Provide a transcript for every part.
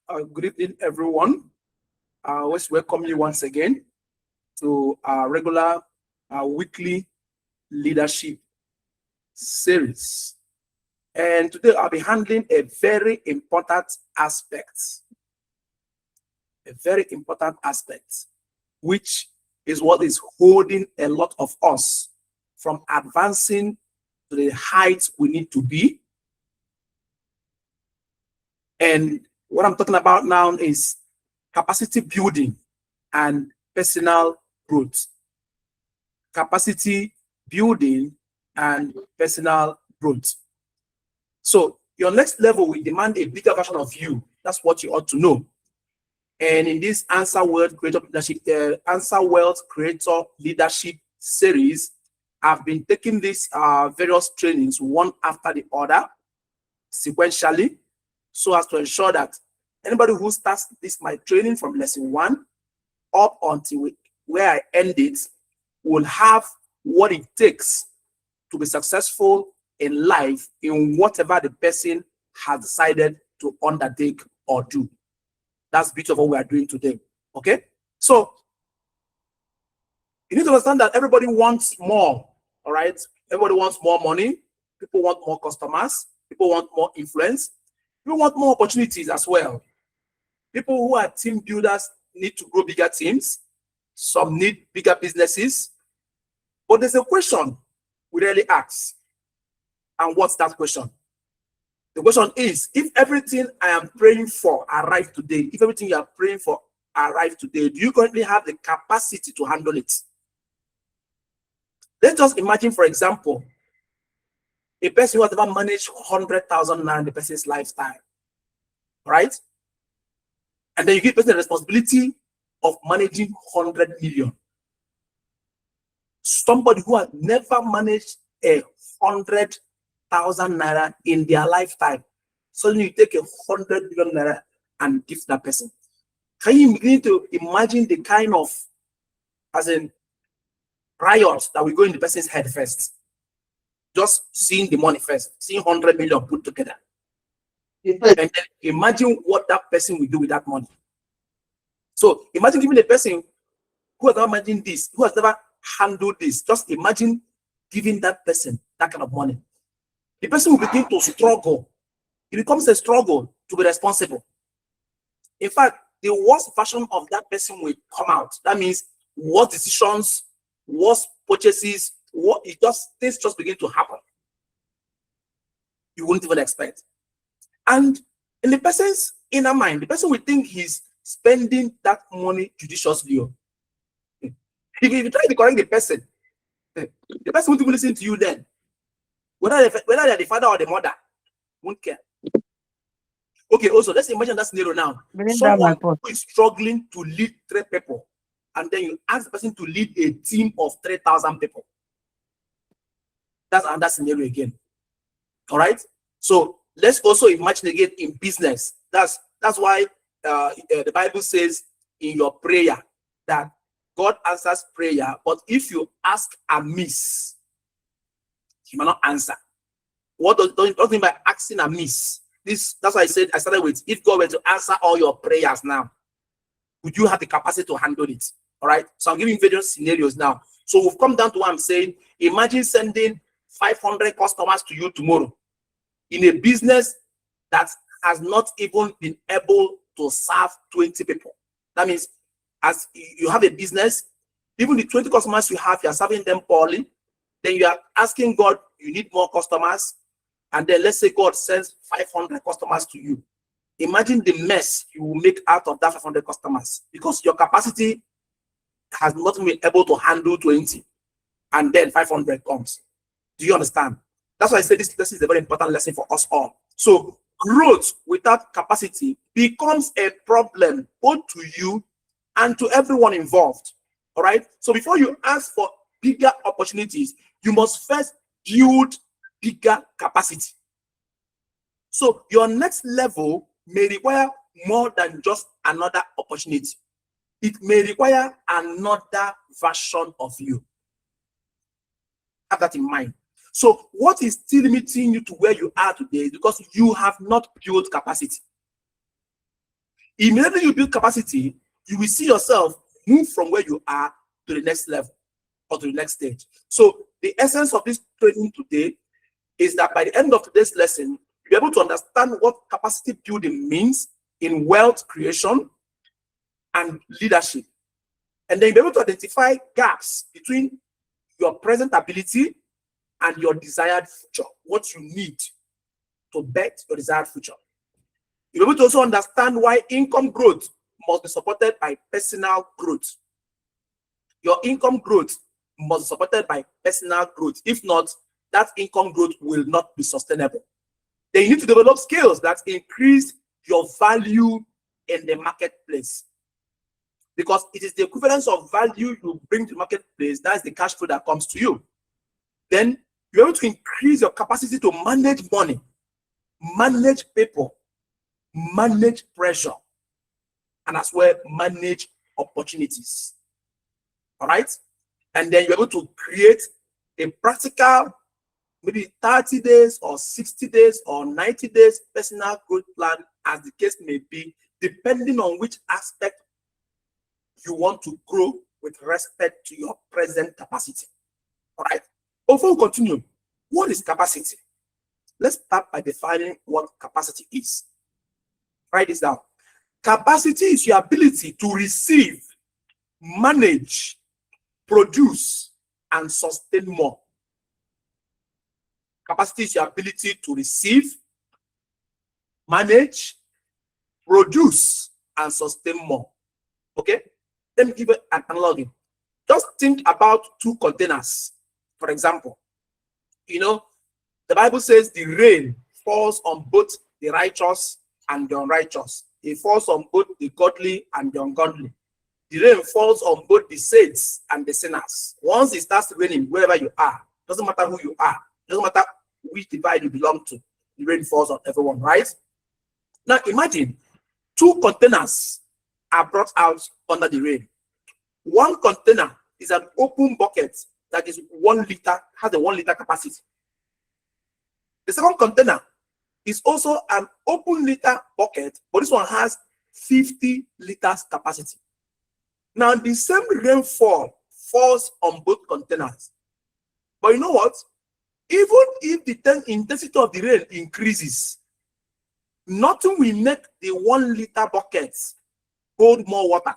Good evening, everyone. I always welcome you once again to our regular weekly leadership series. And today I'll be handling a very important aspect, which is what is holding a lot of us from advancing to the heights we need to be. And what I'm talking about now is capacity building and personal growth. Capacity building and personal growth. So your next level will demand a bigger version of you. That's what you ought to know. And in this ANSA World Creator Leadership series, I've been taking these various trainings one after the other, sequentially, so as to ensure that anybody who starts my training from lesson 1 up until where I end it will have what it takes to be successful in life in whatever the person has decided to undertake or do. That's the beauty of what we are doing today. Okay? So you need to understand that everybody wants more. All right? Everybody wants more money. People want more customers. People want more influence. People want more opportunities as well. People who are team builders need to grow bigger teams. Some need bigger businesses. But there's a question we rarely ask. And what's that question? The question is, if everything I am praying for arrived today, if everything you are praying for arrived today, do you currently have the capacity to handle it? Let's just imagine, for example, a person who has ever managed 100,000 naira in the person's lifetime, right? And then you give the person the responsibility of managing 100 million. Somebody who has never managed 100,000 naira in their lifetime, suddenly you take 100 million naira and give that person. Can you begin to imagine the kind of, as in, riots that will go in the person's head first? Just seeing the money first, seeing 100 million put together. And then imagine what that person will do with that money. So imagine giving a person who has never imagined this, who has never handled this, just imagine giving that person that kind of money. The person will begin to struggle. It becomes a struggle to be responsible. In fact, the worst version of that person will come out. That means worst decisions, worst purchases, things just begin to happen. You wouldn't even expect. And in the person's inner mind, the person will think he's spending that money judiciously. If you try to correct the person won't even listen to you then. Whether they're the father or the mother, won't care. Okay, also, let's imagine that scenario now. Someone who is struggling to lead 3 people, and then you ask the person to lead a team of 3,000 people. That's another scenario again. All right? So let's also imagine again in business. That's why the Bible says in your prayer that God answers prayer, but if you ask amiss, He might not answer. What does it mean by asking amiss? That's why I started with, if God were to answer all your prayers now, would you have the capacity to handle it? All right. So I'm giving various scenarios now. So we've come down to what I'm saying. Imagine sending 500 customers to you tomorrow in a business that has not even been able to serve 20 people. That means, as you have a business, even the 20 customers you have, you're serving them poorly. Then you are asking God, you need more customers. And then let's say God sends 500 customers to you. Imagine the mess you will make out of that 500 customers, because your capacity has not been able to handle 20. And then 500 comes. Do you understand? That's why I say this is a very important lesson for us all. So growth without capacity becomes a problem both to you and to everyone involved. All right. So before you ask for bigger opportunities, you must first build bigger capacity. So your next level may require more than just another opportunity. It may require another version of you. Have that in mind. So what is still limiting you to where you are today is because you have not built capacity. Immediately you build capacity, you will see yourself move from where you are to the next level or to the next stage. So the essence of this training today is that by the end of today's lesson, you'll be able to understand what capacity building means in wealth creation and leadership. And then you'll be able to identify gaps between your present ability and your desired future, what you need to bet your desired future. You'll be able to also understand why income growth must be supported by personal growth. Your income growth must be supported by personal growth. If not, that income growth will not be sustainable. Then you need to develop skills that increase your value in the marketplace. Because it is the equivalence of value you bring to the marketplace, that's the cash flow that comes to you. Then you're able to increase your capacity to manage money, manage people, manage pressure, and as well manage opportunities. All right? And then you're able to create a practical, maybe 30 days or 60 days or 90 days personal growth plan, as the case may be, depending on which aspect you want to grow with respect to your present capacity. All right? Before we continue, what is capacity? Let's start by defining what capacity is. Write this down. Capacity is your ability to receive, manage, produce, and sustain more. Capacity is your ability to receive, manage, produce, and sustain more. Okay? Let me give you an analogy. Just think about two containers. For example, you know, the Bible says the rain falls on both the righteous and the unrighteous. It falls on both the godly and the ungodly. The rain falls on both the saints and the sinners. Once it starts raining, wherever you are, doesn't matter who you are, doesn't matter which divide you belong to, the rain falls on everyone, right? Now imagine two containers are brought out under the rain. One container is an open bucket that is 1 liter, has a 1 liter capacity. The second container is also an open liter bucket, but this one has 50 liters capacity. Now, the same rainfall falls on both containers. But you know what? Even if the intensity of the rain increases, nothing will make the 1 liter buckets hold more water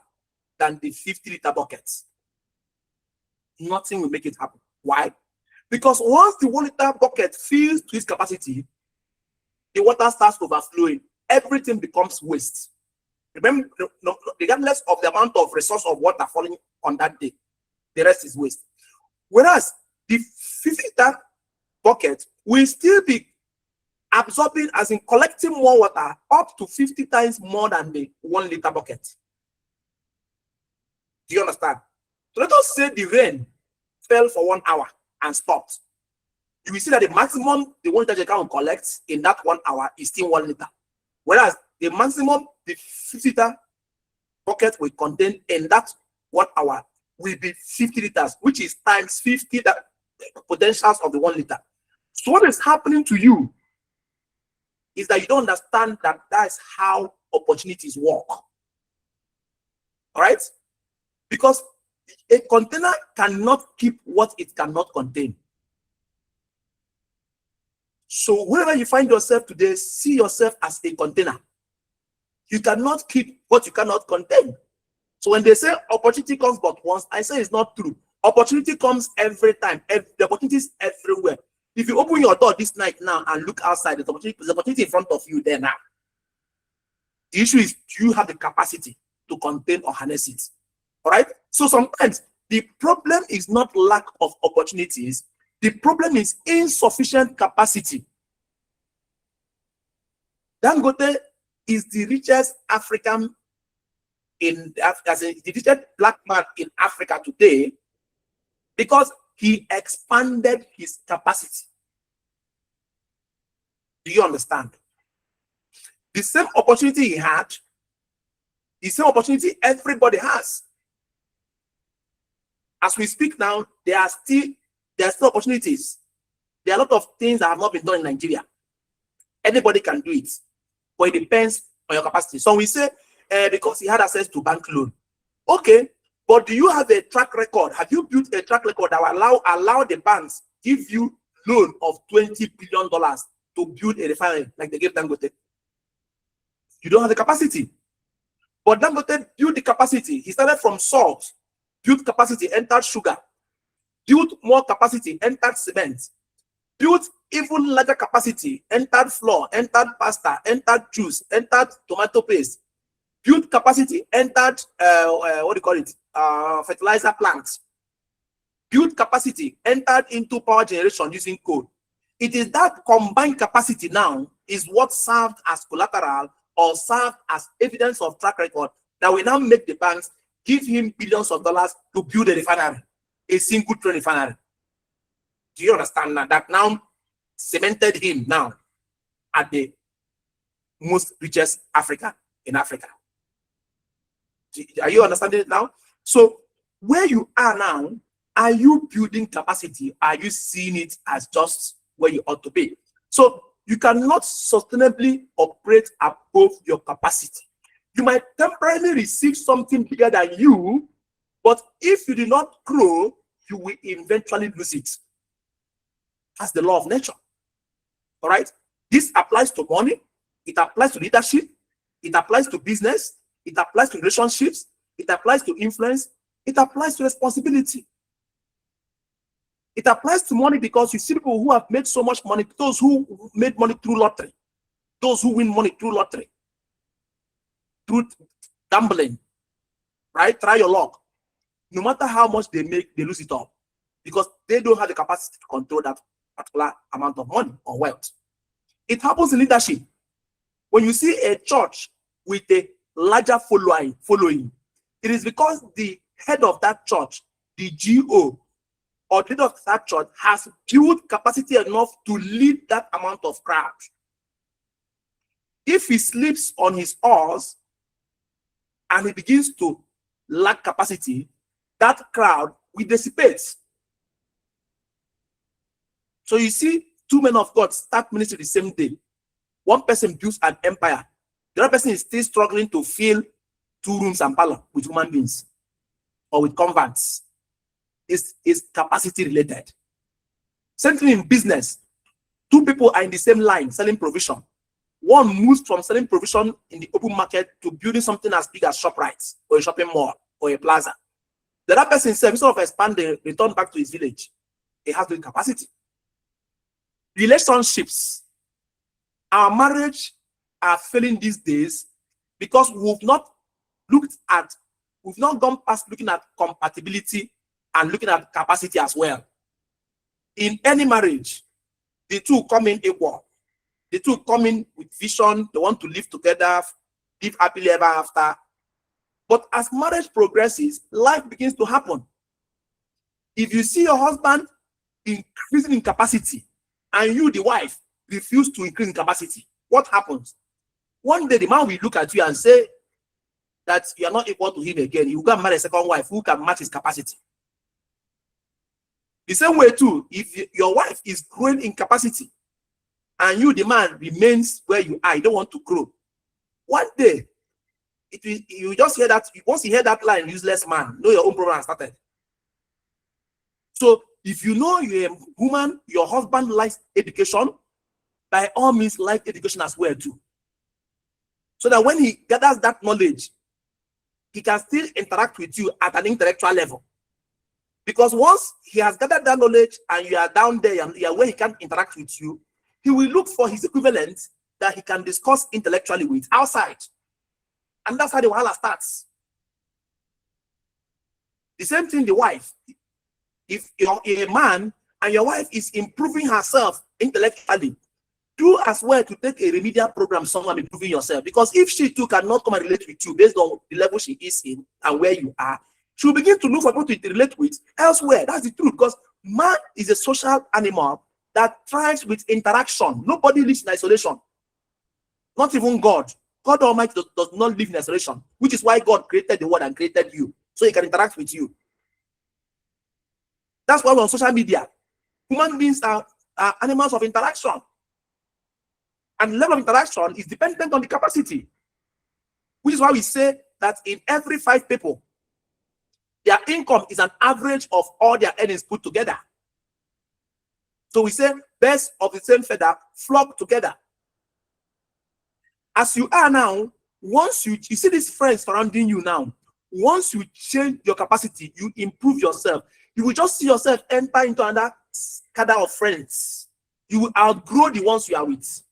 than the 50 liter buckets. Nothing will make it happen. Why? Because once the 1 liter bucket fills to its capacity, the water starts overflowing. Everything becomes waste. Remember, regardless of the amount of resource of water falling on that day, the rest is waste. Whereas the 50 liter bucket will still be absorbing, as in collecting more water, up to 50 times more than the 1 liter bucket. Do you understand? So let us say the rain fell for 1 hour and stopped. You will see that the maximum the 1 liter can collect in that 1 hour is still 1 liter. Whereas the maximum the 50 liter bucket will contain in that 1 hour will be 50 liters, which is times 50 the potentials of the 1 liter. So what is happening to you is that you don't understand that that's how opportunities work. All right? Because a container cannot keep what it cannot contain. So wherever you find yourself today, see yourself as a container. You cannot keep what you cannot contain. So when they say opportunity comes but once, I say it's not true. Opportunity comes every time. The opportunity is everywhere. If you open your door this night now and look outside, there's opportunity in front of you there now. The issue is, do you have the capacity to contain or harness it? All right? So sometimes the problem is not lack of opportunities. The problem is insufficient capacity. Dangote is the richest African as the richest black man in Africa today because he expanded his capacity. Do you understand? The same opportunity he had, the same opportunity everybody has. As we speak now, there are still opportunities. There are a lot of things that have not been done in Nigeria. Anybody can do it, but it depends on your capacity. So we say because he had access to bank loan. Okay, but do you have a track record? Have you built a track record that will allow the banks give you loan of $20 billion to build a refinery like they gave Dangote? You don't have the capacity. But Dangote built the capacity. He started from salt, built capacity, entered sugar, built more capacity, entered cement, built even larger capacity, entered flour, entered pasta, entered juice, entered tomato paste, built capacity, entered what do you call it? Fertilizer plants, built capacity, entered into power generation using coal. It is that combined capacity now is what served as collateral or served as evidence of track record that will now make the banks give him billions of dollars to build a refinery, a single train refinery. Do you understand that? That now cemented him now at the most richest Africa in Africa. Are you understanding it now? So where you are now, are you building capacity? Are you seeing it as just where you ought to be? So you cannot sustainably operate above your capacity. You might temporarily receive something bigger than you, but if you do not grow, you will eventually lose it. That's the law of nature. All right? This applies to money. It applies to leadership. It applies to business. It applies to relationships. It applies to influence. It applies to responsibility. It applies to money because you see people who have made so much money, those who made money through lottery, those who win money through lottery, through gambling, right? Try your luck. No matter how much they make, they lose it all because they don't have the capacity to control that particular amount of money or wealth. It happens in leadership. When you see a church with a larger following, it is because the head of that church, the GO, or the leader of that church has built capacity enough to lead that amount of crowd. If he sleeps on his oars and he begins to lack capacity, that crowd will dissipate. So you see, two men of God start ministry the same day. One person builds an empire. The other person is still struggling to fill 2 rooms and parlor with human beings or with converts. Is capacity related. Same thing in business. 2 people are in the same line selling provision. One moves from selling provision in the open market to building something as big as ShopRite or a shopping mall or a plaza. The other person said, instead of expanding, return back to his village. He has the capacity. Relationships. Our marriage are failing these days because we've not gone past looking at compatibility and looking at capacity as well. In any marriage, the two come in equal. The two come in with vision. They want to live together, live happily ever after. But as marriage progresses, life begins to happen. If you see your husband increasing in capacity and you, the wife, refuse to increase in capacity, what happens? One day, the man will look at you and say that you are not equal to him again. You can marry a second wife who can match his capacity. The same way too, if your wife is growing in capacity and you, the man, remains where you are, you don't want to grow. One day, you just hear that, once you hear that line, useless man, know your own problem has started. So if you know you're a woman, your husband likes education, by all means, like education as well too. So that when he gathers that knowledge, he can still interact with you at an intellectual level. Because once he has gathered that knowledge and you are down there and you are where he can't interact with you, he will look for his equivalent that he can discuss intellectually with outside. And that's how the wahala starts. The same thing, the wife. If you're a man and your wife is improving herself intellectually, do as well to take a remedial program somewhere improving yourself. Because if she too cannot come and relate with you based on the level she is in and where you are, she will begin to look for people to relate with elsewhere. That's the truth. Because man is a social animal that thrives with interaction. Nobody lives in isolation. Not even God. God Almighty does not live in isolation, which is why God created the world and created you, so he can interact with you. That's why we're on social media. Human beings are animals of interaction. And the level of interaction is dependent on the capacity, which is is why we say that in every 5 people, their income is an average of all their earnings put together. So we say birds of the same feather flock together. As you are now, once you see these friends surrounding you now, once you change your capacity, you improve yourself, you will just see yourself enter into another cadre of friends. You will outgrow the ones you are with.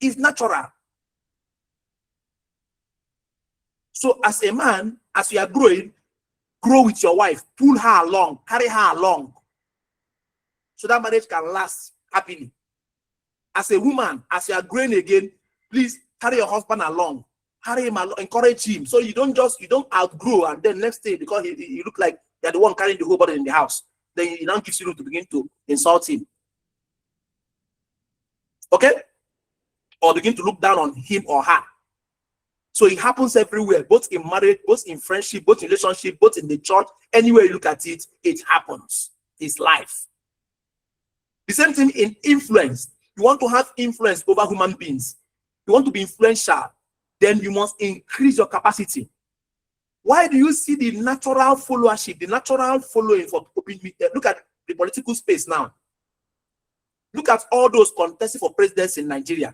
It's natural. So as a man, as you are growing, grow with your wife, pull her along, carry her along, so that marriage can last happily. As a woman, as you are growing again, please carry your husband along, carry him along, encourage him, so you don't outgrow, and then next day, because you look like you're the one carrying the whole body in the house, then he now gives you room to begin to insult him. Okay? Or begin to look down on him or her. So it happens everywhere, both in marriage, both in friendship, both in relationship, both in the church. Anywhere you look at it, it happens. It's life. The same thing in influence. You want to have influence over human beings. You want to be influential, then you must increase your capacity. Why do you see the natural followership, the natural following for open media? Look at the political space now. Look at all those contesting for presidents in Nigeria.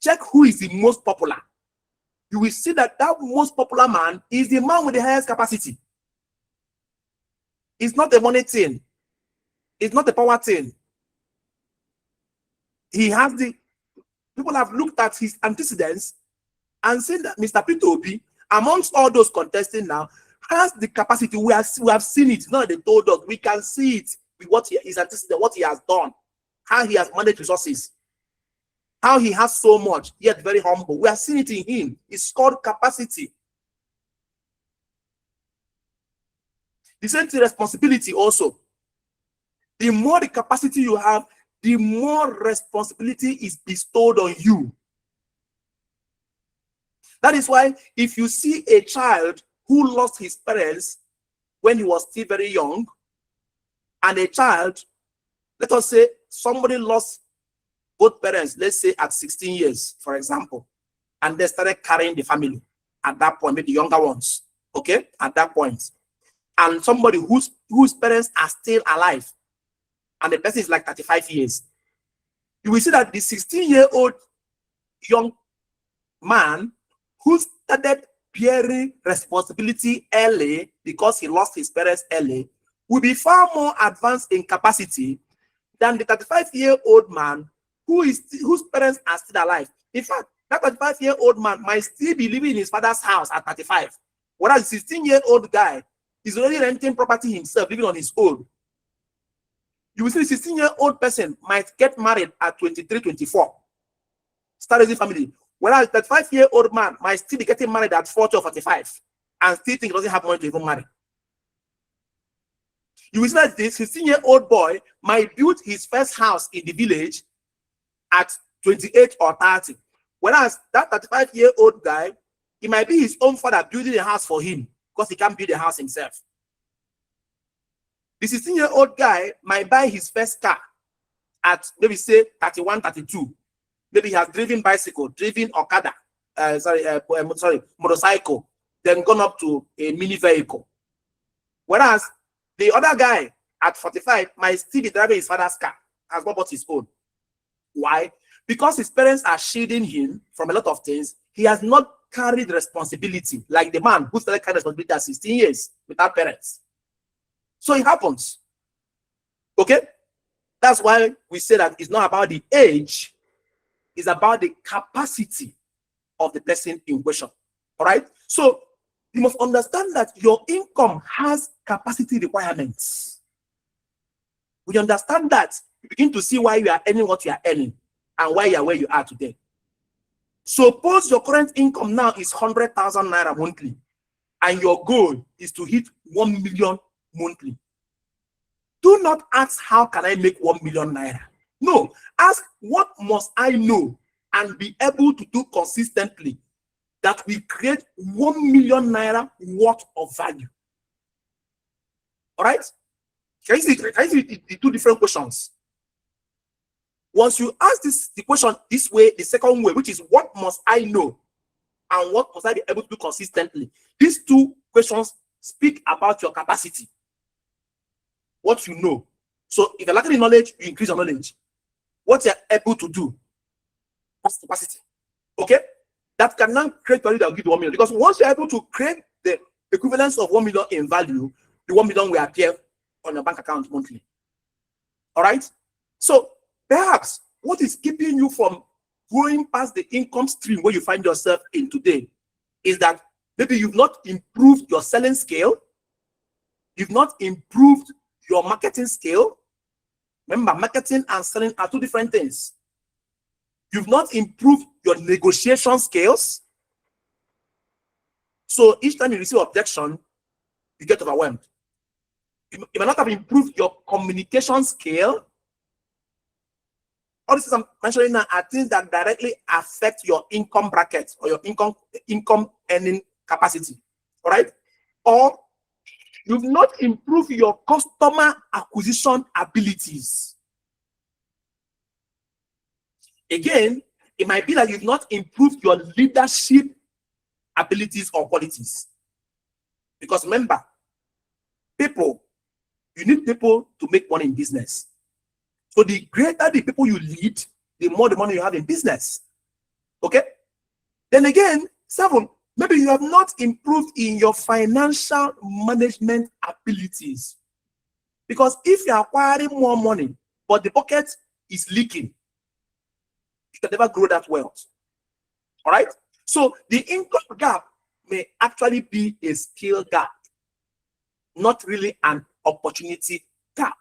Check who is the most popular. You will see that that most popular man is the man with the highest capacity. It's not a money thing. It's not a power thing. He has the people have looked at his antecedents and seen that Mr. Peter Obi, amongst all those contesting now, has the capacity. We have seen it. Not they told us. We can see it with what his antecedent, what he has done, how he has managed resources, how he has so much, yet very humble. We have seen it in him. It's called capacity. The same thing, responsibility also. The more the capacity you have, the more responsibility is bestowed on you. That is why if you see a child who lost his parents when he was still very young, and a child, let us say somebody lost both parents, let's say at 16 years, for example, and they started carrying the family at that point, maybe the younger ones, okay, at that point. And somebody whose parents are still alive, and the person is like 35 years, you will see that the 16-year-old young man who started bearing responsibility early because he lost his parents early will be far more advanced in capacity than the 35-year-old man whose parents are still alive. In fact, that 35-year-old man might still be living in his father's house at 35, whereas the 16-year-old guy is already renting property himself, living on his own. You will see the 16-year-old person might get married at 23, 24, start raising family, whereas that 5-year-old man might still be getting married at 40 or 45 and still think he doesn't have money to even marry. You will see that this 16-year-old boy might build his first house in the village at 28 or 30, whereas that 35-year-old guy, it might be his own father building a house for him because he can't build a house himself. The 16-year-old guy might buy his first car at maybe say 31, 32. Maybe he has driven bicycle, driven Okada, motorcycle, then gone up to a mini vehicle. Whereas the other guy at 45 might still be driving his father's car, has not bought his own. Why? Because his parents are shielding him from a lot of things. He has not carried responsibility like the man who started carrying responsibility at 16 years without parents. So it happens. Okay? That's why we say that it's not about the age, it's about the capacity of the person in question. All right? So you must understand that your income has capacity requirements. When you understand that, you begin to see why you are earning what you are earning and why you are where you are today. Suppose your current income now is 100,000 naira monthly, and your goal is to hit 1 million monthly. Do not ask, how can I make 1 million naira? No, ask, what must I know and be able to do consistently that will create 1 million naira worth of value? All right? Can you see the two different questions? Once you ask the question this way, the second way, which is what must I know and what must I be able to do consistently? These two questions speak about your capacity, what you know. So if you're lacking in knowledge, you increase your knowledge. What you're able to do, that's capacity. Okay? That can now create value that will give you 1 million. Because once you're able to create the equivalence of 1 million in value, the 1 million will appear on your bank account monthly. All right? So perhaps what is keeping you from going past the income stream where you find yourself in today is that maybe you've not improved your selling scale, you've not improved your marketing scale. Remember, marketing and selling are two different things. You've not improved your negotiation skills. So each time you receive objection, you get overwhelmed. You may not have improved your communication skill. All these I'm mentioning now are things that directly affect your income bracket or your income earning capacity. All right? Or you've not improved your customer acquisition abilities. Again, it might be that you've not improved your leadership abilities or qualities. Because remember, people, you need people to make money in business. So the greater the people you lead, the more the money you have in business. Okay? Then again, 7, maybe you have not improved in your financial management abilities. Because if you're acquiring more money, but the bucket is leaking, you can never grow that wealth. All right? So the income gap may actually be a skill gap, not really an opportunity gap.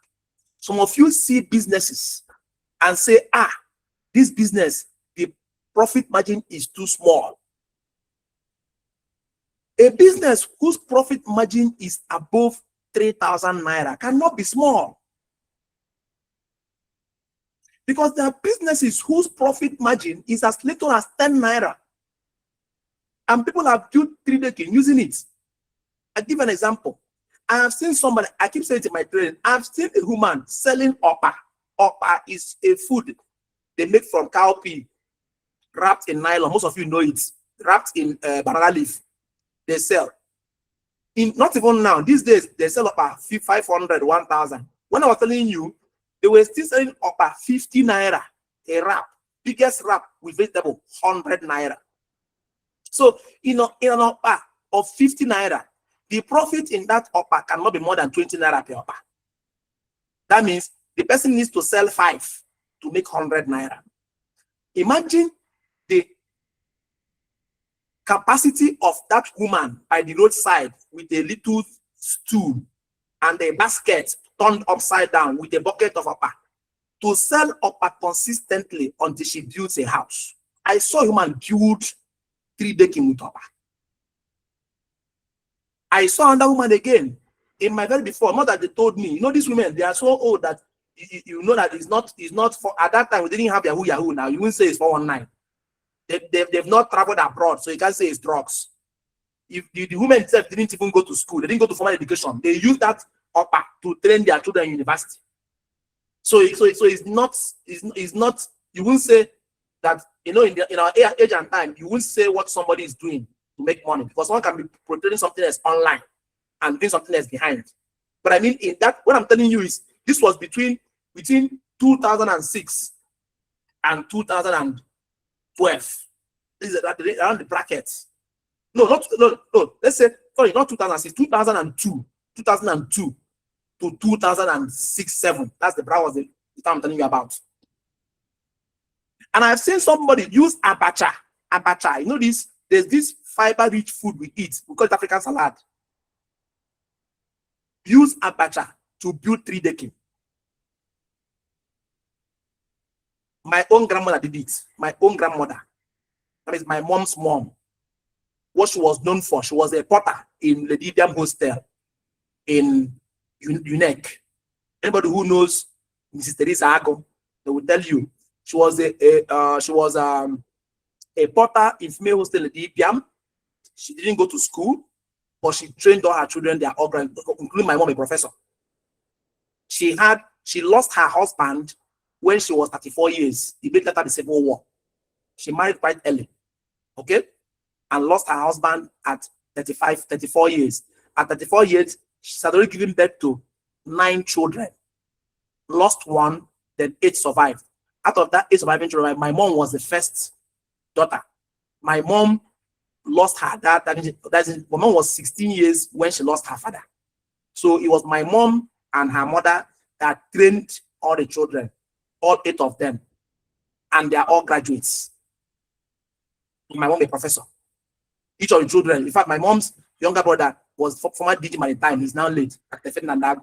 Some of you see businesses and say, this business, the profit margin is too small. A business whose profit margin is above 3,000 naira cannot be small. Because there are businesses whose profit margin is as little as 10 naira. And people have built 3D using it. I'll give an example. I have seen somebody, I keep saying it in my training, I've seen a woman selling oppa. Oppa is a food they make from cowpea, wrapped in nylon. Most of you know it. Wrapped in banana leaf. They sell. Not even now, these days, they sell oppa 500, 1,000. When I was telling you, they were still selling oppa 50 naira, a wrap. Biggest wrap with vegetable, 100 naira. So, in an oppa of 50 naira, the profit in that oppa cannot be more than 20 naira per oppa. That means the person needs to sell 5 to make 100 naira. Imagine the capacity of that woman by the roadside with a little stool and a basket turned upside down with a bucket of oppa to sell oppa consistently until she builds a house. I saw a woman build 3 decking with oppa. I saw another woman again in my very before. Not that they told me, these women, they are so old that you know that it's not for, at that time we didn't have Yahoo. Now you wouldn't say it's 419. They've not traveled abroad, so you can't say it's drugs. If the women itself didn't even go to school, they didn't go to formal education, they use that upper to train their children in university. So it's not, you wouldn't say that, in our age and time, you wouldn't say what somebody is doing to make money, because someone can be portraying something else online and doing something else behind. But I mean, in that, what I'm telling you is this was between 2006 and 2012. This is around the brackets. No, let's say, sorry, not 2006, 2002 to 2006-7. That's the bracket the time I'm telling you about. And I've seen somebody use abacha. Abacha, there's this fiber-rich food we eat. We call it African salad. Use abacha to build 3 decking. My own grandmother did it. My own grandmother. That is my mom's mom. What she was known for, she was a potter in the Didiam Hostel in UNEC. Anybody who knows Mrs. Teresa Ago, they will tell you she was a potter in female hostel in Didiam. She didn't go to school, but she trained all her children. They are all grand, including my mom, a professor. She lost her husband when she was 34 years. Immediately after the Civil War. She married quite early. Okay? and lost her husband at 34 years. At 34 years, she had already given birth to 9 children. Lost one, then 8 survived. Out of that 8 surviving children, my mom was the first daughter. My mom lost her dad. My mom was 16 years when she lost her father. So it was my mom and her mother that trained all the children, all 8 of them. And they are all graduates. My mom a professor. Each of the children, in fact, my mom's younger brother was former DG at the time. He's now late at the Ferdinand.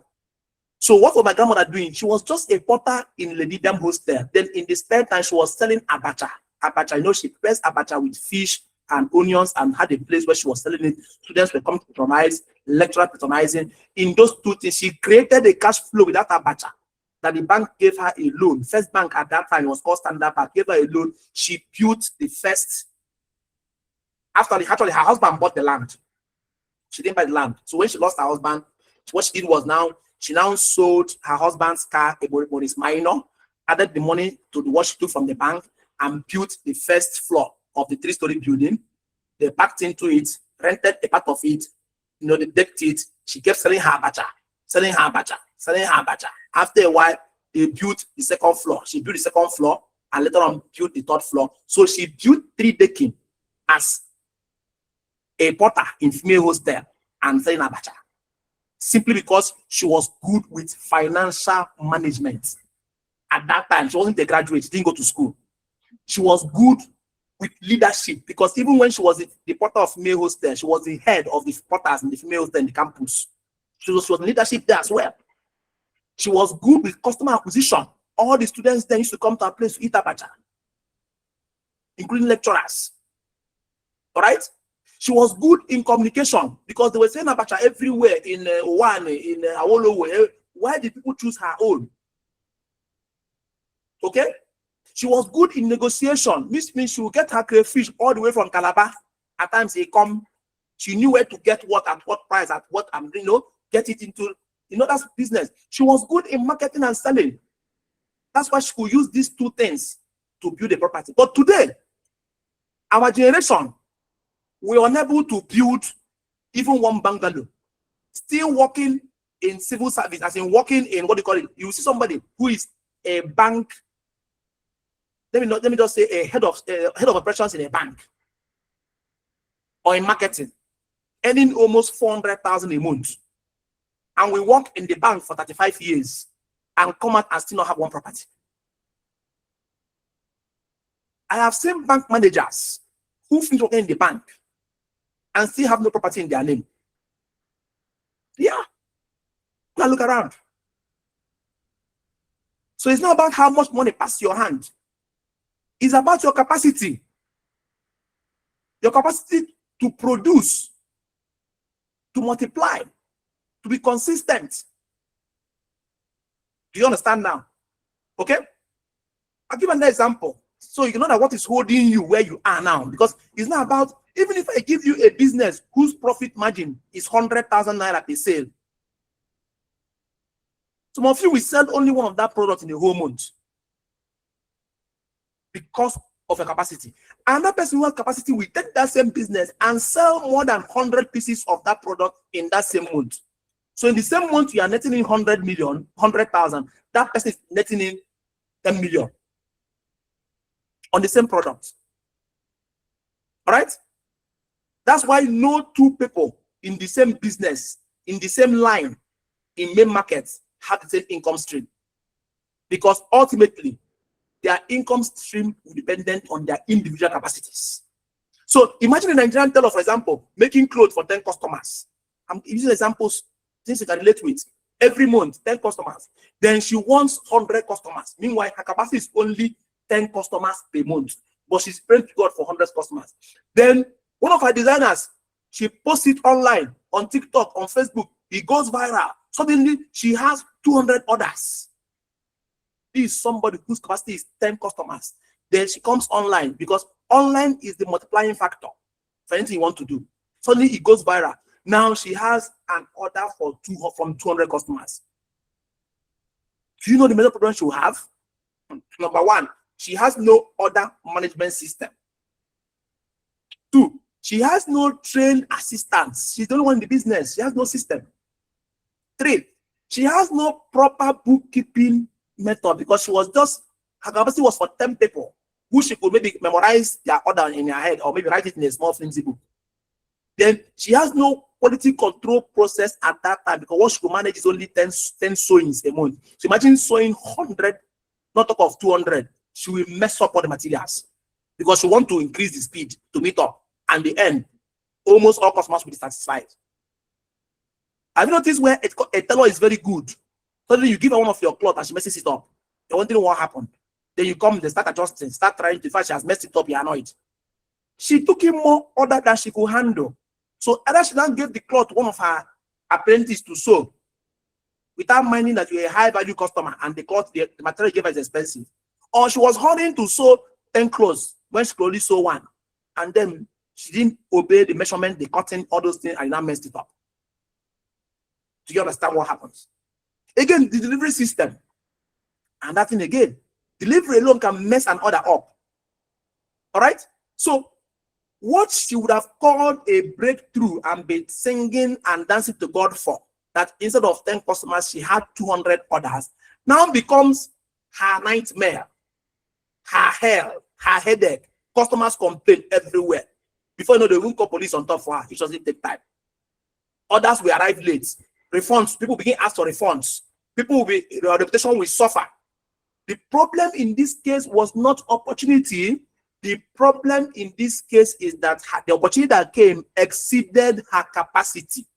So what was my grandmother doing? She was just a porter in Lady Dam hostel. Then in the spare time, she was selling abacha. Abacha, you know, she prepares abacha with fish and onions and had a place where she was selling it. Students were coming to patronize, lecturer patronizing. In those 2 things, she created a cash flow with that abacha. That the bank gave her a loan. First bank at that time was called Standard Bank. Gave her a loan. She built the first. Actually, her husband bought the land. She didn't buy the land. So when she lost her husband, what she did was she now sold her husband's car, a Boris minor, added the money to what she took from the bank, and built the first floor of the 3-story building. They packed into it, rented a part of it, you know, they decked it. She kept selling her abacha, selling her abacha, selling her abacha. After a while, they built the 2nd floor. She built the 2nd floor and later on built the 3rd floor. So she built 3 decking as a porter in female hostel and selling abacha. Simply because she was good with financial management. At that time, she wasn't a graduate, she didn't go to school. She was good with leadership because even when she was the porter of female hostel, she was the head of the porters in the female hostel in the campus. She was in leadership there as well. She was good with customer acquisition. All the students then used to come to her place to eat abacha, including lecturers. All right? She was good in communication because they were saying abacha everywhere in Owane, in Awolowo. Why did people choose her own? Okay? She was good in negotiation. This means she would get her crayfish all the way from Calabar. At times they come. She knew where to get what at what price, at what, get it into, that's business. She was good in marketing and selling. That's why she could use these 2 things to build a property. But today, our generation, we are unable to build even 1 bungalow. Still working in civil service, as in working in what do you call it? You see somebody who is a bank. Let me just say a head of operations in a bank or in marketing, earning almost 400,000 a month, and we work in the bank for 35 years and come out and still not have 1 property. I have seen bank managers who finish working in the bank and still have no property in their name. Yeah. Now look around. So it's not about how much money passes your hand. It's about your capacity. Your capacity to produce, to multiply, to be consistent. Do you understand now? Okay? I'll give an example. So you know that what is holding you where you are now. Because it's not about, even if I give you a business whose profit margin is 100,000 naira per sale, some of you will sell only one of that product in a whole month because of your capacity. Another person who has capacity will take that same business and sell more than 100 pieces of that product in that same month. So in the same month, you are netting in 100 million, 100,000. That person is netting in 10 million on the same product. All right? That's why no 2 people in the same business, in the same line, in main markets have the same income stream. Because ultimately, their income stream will be dependent on their individual capacities. So imagine a Nigerian tailor, for example, making clothes for 10 customers. I'm using examples, things you can relate with. Every month, 10 customers. Then she wants 100 customers. Meanwhile, her capacity is only 10 customers per month. But she's praying to God for 100 customers. Then one of her designers, she posts it online, on TikTok, on Facebook. It goes viral. Suddenly, she has 200 orders. This is somebody whose capacity is 10 customers. Then she comes online because online is the multiplying factor for anything you want to do. Suddenly it goes viral. Now she has an order from 200 customers. Do you know the major problem she will have? Number 1, she has no order management system. 2, She has no trained assistants. She's the only one in the business. She has no system. 3, she has no proper bookkeeping method because her capacity was for 10 people who she could maybe memorize their order in her head or maybe write it in a small flimsy book. Then she has no quality control process at that time because what she could manage is only 10 sewings a month. So imagine sewing 100, not talk of 200. She will mess up all the materials because she want to increase the speed to meet up. And the end, almost all customers will be satisfied. Have you noticed where a tailor is very good? Suddenly you give her one of your clothes and she messes it up. You're wondering what happened. Then you come, they start adjusting, start trying to find she has messed it up, you're annoyed. She took in more order than she could handle. So either she then gave the cloth to one of her apprentices to sew without minding that you're a high value customer and the cloth, the material you gave her is expensive. Or she was hurrying to sew 10 clothes when she could only sew 1. And then she didn't obey the measurement, the cutting, all those things, and now messed it up. Do you understand what happens? Again, the delivery system. And that thing again, delivery alone can mess an order up. All right? So, what she would have called a breakthrough and been singing and dancing to God for, that instead of 10 customers, she had 200 orders, now becomes her nightmare, her hell, her headache. Customers complain everywhere. Before you know, they won't call police on top for her. It doesn't take time. Orders will arrive late. Refunds, people begin ask for refunds. People will be, their reputation will suffer. The problem in this case was not opportunity. The problem in this case is that the opportunity that came exceeded her capacity.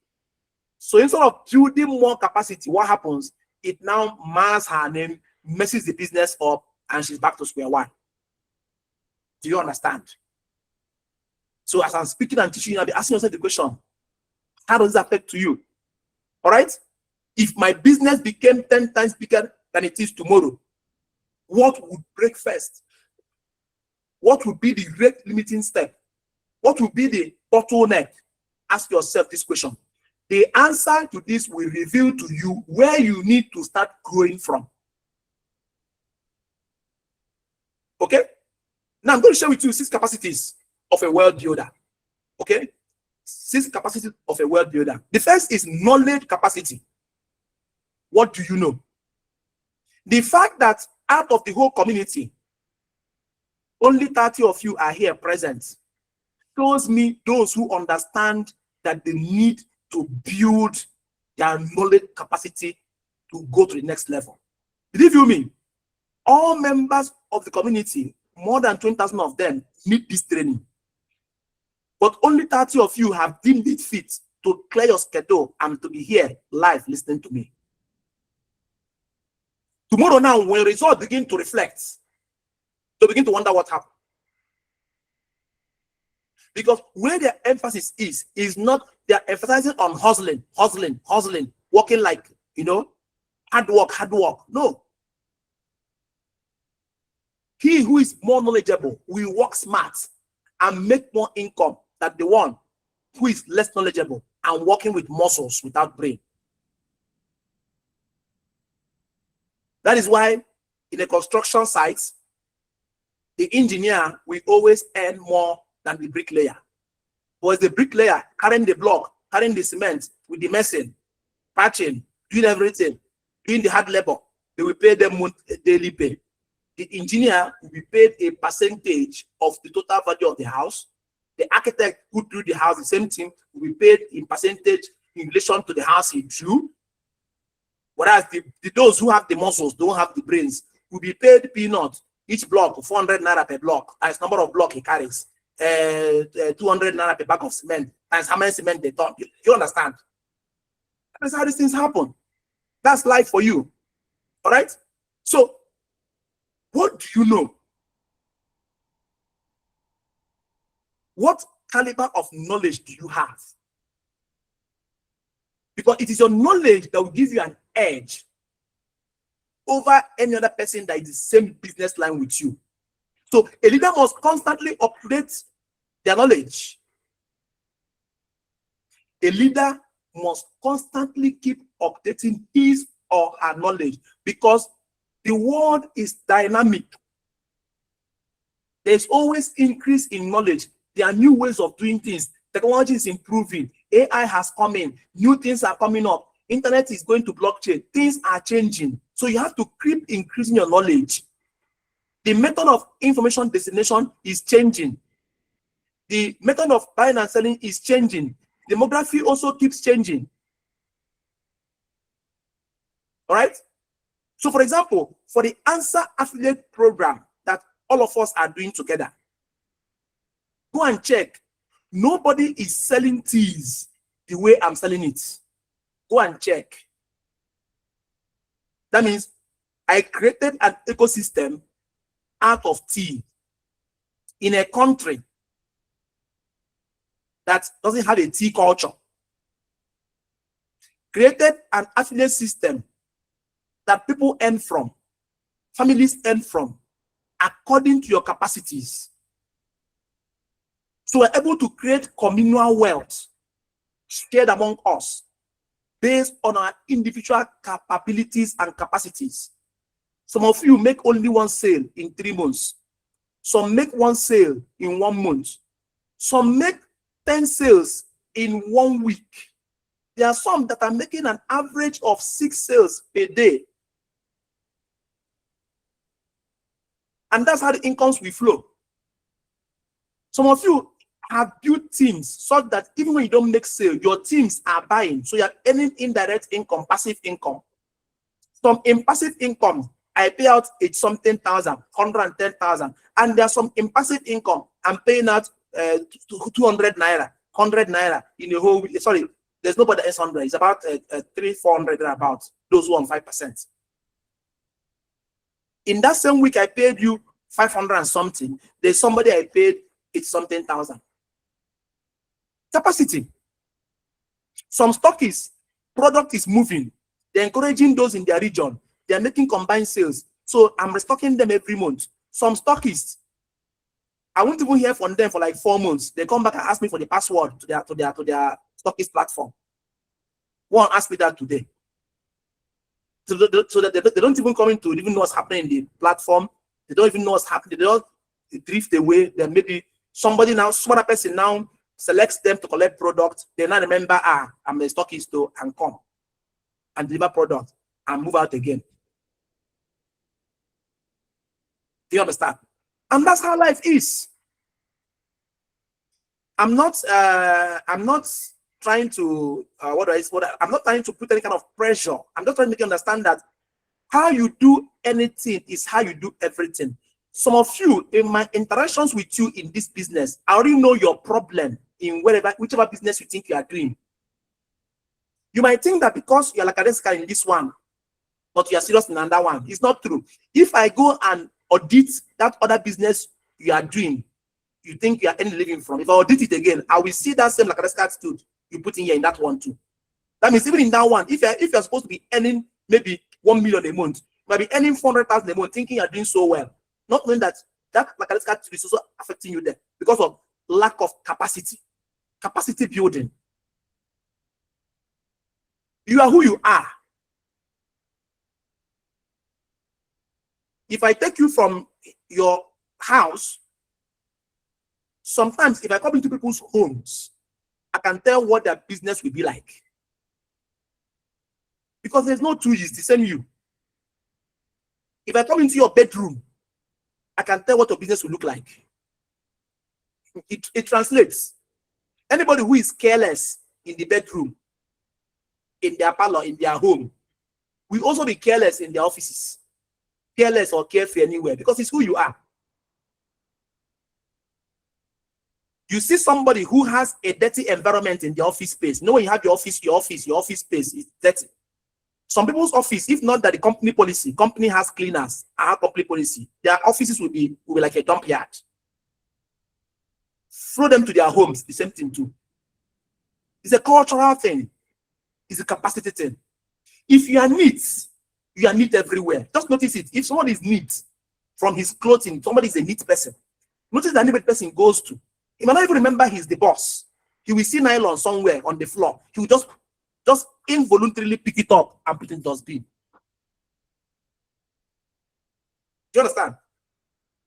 So instead of building more capacity, what happens? It now mars her name, messes the business up, and she's back to square one. Do you understand? So as I'm speaking and teaching you, I'll be asking yourself the question, how does this affect to you? All right? If my business became 10 times bigger than it is tomorrow, what would break first? What would be the rate limiting step? What would be the bottleneck? Ask yourself this question. The answer to this will reveal to you where you need to start growing from. Okay? Now I'm going to share with you 6 capacities of a world builder. Okay? 6 capacities of a world builder. The first is knowledge capacity. What do you know? The fact that out of the whole community, only 30 of you are here present shows me those who understand that they need to build their knowledge capacity to go to the next level. Did you feel me? All members of the community, more than 20,000 of them, need this training. But only 30 of you have deemed it fit to clear your schedule and to be here live listening to me. Tomorrow now, when results begin to reflect, to begin to wonder what happened. Because where their emphasis is not, they're emphasizing on hustling, working like, hard work. No. He who is more knowledgeable will work smart and make more income than the one who is less knowledgeable and working with muscles without brain. That is why in a construction site, the engineer will always earn more than the bricklayer. Because the bricklayer carrying the block, carrying the cement with the messing, patching, doing everything, doing the hard labor, they will pay them daily pay. The engineer will be paid a percentage of the total value of the house. The architect who drew the house, the same thing, will be paid in percentage in relation to the house he drew. Whereas those who have the muscles, don't have the brains, will be paid peanuts. Each block, 400 naira per block, times number of block he carries, 200 naira per bag of cement, times how many cement they turn. You understand? That's how these things happen. That's life for you. All right? So, what do you know? What caliber of knowledge do you have? Because it is your knowledge that will give you an edge over any other person that is the same business line with you. So a leader must constantly update their knowledge. A leader must constantly keep updating his or her knowledge because the world is dynamic. There's always increase in knowledge. There are new ways of doing things. Technology is improving. AI has come in. New things are coming up. Internet is going to blockchain. Things are changing. So you have to keep increasing your knowledge. The method of information dissemination is changing. The method of buying and selling is changing. Demography also keeps changing. All right? So, for example, for the ANSA affiliate program that all of us are doing together, go and check. Nobody is selling teas the way I'm selling it. Go and check. That means I created an ecosystem out of tea in a country that doesn't have a tea culture. Created an affiliate system that people earn from, families earn from, according to your capacities. So we're able to create communal wealth shared among us based on our individual capabilities and capacities. Some of you make only one sale in 3 months. Some make one sale in 1 month. Some make 10 sales in 1 week. There are some that are making an average of 6 sales a day. And that's how the incomes will flow. Some of you have built teams such that even when you don't make sale, your teams are buying. So you're earning indirect income, passive income. Some impassive income, I pay out it's something thousand, 110,000. And there's some impassive income, I'm paying out 200 naira, 100 naira in a whole week. Sorry, there's nobody else 100. It's about 300-400 about those who on 5%. In that same week, I paid you 500 and something. There's somebody I paid it's something thousand. Capacity. Some stockists, product is moving. They're encouraging those in their region. They're making combined sales. So I'm restocking them every month. Some stockists, I won't even hear from them for like 4 months. They come back and ask me for the password to their stockist platform. One asked me that today. So that they don't even come in to even know what's happening in the platform. They don't even know what's happening. They don't drift away. Then maybe somebody now, smarter person now selects them to collect product. They now remember, I'm a stockist too, and come and deliver product and move out again. Do you understand? And that's how life is. I'm not trying to I'm not trying to put any kind of pressure. I'm just trying to make you understand that how you do anything is how you do everything. Some of you, in my interactions with you in this business, I already know your problem in whichever business you think you are doing. You might think that because you're like a risk in this one, but you are serious in another one. It's not true. If I go and audit that other business you are doing, you think you are earning living from, if I audit it again, I will see that same like a risk attitude you put in here in that one too. That means even in that one, if you're supposed to be earning maybe 1 million a month, you might be earning 400,000 a month, thinking you're doing so well, not knowing that like a risk attitude is also affecting you there because of lack of capacity building. You are who you are. If I take you from your house, sometimes if I come into people's homes, I can tell what their business will be like. Because there's no two years to send you. If I come into your bedroom, I can tell what your business will look like. It translates. Anybody who is careless in the bedroom, in their parlor, in their home, will also be careless in their offices. Careless or carefree anywhere, because it's who you are. You see somebody who has a dirty environment in the office space. You know, when you have your office space is dirty. Some people's office, if not that the company policy, company has cleaners, our company policy, their offices will be like a dump yard. Throw them to their homes, the same thing too. It's a cultural thing. It's a capacity thing. If you are neat everywhere. Just notice it. If someone is neat from his clothing, somebody is a neat person. Notice that any person goes to, he might not even remember he's the boss. He will see nylon somewhere on the floor. He will just involuntarily pick it up and put it in the dustbin. Do you understand?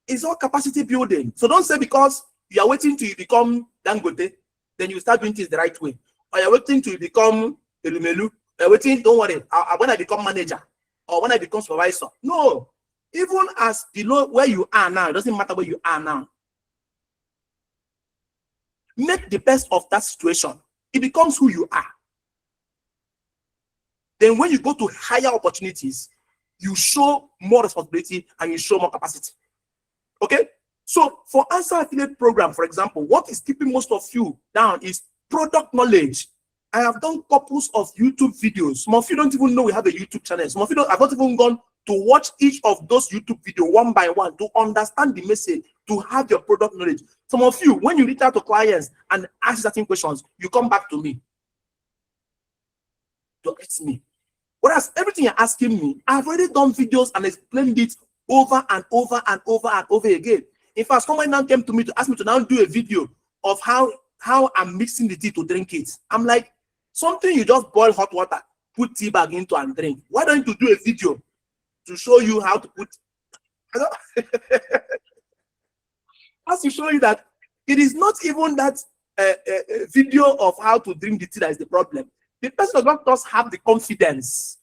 It's all capacity building. So don't say because You are waiting till you become Dangote, then you start doing things the right way. Or you're waiting till you become Elumelu. You're waiting, don't worry, when I become manager or when I become supervisor. No. Even as below where you are now, it doesn't matter where you are now. Make the best of that situation. It becomes who you are. Then when you go to higher opportunities, you show more responsibility and you show more capacity. Okay? So for ANSA affiliate program, for example, what is keeping most of you down is product knowledge. I have done couples of YouTube videos. Some of you don't even know we have a YouTube channel. Some of you have not even gone to watch each of those YouTube videos one by one to understand the message, to have your product knowledge. Some of you, when you reach out to clients and ask certain questions, you come back to me to ask me. Whereas everything you're asking me, I've already done videos and explained it over and over and over and over again. In fact, someone now came to me to ask me to now do a video of how I'm mixing the tea to drink it. I'm like, something you just boil hot water, put tea bag into and drink. Why don't you do a video to show you how to put? As to show you that it is not even that video of how to drink the tea that is the problem. The person does not just have the confidence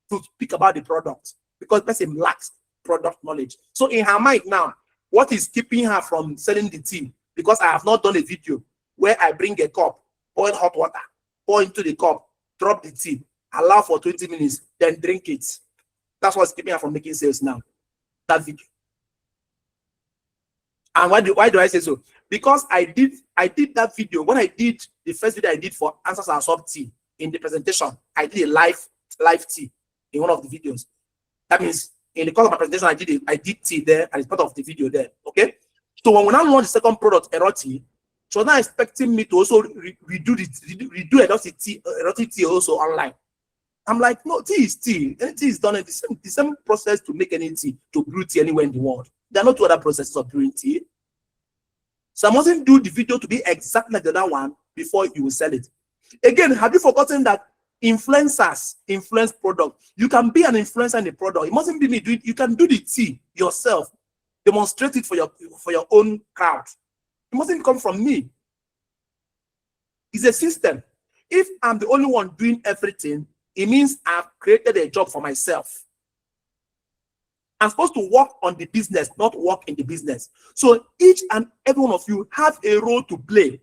to speak about the product because the person lacks product knowledge. So in her mind now, what is keeping her from selling the tea? Because I have not done a video where I bring a cup, boil hot water, pour into the cup, drop the tea, allow for 20 minutes, then drink it. That's what's keeping her from making sales now. That video. And why do I say so? Because I did that video. When I did the first video I did for Answers and Sub Tea in the presentation, I did a live tea in one of the videos. That means in the course of my presentation, I did tea there, and it's part of the video there. Okay. So when we now launch the second product, Eroti, she was now expecting me to also redo erotic tea also online. I'm like, no, tea is tea. Any tea is done in the same process to make any tea, to brew tea anywhere in the world. There are no two other processes of brewing tea. So I mustn't do the video to be exactly like the other one before you will sell it. Again, have you forgotten that influencers influence product? You can be an influencer in the product. It mustn't be me doing it. You can do the tea yourself. Demonstrate it for your own crowd. It mustn't come from me. It's a system. If I'm the only one doing everything, it means I've created a job for myself. I'm supposed to work on the business, not work in the business. So each and every one of you have a role to play.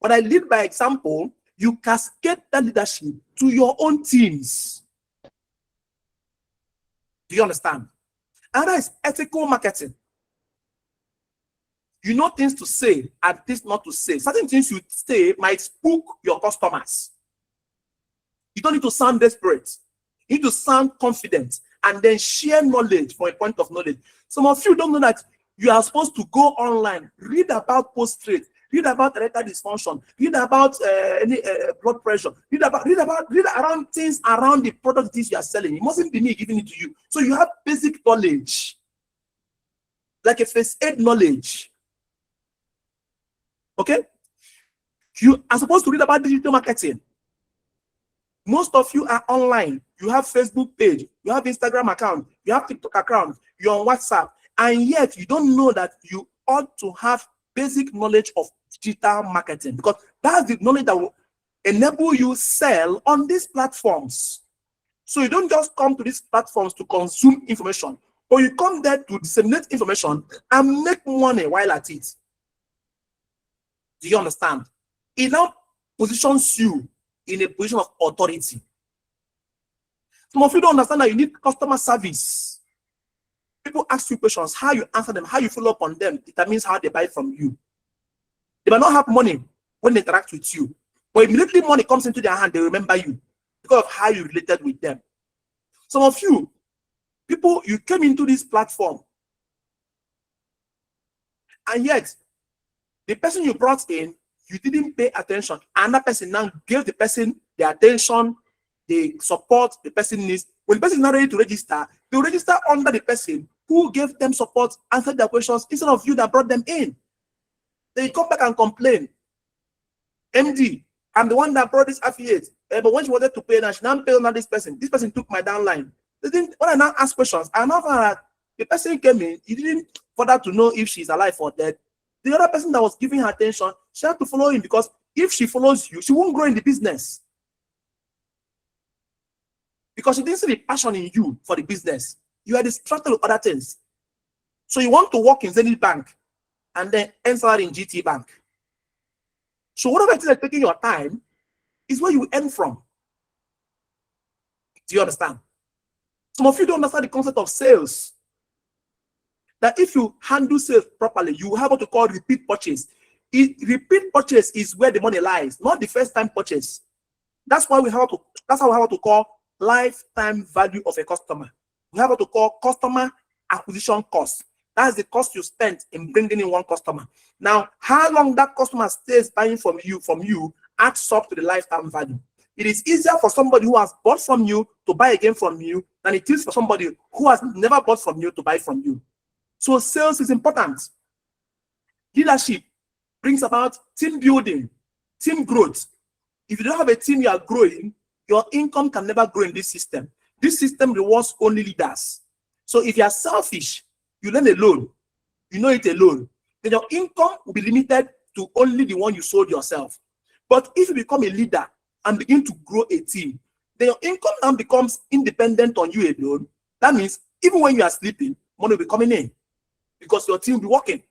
When I lead by example, you cascade that leadership to your own teams. Do you understand? And that is ethical marketing. You know things to say and things not to say. Certain things you say might spook your customers. You don't need to sound desperate. You need to sound confident and then share knowledge from a point of knowledge. Some of you don't know that you are supposed to go online, read about post-trade, read about erectile dysfunction, read about any blood pressure, read around things around the product you are selling. It mustn't be me giving it to you. So you have basic knowledge, like a first aid knowledge. Okay? You are supposed to read about digital marketing. Most of you are online. You have Facebook page, you have Instagram account, you have TikTok account, you're on WhatsApp, and yet you don't know that you ought to have basic knowledge of digital marketing, because that's the knowledge that will enable you sell on these platforms. So you don't just come to these platforms to consume information, but you come there to disseminate information and make money while at it. Do you understand? It now positions you in a position of authority. Some of you don't understand that you need customer service. People ask you questions, how you answer them, how you follow up on them determines how they buy from you. They might not have money when they interact with you, but immediately money comes into their hand, they remember you because of how you related with them. Some of you, people, you came into this platform, and yet the person you brought in, you didn't pay attention. Another person now gave the person the attention, the support the person needs. When the person is not ready to register, they register under the person who gave them support, answered their questions, instead of you that brought them in. They come back and complain. MD, I'm the one that brought this affiliate. But when she wanted to pay, now she now paid on this person. This person took my downline. When I now ask questions, I now found that the person came in, he didn't bother to know if she's alive or dead. The other person that was giving her attention, she had to follow him, because if she follows you, she won't grow in the business. Because she didn't see the passion in you for the business. You are distracted with other things. So you want to work in Zenith Bank and then earn salary in GT Bank. So whatever it is that's taking your time is where you earn from. Do you understand? Some of you don't understand the concept of sales. That if you handle sales properly, you have what to call repeat purchase. Repeat purchase is where the money lies, not the first time purchase. That's why that's how we have to call lifetime value of a customer. We have what to call customer acquisition cost. That's the cost you spent in bringing in one customer. Now, how long that customer stays buying from you adds up to the lifetime value. It is easier for somebody who has bought from you to buy again from you than it is for somebody who has never bought from you to buy from you. So sales is important. Leadership brings about team building, team growth. If you don't have a team you are growing, your income can never grow in this system. This system rewards only leaders. So if you are selfish, you learn alone, you know it alone, then your income will be limited to only the one you sold yourself. But if you become a leader and begin to grow a team, then your income now becomes independent on you alone. That means even when you are sleeping, money will be coming in because your team will be working.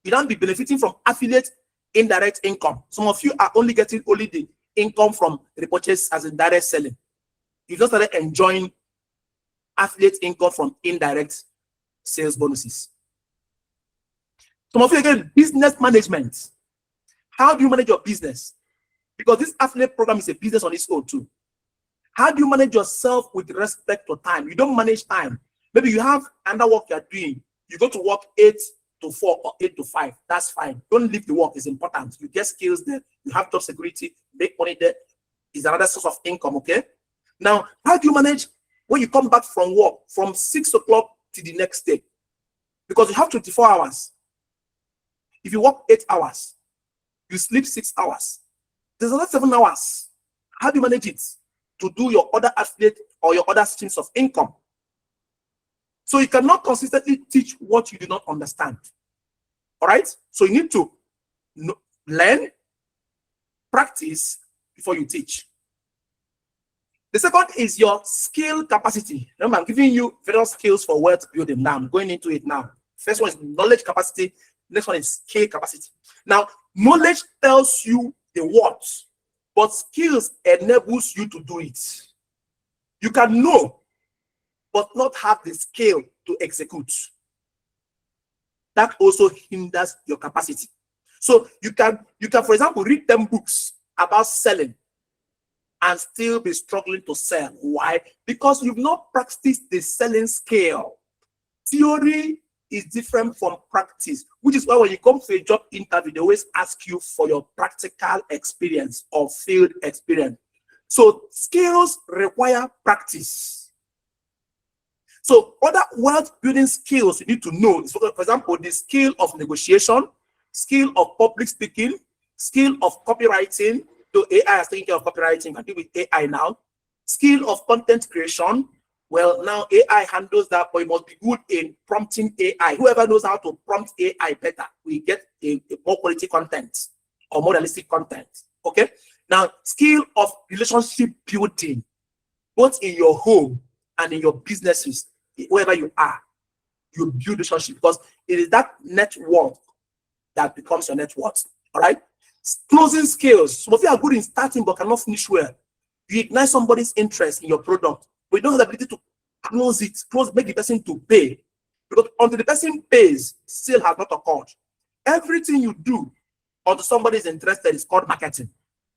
You don't be benefiting from affiliate indirect income. Some of you are only getting the income from the purchase as in direct selling. You just started enjoying affiliate income from indirect sales bonuses. Some of you again, business management. How do you manage your business? Because this affiliate program is a business on its own too. How do you manage yourself with respect to time? You don't manage time. Maybe you have another work you're doing. You go to work 8 to 4 or 8 to 5. That's fine. Don't leave the work. It's important. You get skills there. You have job security. Make money there. It's another source of income, okay? Now, how do you manage when you come back from work from 6 o'clock to the next day? Because you have 24 hours. If you work 8 hours, you sleep 6 hours. There's another 7 hours. How do you manage it to do your other affiliate or your other streams of income? So you cannot consistently teach what you do not understand. All right? So you need to learn, practice before you teach. The second is your skill capacity. Remember, I'm giving you various skills for wealth building now. I'm going into it now. First one is knowledge capacity. Next one is skill capacity. Now, knowledge tells you the what, but skills enables you to do it. You can know, but not have the skill to execute. That also hinders your capacity. So you can, for example, read 10 books about selling and still be struggling to sell. Why? Because you've not practiced the selling skill. Theory is different from practice, which is why when you come to a job interview, they always ask you for your practical experience or field experience. So skills require practice. So other wealth building skills you need to know is, for example, the skill of negotiation, skill of public speaking, skill of copywriting. So AI is taking care of copywriting. I deal with AI now. Skill of content creation. Well, now AI handles that, but you must be good in prompting AI. Whoever knows how to prompt AI better, we get a more quality content or more realistic content. Okay. Now, skill of relationship building, both in your home and in your businesses, wherever you are, you build relationship because it is that network that becomes your net worth. All right. Closing skills. Some of you are good in starting but cannot finish well. You ignite somebody's interest in your product, but you don't have the ability to make the person to pay. Because until the person pays, sale has not occurred. Everything you do until somebody is interested is called marketing.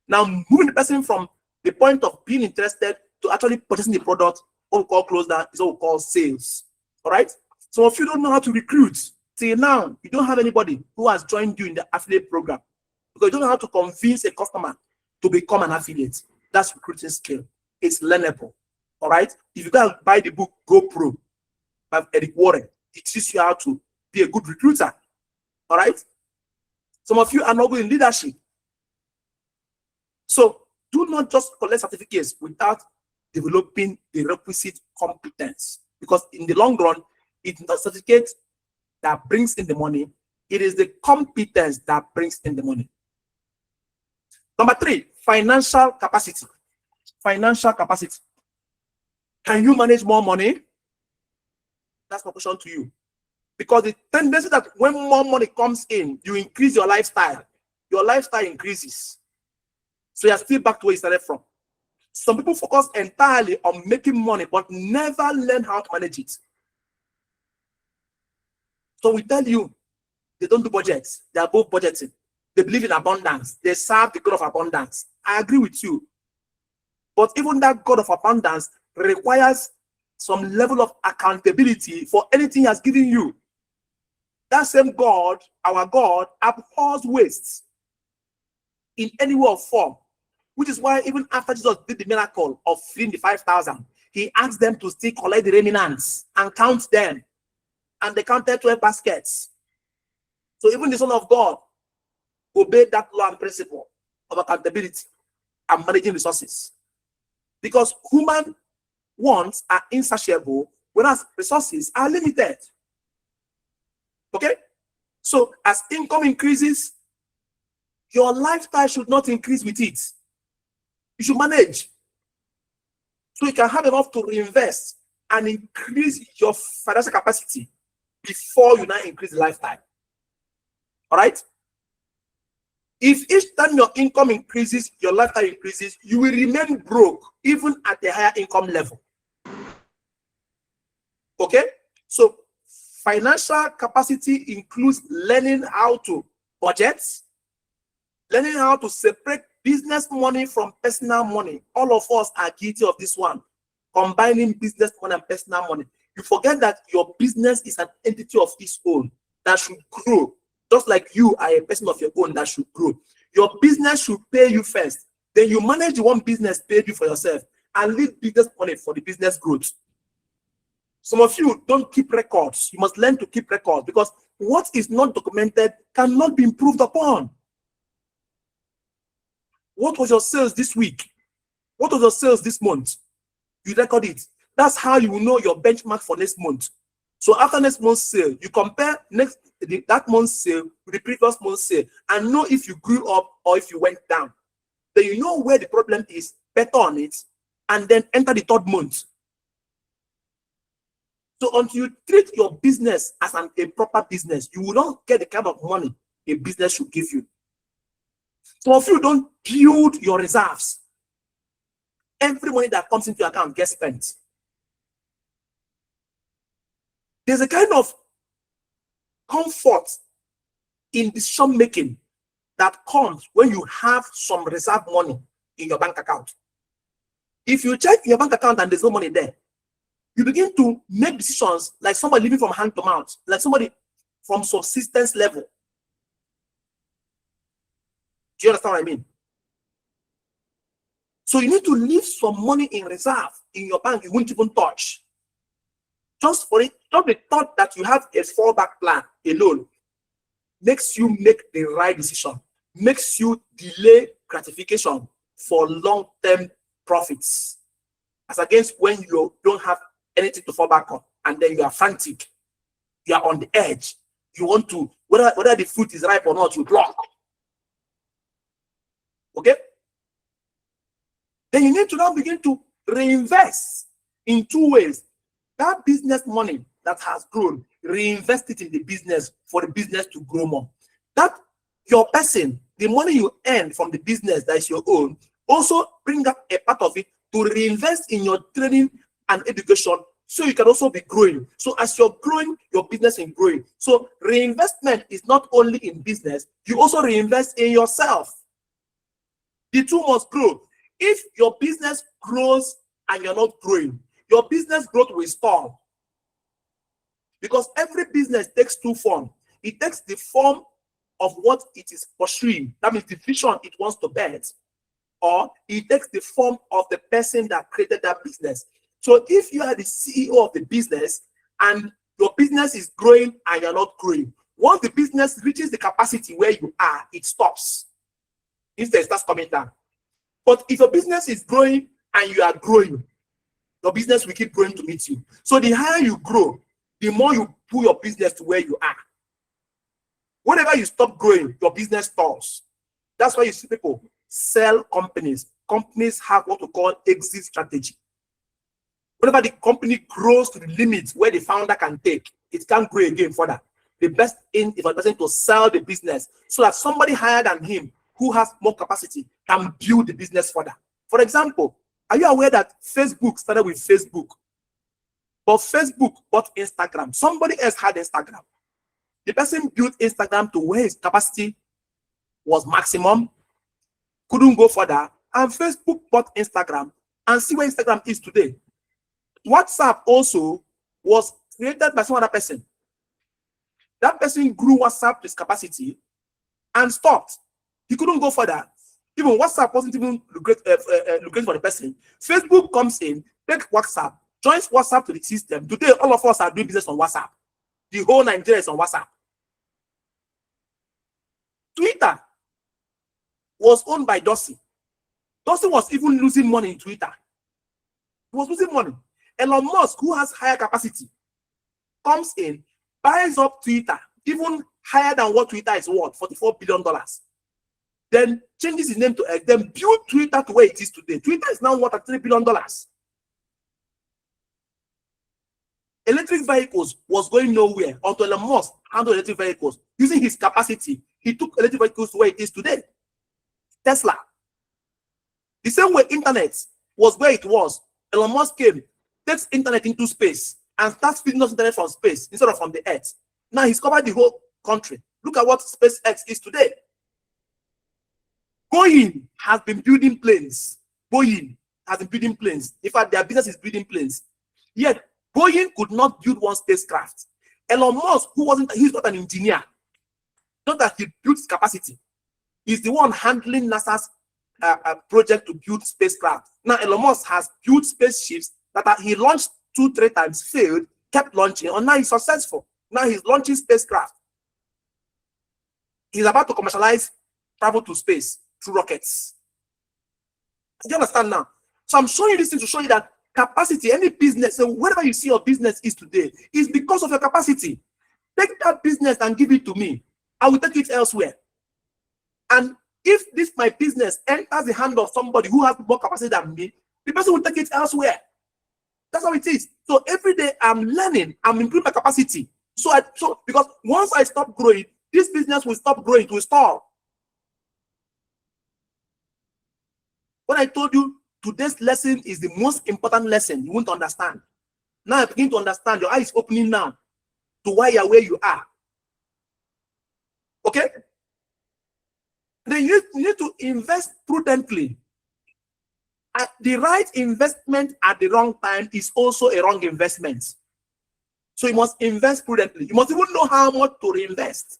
Now, moving the person from the point of being interested to actually purchasing the product, what we call close down, is what we call sales. All right. So if you don't know how to recruit, till now, you don't have anybody who has joined you in the affiliate program because you don't know how to convince a customer to become an affiliate. That's recruiting skill. It's learnable. All right. If you can buy the book Go Pro by Eric Warren, it teaches you how to be a good recruiter. All right. Some of you are not good in leadership. So do not just collect certificates without developing the requisite competence, because in the long run, it's not certificate that brings in the money, It is the competence that brings in the money. Number 3, financial capacity. Financial capacity. Can you manage more money? That's my question to you. Because the tendency that when more money comes in, you increase your lifestyle. Your lifestyle increases. So you're still back to where you started from. Some people focus entirely on making money, but never learn how to manage it. So we tell you, they don't do budgets. They are above budgeting. They believe in abundance. They serve the God of abundance. I agree with you. But even that God of abundance requires some level of accountability for anything he has given you. That same God, our God, abhors waste in any way or form. Which is why even after Jesus did the miracle of feeding the 5,000, he asked them to still collect the remnants and count them. And they counted 12 baskets. So even the Son of God obeyed that law and principle of accountability and managing resources. Because human wants are insatiable, whereas resources are limited. Okay? So as income increases, your lifestyle should not increase with it. You should manage. So you can have enough to reinvest and increase your financial capacity before you now increase the lifestyle. All right? If each time your income increases, your lifestyle increases, you will remain broke even at a higher income level. Okay? So financial capacity includes learning how to budget, learning how to separate business money from personal money. All of us are guilty of this one, combining business money and personal money. You forget that your business is an entity of its own that should grow. Just like you are a person of your own that should grow. Your business should pay you first. Then you manage one business, pay you for yourself, and leave business money for the business growth. Some of you don't keep records. You must learn to keep records because what is not documented cannot be improved upon. What was your sales this week? What was your sales this month? You record it. That's how you will know your benchmark for next month. So after next month's sale, you compare that month's sale with the previous month's sale and know if you grew up or if you went down. Then you know where the problem is, better on it, and then enter the third month. So until you treat your business as a proper business, you will not get the kind of money a business should give you. Some of you don't build your reserves. Every money that comes into your account gets spent. There's a kind of comfort in decision making that comes when you have some reserve money in your bank account. If you check your bank account and there's no money there, you begin to make decisions like somebody living from hand to mouth, like somebody from subsistence level. Do you understand what I mean? So you need to leave some money in reserve in your bank you won't even touch. Just for it, just the thought that you have a fallback plan alone makes you make the right decision, makes you delay gratification for long-term profits, as against when you don't have anything to fall back on, and then you are frantic, you are on the edge, you want to, whether the fruit is ripe or not, you block. Okay? Then you need to now begin to reinvest in two ways. That business money that has grown, reinvest it in the business for the business to grow more. That your person, the money you earn from the business that is your own, also bring up a part of it to reinvest in your training and education so you can also be growing. So as you're growing, your business is growing. So reinvestment is not only in business, you also reinvest in yourself. The two must grow. If your business grows and you're not growing, your business growth will stall. Because every business takes two forms. It takes the form of what it is pursuing, that means the vision it wants to build, or it takes the form of the person that created that business. So if you are the CEO of the business and your business is growing and you're not growing, once the business reaches the capacity where you are, it stops. Instead, it starts coming down. But if your business is growing and you are growing, your business will keep growing to meet you. So the higher you grow, the more you pull your business to where you are. Whenever you stop growing, your business stalls. That's why you see people sell companies. Companies have what we call exit strategy. Whenever the company grows to the limit where the founder can take, it can't grow again further. The best thing is for the person to sell the business so that somebody higher than him who has more capacity can build the business further. For example, are you aware that Facebook started with Facebook? But Facebook bought Instagram. Somebody else had Instagram. The person built Instagram to where his capacity was maximum, couldn't go further, and Facebook bought Instagram, and see where Instagram is today. WhatsApp also was created by some other person. That person grew WhatsApp to its capacity and stopped. He couldn't go further. Even WhatsApp wasn't even lucrative for the person. Facebook comes in, takes WhatsApp, joins WhatsApp to the system. Today, all of us are doing business on WhatsApp. The whole Nigeria is on WhatsApp. Twitter was owned by Dorsey. Dorsey was even losing money in Twitter. He was losing money. Elon Musk, who has higher capacity, comes in, buys up Twitter, even higher than what Twitter is worth, $44 billion. Then changes his name to X, then build Twitter to where it is today. Twitter is now worth at $3 billion. Electric vehicles was going nowhere until Elon Musk handled electric vehicles. Using his capacity, he took electric vehicles to where it is today. Tesla. The same way internet was where it was. Elon Musk came, takes internet into space, and starts feeding us internet from space instead of from the earth. Now he's covered the whole country. Look at what SpaceX is today. Boeing has been building planes. Boeing has been building planes. In fact, their business is building planes. Yet, Boeing could not build one spacecraft. Elon Musk, he's not an engineer. Not that he built capacity. He's the one handling NASA's project to build spacecraft. Now, Elon Musk has built spaceships that he launched 2-3 times, failed, kept launching, and now he's successful. Now he's launching spacecraft. He's about to commercialize travel to space through rockets. Do you understand now? So I'm showing you this thing to show you that capacity, any business, so whatever you see your business is today, is because of your capacity. Take that business and give it to me. I will take it elsewhere. And if this my business enters the hand of somebody who has more capacity than me, the person will take it elsewhere. That's how it is. So every day I'm learning, I'm improving my capacity. So because once I stop growing, this business will stop growing, it will stall. When I told you today's lesson is the most important lesson, you won't understand. Now I begin to understand. Your eyes opening now to why you're where you are. Okay? Then you need to invest prudently. The right investment at the wrong time is also a wrong investment. So you must invest prudently. You must even know how much to reinvest.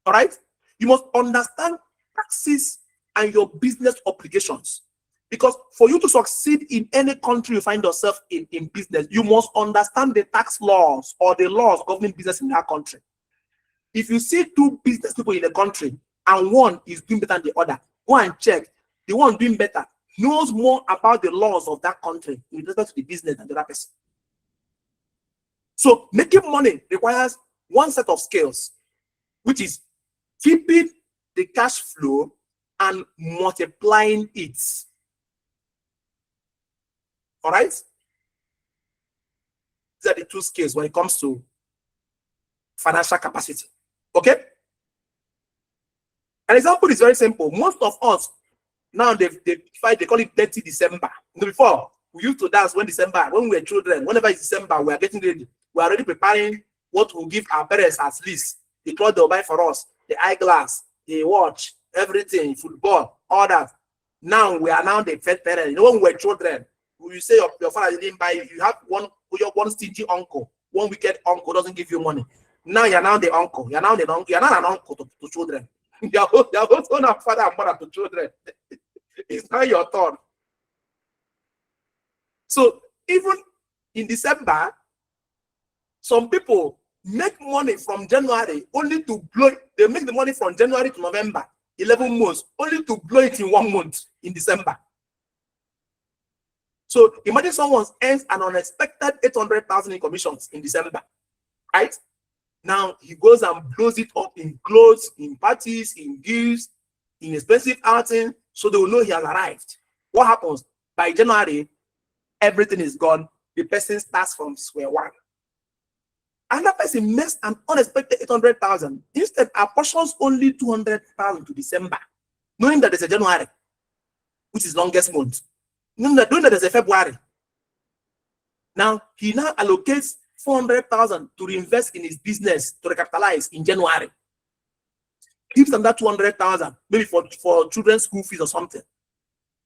All right? You must understand taxes and your business obligations. Because for you to succeed in any country you find yourself in business, you must understand the tax laws or the laws governing business in that country. If you see 2 business people in a country and one is doing better than the other, go and check. The one doing better knows more about the laws of that country with respect to the business than the other person. So making money requires one set of skills, which is keeping the cash flow and multiplying it. All right? These are the 2 skills when it comes to financial capacity. Okay? An example is very simple. Most of us now they call it Dirty December. Before we used to dance when we were children. Whenever it's December, we are getting ready. We are already preparing what we'll give our parents as least. The clothes they'll buy for us, the eyeglass, the watch, everything, football, all that. Now we are now the fed parents. You know, when we were children, you say your father didn't buy you. You have one stingy uncle, one wicked uncle doesn't give you money. Now you're now the uncle. You're now the uncle. You're not an uncle to children. You're also not father and mother to children. It's not your turn. So even in December, some people make money from January only to blow it. They make the money from January to November, 11 months, only to blow it in 1 month in December. So imagine someone earns an unexpected 800,000 in commissions in December, right? Now he goes and blows it up in clothes, in parties, in gifts, in expensive outing, so they will know he has arrived. What happens? By January, everything is gone. The person starts from square one. Another person makes an unexpected 800,000. Instead, apportions only 200,000 to December, knowing that there's a January, which is longest month. Knowing that there's a February. Now, he now allocates 400,000 to reinvest in his business to recapitalize in January. Gives them that 200,000, maybe for children's school fees or something.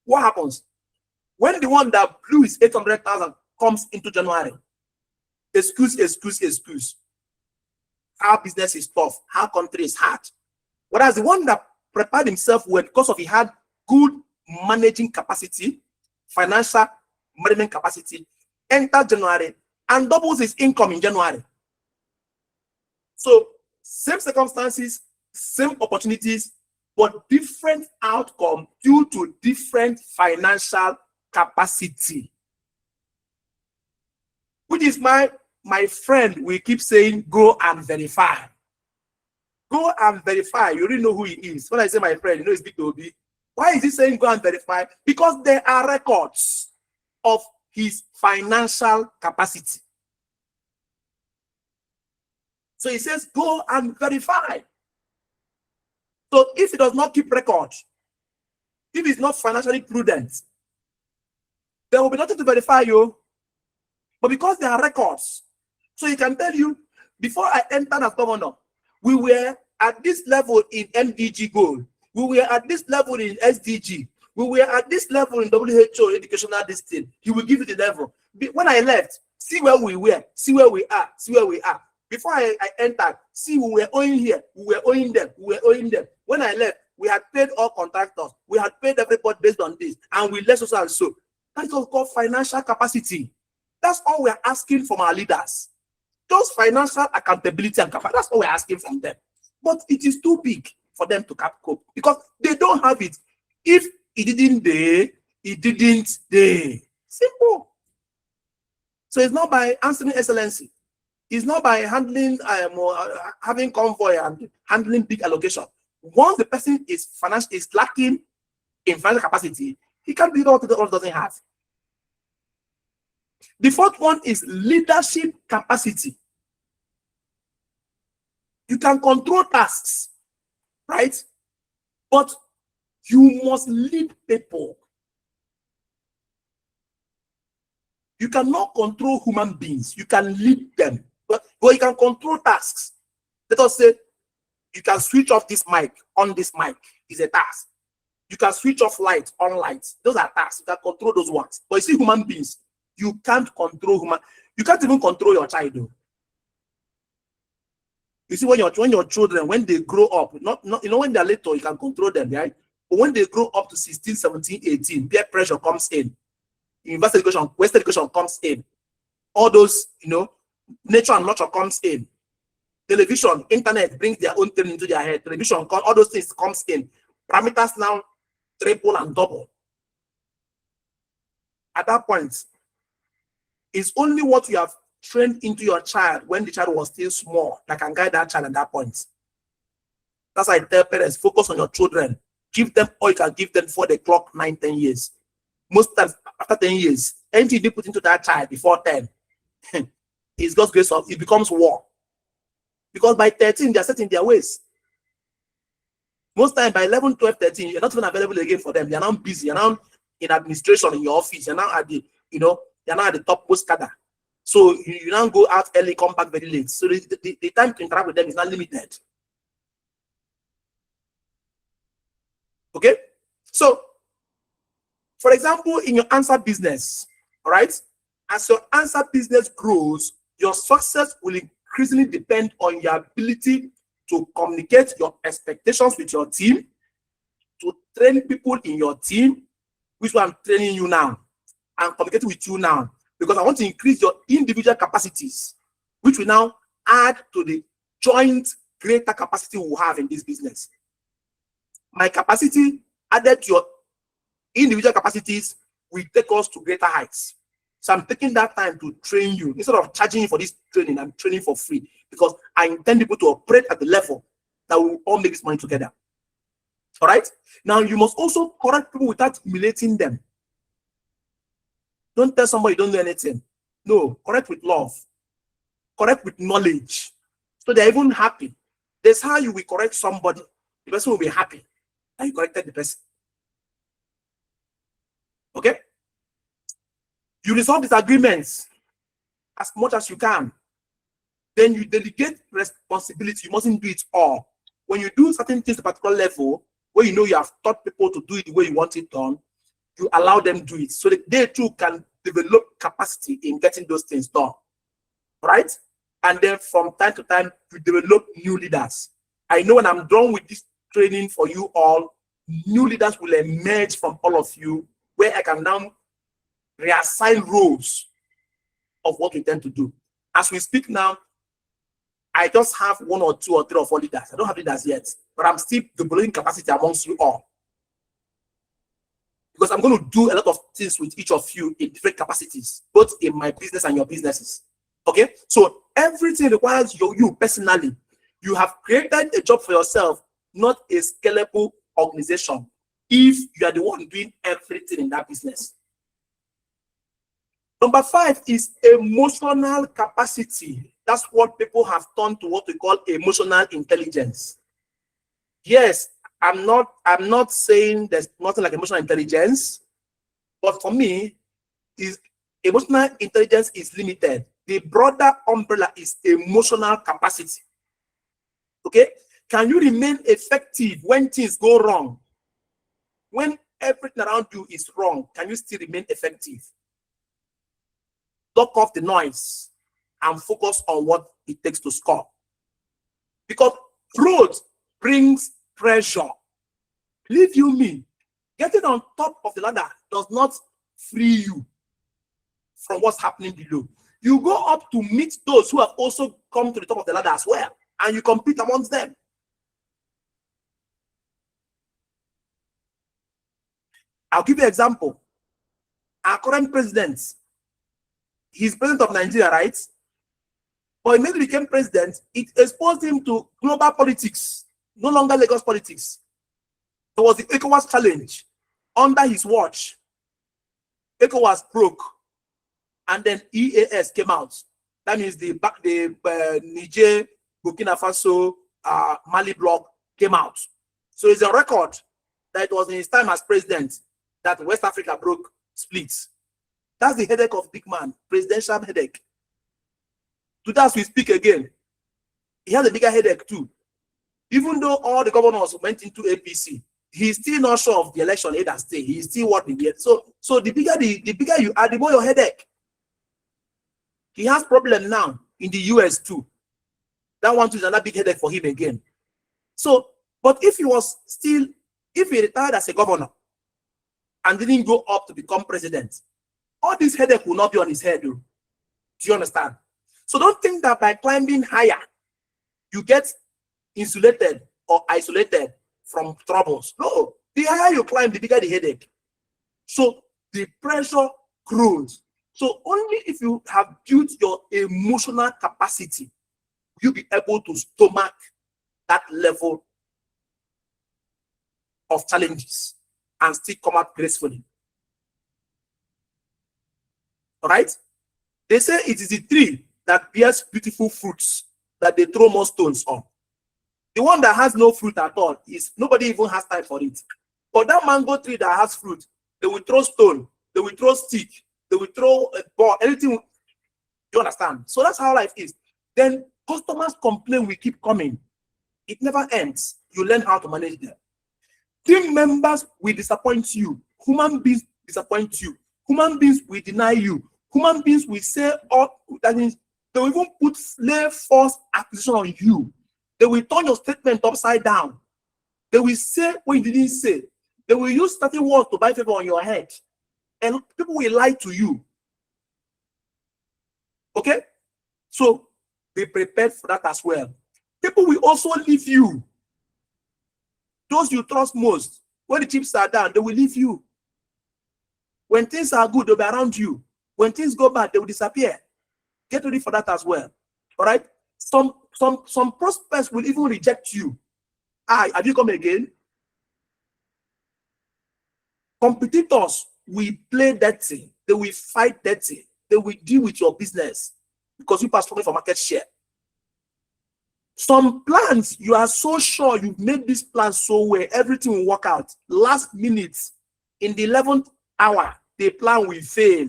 What happens? When the one that blew his 800,000 comes into January, excuse. How business is tough, how country is hard. Whereas the one that prepared himself well because of he had good managing capacity, financial management capacity, enters January and doubles his income in January. So same circumstances, same opportunities, but different outcome due to different financial capacity. Which is my friend, we keep saying, go and verify. Go and verify. You already know who he is. When I say my friend, you know it's Big Obi. Why is he saying go and verify? Because there are records of his financial capacity. So he says, go and verify. So if he does not keep records, if he's not financially prudent, there will be nothing to verify you. But because there are records, so he can tell you, before I entered as governor, we were at this level in MDG goal. We were at this level in SDG. We were at this level in WHO educational distance. He will give you the level. When I left, see where we were, see where we are, see where we are. Before I entered, see we were owing here, we were owing them, we were owing them. When I left, we had paid all contractors, we had paid everybody based on this, and we left so and so. That is called financial capacity. That's all we're asking from our leaders. Those financial accountability and capacity, that's all we're asking from them. But it is too big for them to cope because they don't have it. If it didn't they, it didn't they. Simple. So it's not by answering excellency. It's not by handling having convoy and handling big allocation. Once the person is lacking in financial capacity, he can't do what he doesn't have. The fourth one is leadership capacity. You can control tasks, right? But you must lead people. You cannot control human beings. You can lead them, but you can control tasks. Let us say you can switch off this mic, on this mic is a task. You can switch off light, on light. Those are tasks. You can control those ones. But you see, human beings, you can't control human. You can't even control your child, though. You see, when your children, when they grow up, not when they're little, you can control them, right? But when they grow up to 16, 17, 18, peer pressure comes in. University education, Western education comes in. All those, nature and nurture comes in. Television, internet brings their own thing into their head. Television, all those things comes in. Parameters now triple and double. At that point, it's only what you have trained into your child when the child was still small that can guide that child at that point. That's why I tell parents, focus on your children. Give them all you can give them before they clock 9, 10 years. Most times, after 10 years, anything you put into that child before 10, it's God's grace, it becomes war. Because by 13, they're set in their ways. Most times, by 11, 12, 13, you're not even available again for them. They're now busy. You're now in administration in your office. You're now at the, you're now at the top post cadre. So you now go out early, come back very late. So the time to interact with them is not limited. Okay? So, for example, in your ANSA business, all right, as your ANSA business grows, your success will increasingly depend on your ability to communicate your expectations with your team, to train people in your team, which I'm training you now, and communicating with you now, because I want to increase your individual capacities, which will now add to the joint greater capacity we have in this business. My capacity added to your individual capacities will take us to greater heights. So I'm taking that time to train you. Instead of charging you for this training, I'm training for free because I intend people to operate at the level that we will all make this money together. All right. Now you must also correct people without humiliating them. Don't tell somebody you don't know anything. No, correct with love, correct with knowledge, so they're even happy. That's how you will correct somebody. The person will be happy that you corrected the person. Okay. You resolve disagreements as much as you can. Then you delegate responsibility. You mustn't do it all. When you do certain things at a particular level, where you know you have taught people to do it the way you want it done, you allow them to do it so that they too can develop capacity in getting those things done. Right? And then from time to time, you develop new leaders. I know when I'm done with this training for you all, new leaders will emerge from all of you, where I can now reassign roles of what we tend to do. As we speak now, I just have 1 or 2 or 3 or 4 leaders. I don't have leaders yet, but I'm still developing capacity amongst you all. Because I'm going to do a lot of things with each of you in different capacities, both in my business and your businesses. Okay? So everything requires you personally. You have created a job for yourself, not a scalable organization, if you are the one doing everything in that business. Number 5 is emotional capacity. That's what people have turned to what we call emotional intelligence. Yes, I'm not saying there's nothing like emotional intelligence, but for me, emotional intelligence is limited. The broader umbrella is emotional capacity. Okay? Can you remain effective when things go wrong? When everything around you is wrong, can you still remain effective? Knock off the noise and focus on what it takes to score. Because growth brings pressure. Believe you me, getting on top of the ladder does not free you from what's happening below. You go up to meet those who have also come to the top of the ladder as well, and you compete amongst them. I'll give you an example. Our current president, he's president of Nigeria, right? But when he became president, it exposed him to global politics, no longer Lagos politics. There was the ECOWAS challenge. Under his watch, ECOWAS broke, and then EAS came out. That means the Niger, Burkina Faso, Mali bloc came out. So it's a record that it was in his time as president that West Africa broke, split. That's the headache of big man, presidential headache. Today, as we speak again, he has a bigger headache too. Even though all the governors went into APC, he's still not sure of the election either state. He's still what they get. So the bigger you are, the more your headache. He has problem now in the US too. That one too is another big headache for him again. So, but if he retired as a governor and didn't go up to become president, all this headache will not be on his head. Do you understand? So don't think that by climbing higher, you get insulated or isolated from troubles. No, the higher you climb, the bigger the headache. So the pressure grows. So only if you have built your emotional capacity, you'll be able to stomach that level of challenges and still come out gracefully. All right? They say it is the tree that bears beautiful fruits that they throw more stones on. The one that has no fruit at all is nobody even has time for it. But that mango tree that has fruit, they will throw stone, they will throw stick, they will throw a ball, anything. You understand? So that's how life is. Then customers complain, we keep coming. It never ends. You learn how to manage them. Team members will disappoint you. Human beings disappoint you. Human beings will deny you. Human beings will say all that is. They will even lay false accusation on you. They will turn your statement upside down. They will say what you didn't say. They will use certain words to buy favor on your head. And people will lie to you. Okay? So be prepared for that as well. People will also leave you. Those you trust most, when the chips are down, they will leave you. When things are good, they'll be around you. When things go bad, they will disappear. Get ready for that as well. All right. Some prospects will even reject you. Have you come again? Competitors will play dirty. They will fight dirty. They will deal with your business because you pass for market share. Some plans, you are so sure you've made this plan so well, everything will work out. Last minute, in the 11th hour, the plan will fail.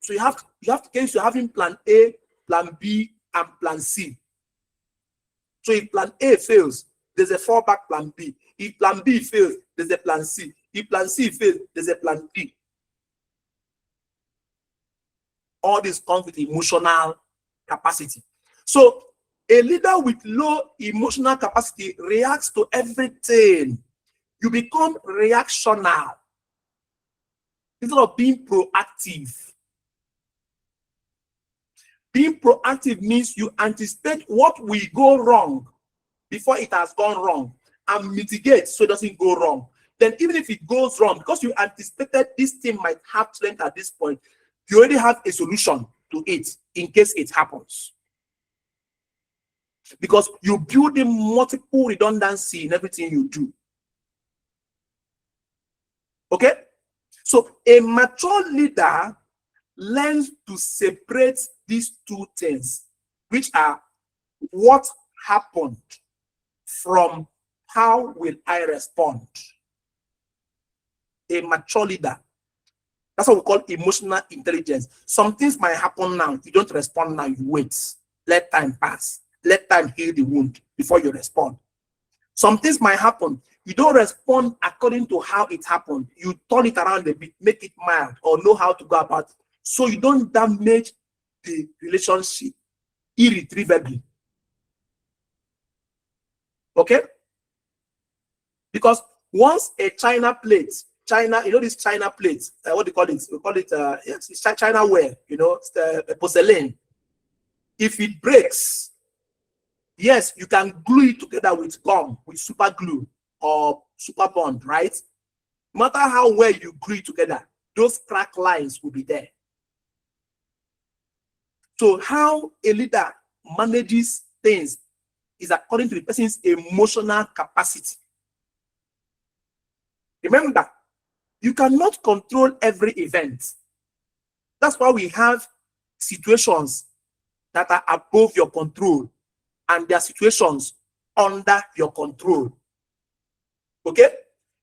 So you have to case you're having plan A, plan B, and plan C. So if plan A fails, there's a fallback plan B. If plan B fails, there's a plan C. If plan C fails, there's a plan D. All this comes with emotional capacity. So a leader with low emotional capacity reacts to everything. You become reactional instead of being proactive. Being proactive means you anticipate what will go wrong before it has gone wrong and mitigate so it doesn't go wrong. Then even if it goes wrong, because you anticipated this thing might have strength at this point, you already have a solution to it in case it happens. Because you build in multiple redundancy in everything you do. Okay? So a mature leader learns to separate these two things, which are what happened from how will I respond. A mature leader. That's what we call emotional intelligence. Some things might happen now. You don't respond now, you wait. Let time pass. Let time heal the wound before you respond. Some things might happen. You don't respond according to how it happened. You turn it around a bit, make it mild, or know how to go about it. So you don't damage the relationship irretrievably. Okay? Because once a China plate, you know this China plate, what do you call it? We call it, yes, it's China ware, you know, it's the porcelain. If it breaks, yes, you can glue it together with gum, with super glue or super bond, right? No matter how well you glue it together, those crack lines will be there. So how a leader manages things is according to the person's emotional capacity. Remember, you cannot control every event. That's why we have situations that are above your control and there are situations under your control. Okay?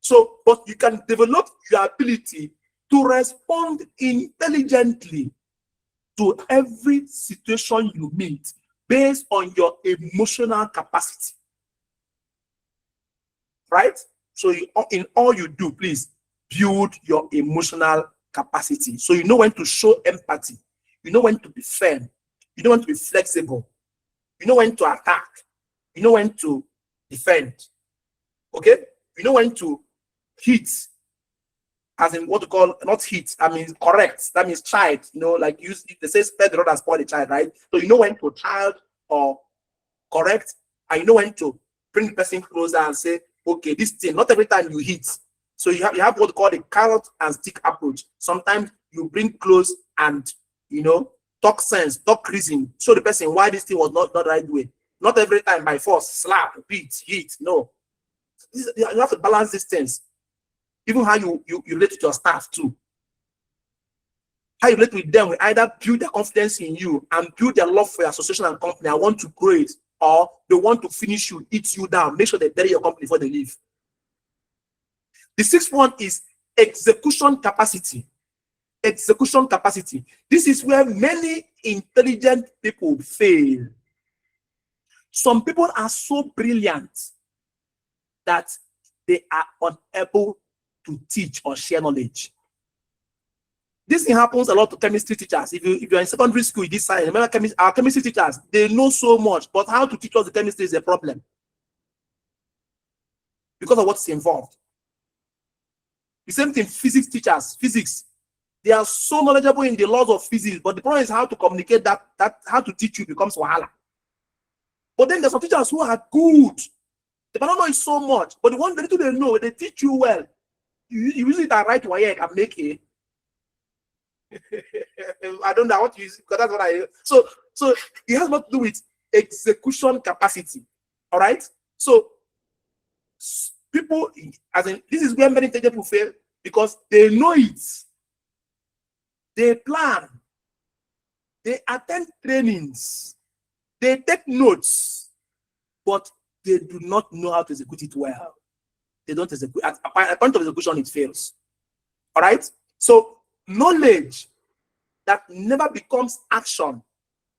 So, but you can develop your ability to respond intelligently to every situation you meet based on your emotional capacity. Right? So in all you do, please build your emotional capacity. So you know when to show empathy. You know when to be firm. You know when to be flexible. You know when to attack. You know when to defend. Okay? You know when to hit. As in what to call, not hit, I mean correct. That means child, you know, like they say spare the rod and spoil the child, right? So you know when to child or correct, and you know when to bring the person closer and say, okay, this thing, not every time you hit. So you have what to call the carrot and stick approach. Sometimes you bring close and, you know, talk sense, talk reason, show the person why this thing was not the right way. Not every time by force, slap, beat, hit, no. You have to balance these things. Even how you relate to your staff too. How you relate with them will either build their confidence in you and build their love for your association and company. I want to grow it, or they want to finish you, eat you down, make sure they bury your company before they leave. The sixth one is execution capacity. Execution capacity. This is where many intelligent people fail. Some people are so brilliant that they are unable to teach or share knowledge. This thing happens a lot to chemistry teachers. If you're in secondary school, this side, remember our chemistry teachers, they know so much, but how to teach us the chemistry is a problem because of what's involved. The same thing, physics teachers, physics, they are so knowledgeable in the laws of physics, but the problem is how to communicate that how to teach you becomes wahala. But then there's some teachers who are good. They might not know it so much, but the one they know, they teach you well. You use it and write WAEC and make a. I don't know what you use because that's what I. So it has what to do with execution capacity. All right. So people, as in, this is where many people fail because they know it. They plan. They attend trainings. They take notes, but they do not know how to execute it well. They don't execute. At a point of execution, it fails. All right. So knowledge that never becomes action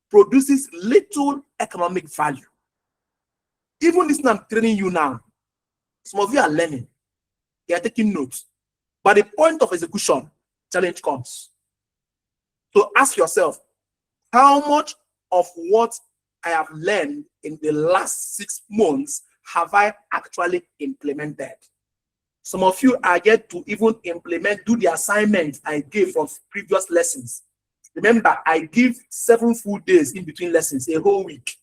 produces little economic value. Even this I'm training you now, some of you are learning, they are taking notes. But the point of execution, challenge comes. So ask yourself, how much of what I have learned in the last 6 months have I actually implemented? Some of you are yet to even implement, do the assignments I gave from previous lessons. Remember, I give 7 full days in between lessons, a whole week.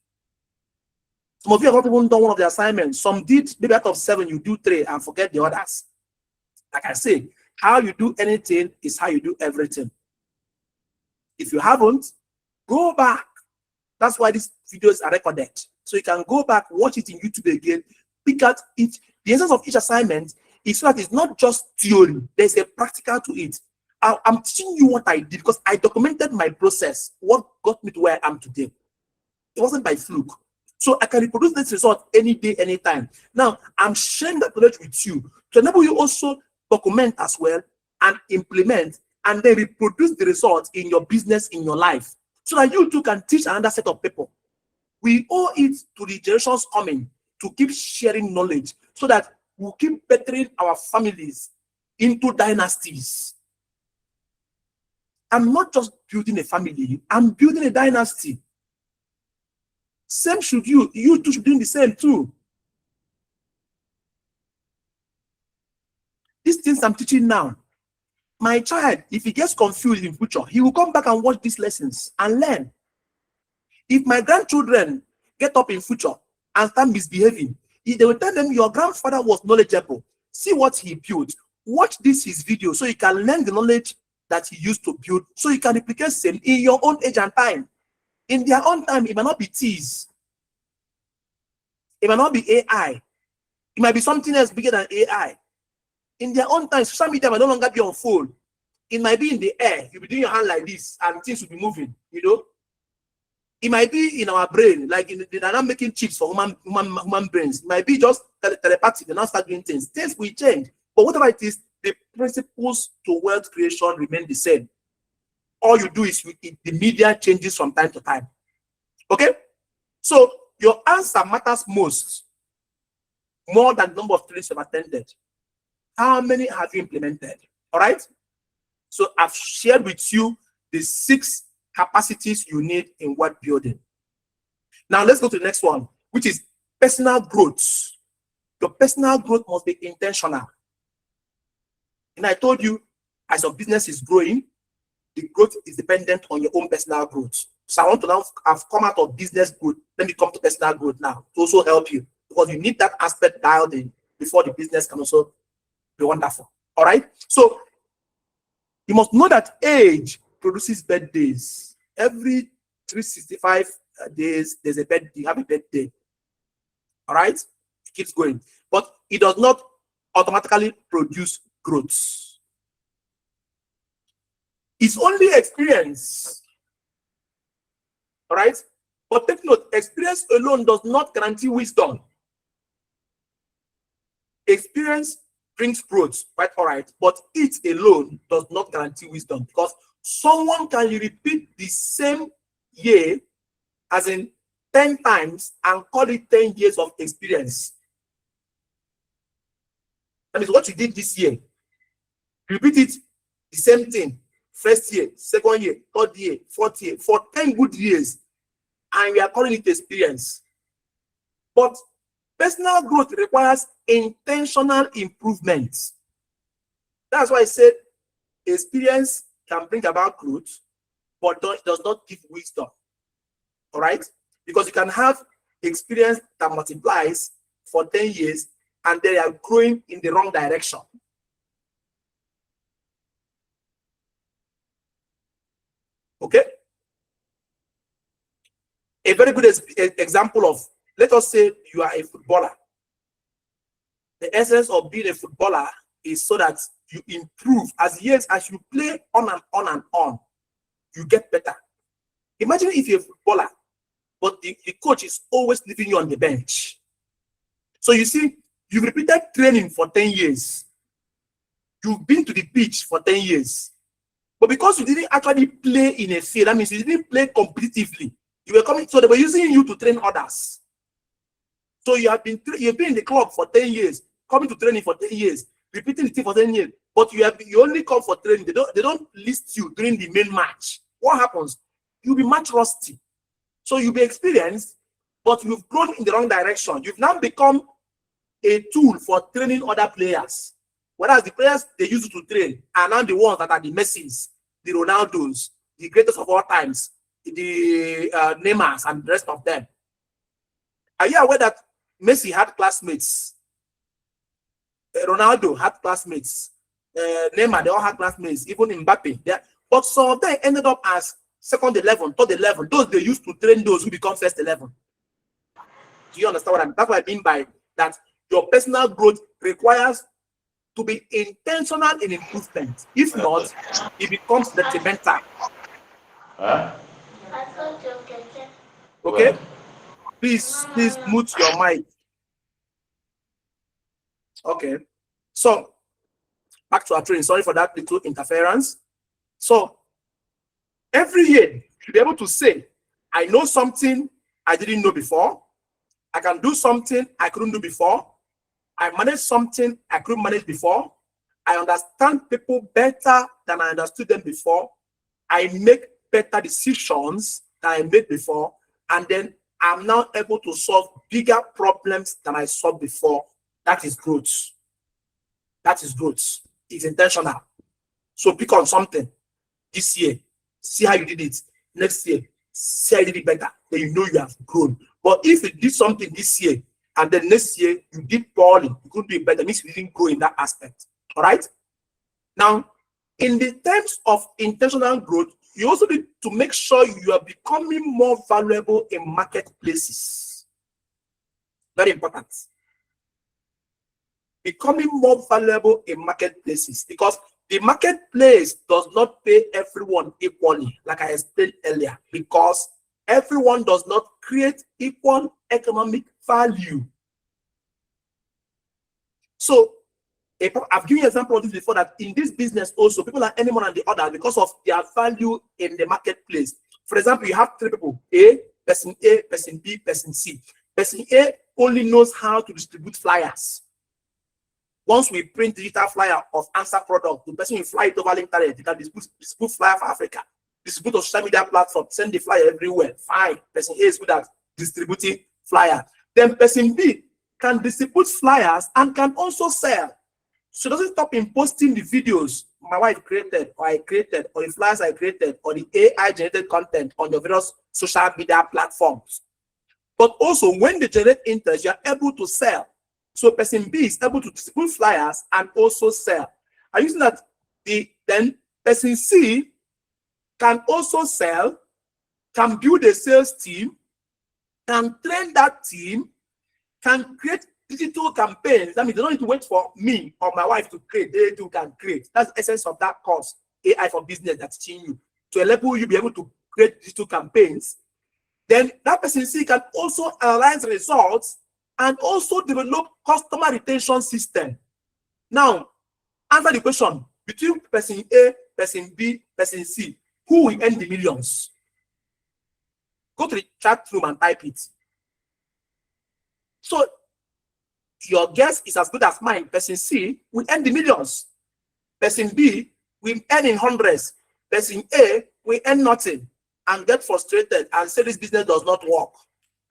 Some of you have not even done one of the assignments. Some did, maybe out of 7, you do 3 and forget the others. Like I say, how you do anything is how you do everything. If you haven't, go back. That's why these videos are recorded. So you can go back, watch it in YouTube again, pick out it. The essence of each assignment is so that it's not just theory. There's a practical to it. I'm teaching you what I did because I documented my process, what got me to where I am today. It wasn't by fluke. So I can reproduce this result any day, anytime. Now, I'm sharing that knowledge with you to enable you also document as well and implement and then reproduce the results in your business, in your life, so that you too can teach another set of people. We owe it to the generations coming to keep sharing knowledge so that we'll keep bettering our families into dynasties. I'm not just building a family, I'm building a dynasty. Same should you. You too should be doing the same too. These things I'm teaching now, my child, if he gets confused in future, he will come back and watch these lessons and learn. If my grandchildren get up in future and start misbehaving, they will tell them your grandfather was knowledgeable. See what he built. Watch his video so you can learn the knowledge that he used to build, so you can replicate same in your own age and time. In their own time, it might not be teas. It might not be AI. It might be something else bigger than AI. In their own time, social media might no longer be on phone. It might be in the air. You'll be doing your hand like this and things will be moving, you know. It might be in our brain, like they're not making chips for human brains. It might be just telepathic. They're not start doing things. Things will change. But whatever it is, the principles to wealth creation remain the same. All you do is the media changes from time to time. Okay? So your answer matters most, more than the number of trainings you've attended. How many have you implemented? All right? So I've shared with you the 6 capacities you need in word building. Now let's go to the next one, which is personal growth. Your personal growth must be intentional. And I told you, as your business is growing, the growth is dependent on your own personal growth. So I want to now have come out of business growth. Let me come to personal growth now to also help you, because you need that aspect dialed in before the business can also be wonderful. All right. So you must know that age produces birthdays. Every 365 days, there's a birthday. You have a birthday. All right. It keeps going, but it does not automatically produce growth. It's only experience. All right. But take note, experience alone does not guarantee wisdom. Experience brings growth, right? All right. But it alone does not guarantee wisdom, because someone can repeat the same year, as in 10 times, and call it 10 years of experience. That is what you did this year. Repeat it, the same thing. First year, second year, third year, fourth year, for 10 good years. And we are calling it experience. But personal growth requires intentional improvements. That's why I said experience can bring about growth, but does not give wisdom. All right? Because you can have experience that multiplies for 10 years and they are growing in the wrong direction. Okay? A very good example of, let us say you are a footballer. The essence of being a footballer is so that you improve as years, as you play on and on and on, you get better. Imagine if you're a footballer, but the coach is always leaving you on the bench. So you see, you've repeated training for 10 years. You've been to the pitch for 10 years. But because you didn't actually play in a field, that means you didn't play competitively. You were coming, so they were using you to train others. So you've been in the club for 10 years, coming to training for 10 years, repeating the thing for 10 years, but you only come for training. They don't list you during the main match. What happens? You'll be match rusty. So you'll be experienced, but you've grown in the wrong direction. You've now become a tool for training other players. Whereas the players they use to train are now the ones that are the Messis, the Ronaldos, the greatest of all times, the Neymars, and the rest of them. Are you aware that Messi had classmates? Ronaldo had classmates. Neymar, they all had classmates, even Mbappe. But some of them ended up as second 11, third 11. Those they used to train those who become first 11. Do you understand what I mean? That's what I mean by that. Your personal growth requires to be intentional in improvement. If not, it becomes detrimental. Okay? Please mute your mic. Okay. So, back to our training. Sorry for that little interference. So, every year, you should be able to say, I know something I didn't know before. I can do something I couldn't do before. I manage something I couldn't manage before. I understand people better than I understood them before. I make better decisions than I made before. And then I'm now able to solve bigger problems than I solved before. That is growth. That is growth. It's intentional. So pick on something this year. See how you did it. Next year, see how you did it better. Then you know you have grown. But if you did something this year, and then next year you did poorly, you could do it better, it means you didn't grow in that aspect. All right? Now, in the terms of intentional growth, you also need to make sure you are becoming more valuable in marketplaces. Very important. Becoming more valuable in marketplaces, because the marketplace does not pay everyone equally, like I explained earlier, because everyone does not create equal economic value. So, I've given you an example of this before, that in this business also, people are earning more than the other because of their value in the marketplace. For example, you have three people, A, person B, person C. Person A only knows how to distribute flyers. Once we print digital flyer of ANSA product, the person will fly it over the internet. You can distribute flyer for Africa, distribute on social media platform, send the flyer everywhere. Fine. Person A is good at distributing flyer. Then person B can distribute flyers and can also sell. So it doesn't stop in posting the videos my wife created, or I created, or the flyers I created, or the AI generated content on your various social media platforms. But also when they generate interest, you're able to sell. So person B is able to distribute flyers and also sell. Are you seeing that then person C can also sell, can build a sales team, can train that team, can create digital campaigns? That means they don't need to wait for me or my wife to create. They too can create. That's the essence of that course, AI for Business, that's teaching you. To enable you be able to create digital campaigns. Then that person C can also analyze results and also develop customer retention system. Now, answer the question, between person A, person B, person C, who will earn the millions? Go to the chat room and type it. So your guess is as good as mine. Person C will earn the millions. Person B will earn in hundreds. Person A will earn nothing and get frustrated and say this business does not work.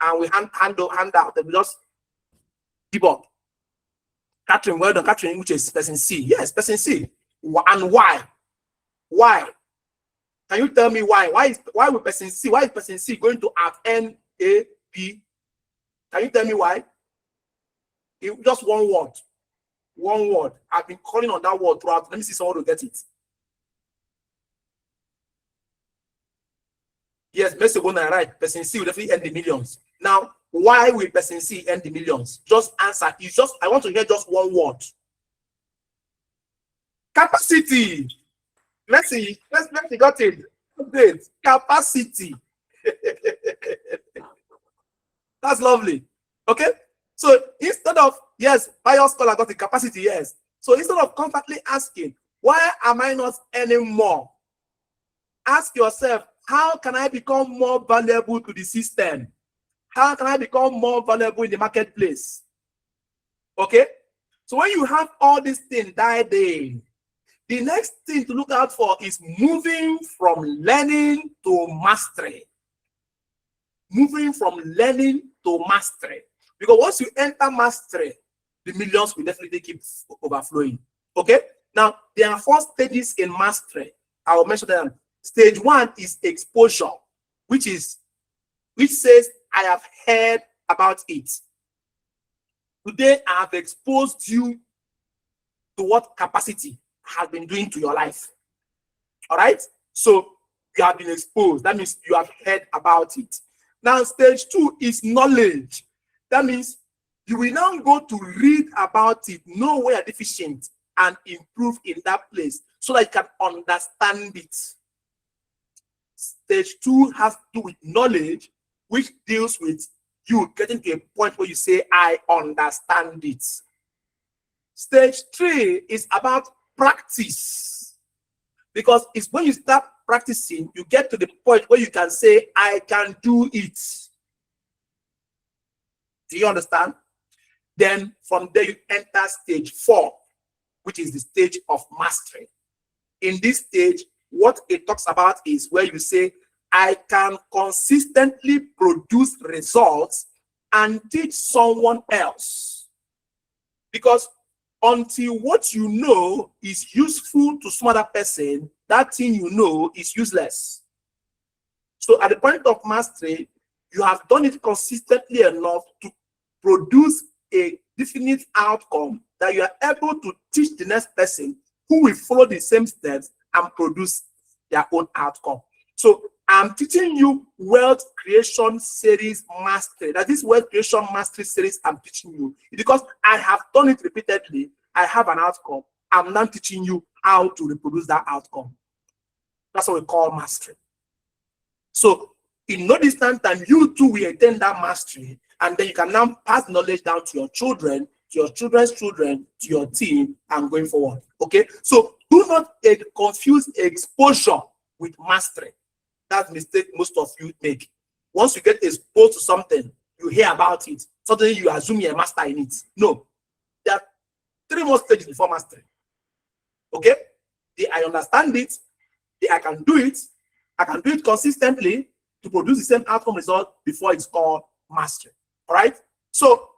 And we hand out. They will just give up. Catherine, well done, Catherine, which is person C. Yes, person C. And why? Why? Can you tell me why? Why will person C? Why is person C going to earn A, B? Can you tell me why? Just one word. One word. I've been calling on that word throughout. Let me see someone to get it. Yes, Messi won and right. Person C will definitely earn the millions. Now, why will person C earn the millions? Just answer. It's just I want to hear just one word. Capacity. Messi got it. Great. Capacity. That's lovely. Okay. So instead of yes, Bio scholar got the capacity, yes. So instead of constantly asking, why am I not earning more? Ask yourself, how can I become more valuable to the system? How can I become more valuable in the marketplace? Okay. So when you have all these things dialed in, the next thing to look out for is moving from learning to mastery. Moving from learning to mastery. Because once you enter mastery, the millions will definitely keep overflowing. Okay? Now, there are 4 stages in mastery. I will mention them. Stage 1 is exposure, which says, I have heard about it. Today, I have exposed you to what capacity has been doing to your life. All right? So, you have been exposed. That means you have heard about it. Now, stage 2 is knowledge. That means you will now go to read about it, know where you're deficient, and improve in that place so that you can understand it. Stage 2 has to do with knowledge, which deals with you getting to a point where you say, I understand it. Stage 3 is about practice. Because it's when you start practicing, you get to the point where you can say, I can do it. Do you understand? Then from there, you enter stage 4, which is the stage of mastery. In this stage, what it talks about is where you say, I can consistently produce results and teach someone else. Because until what you know is useful to some other person, that thing you know is useless. So at the point of mastery, you have done it consistently enough to produce a definite outcome that you are able to teach the next person who will follow the same steps and produce their own outcome. So I'm teaching you wealth creation series mastery. That is wealth creation mastery series I'm teaching you. Because I have done it repeatedly, I have an outcome. I'm now teaching you how to reproduce that outcome. That's what we call mastery. So in no distant time, you too will attain that mastery, and then you can now pass knowledge down to your children, to your children's children, to your team, and going forward. Okay, so do not confuse exposure with mastery. That's the mistake most of you make. Once you get exposed to something, you hear about it, suddenly you assume you're a master in it. No, there are 3 more stages before mastery. Okay, I understand it, I can do it, I can do it consistently to produce the same outcome result before it's called mastery. All right. So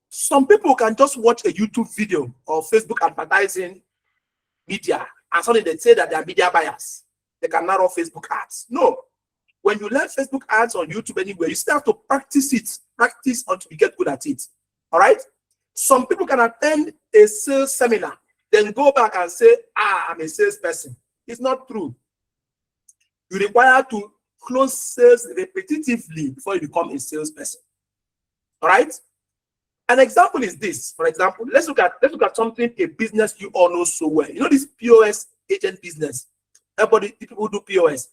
some people can just watch a YouTube video or Facebook advertising media, and suddenly they say that they are media buyers. They can now run Facebook ads. No. When you learn Facebook ads on YouTube anywhere, you still have to practice it. Practice until you get good at it. All right. Some people can attend a sales seminar, then go back and say, I'm a salesperson. It's not true. You require to close sales repetitively before you become a salesperson. All right. An example is this. For example, let's look at something, a business you all know so well. You know this POS agent business. Everybody, people who do POS.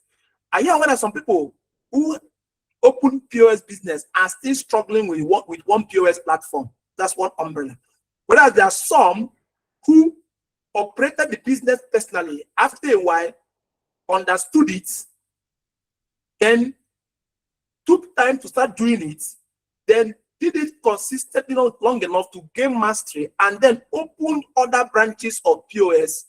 Are you aware that some people who open POS business are still struggling with one POS platform? That's one umbrella. Whereas there are some who operated the business personally, after a while, understood it, then took time to start doing it, then did it consistently long enough to gain mastery, and then opened other branches of POS,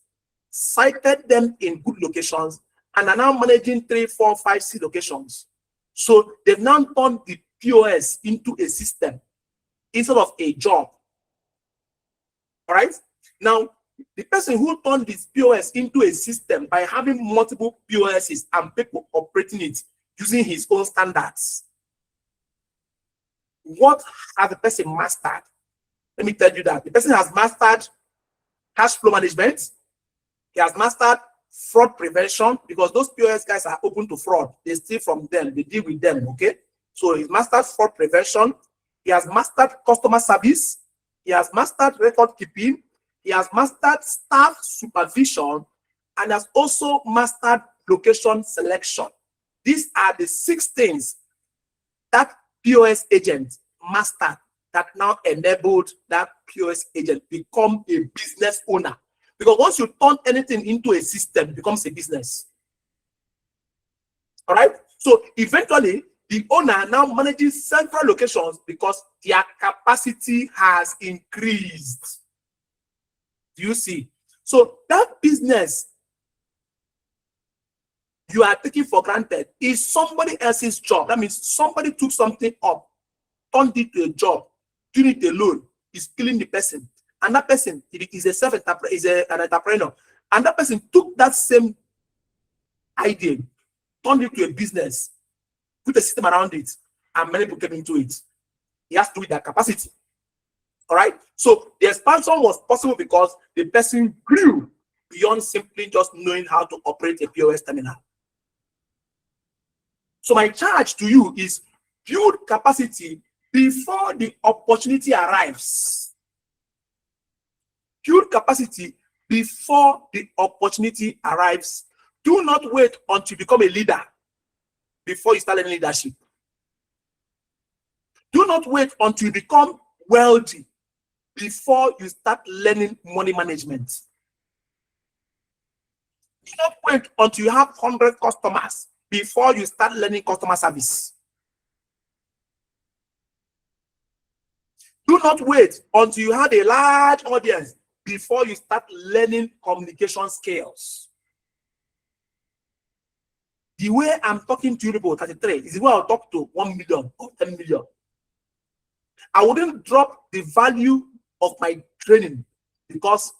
cited them in good locations, and are now managing 3, 4, 5, 6 locations. So they've now turned the POS into a system instead of a job. All right. Now, the person who turned this POS into a system by having multiple POSs and people operating it using his own standards, what has the person mastered? Let me tell you that the person has mastered cash flow management. He has mastered fraud prevention, because those POS guys are open to fraud. They steal from them, they deal with them, okay? So he's mastered fraud prevention. He has mastered customer service. He has mastered record keeping. He has mastered staff supervision, and has also mastered location selection. These are the 6 things that POS agent mastered that now enabled that POS agent become a business owner. Because once you turn anything into a system, it becomes a business. All right? So eventually, the owner now manages several locations because their capacity has increased. Do you see? So that business you are taking for granted is somebody else's job. That means somebody took something up, turned it to a job, doing it alone, is killing the person. And that person is a self-entrepreneur, is an entrepreneur. And that person took that same idea, turned it to a business, put a system around it, and many people came into it. He has to do with that capacity. All right. So the expansion was possible because the person grew beyond simply just knowing how to operate a POS terminal. So my charge to you is build capacity before the opportunity arrives. Build capacity before the opportunity arrives. Do not wait until you become a leader before you start learning leadership. Do not wait until you become wealthy before you start learning money management. Do not wait until you have 100 customers before you start learning customer service. Do not wait until you have a large audience before you start learning communication skills. The way I'm talking to you about 33 is the way I'll talk to 1 million or 10 million. I wouldn't drop the value of my training because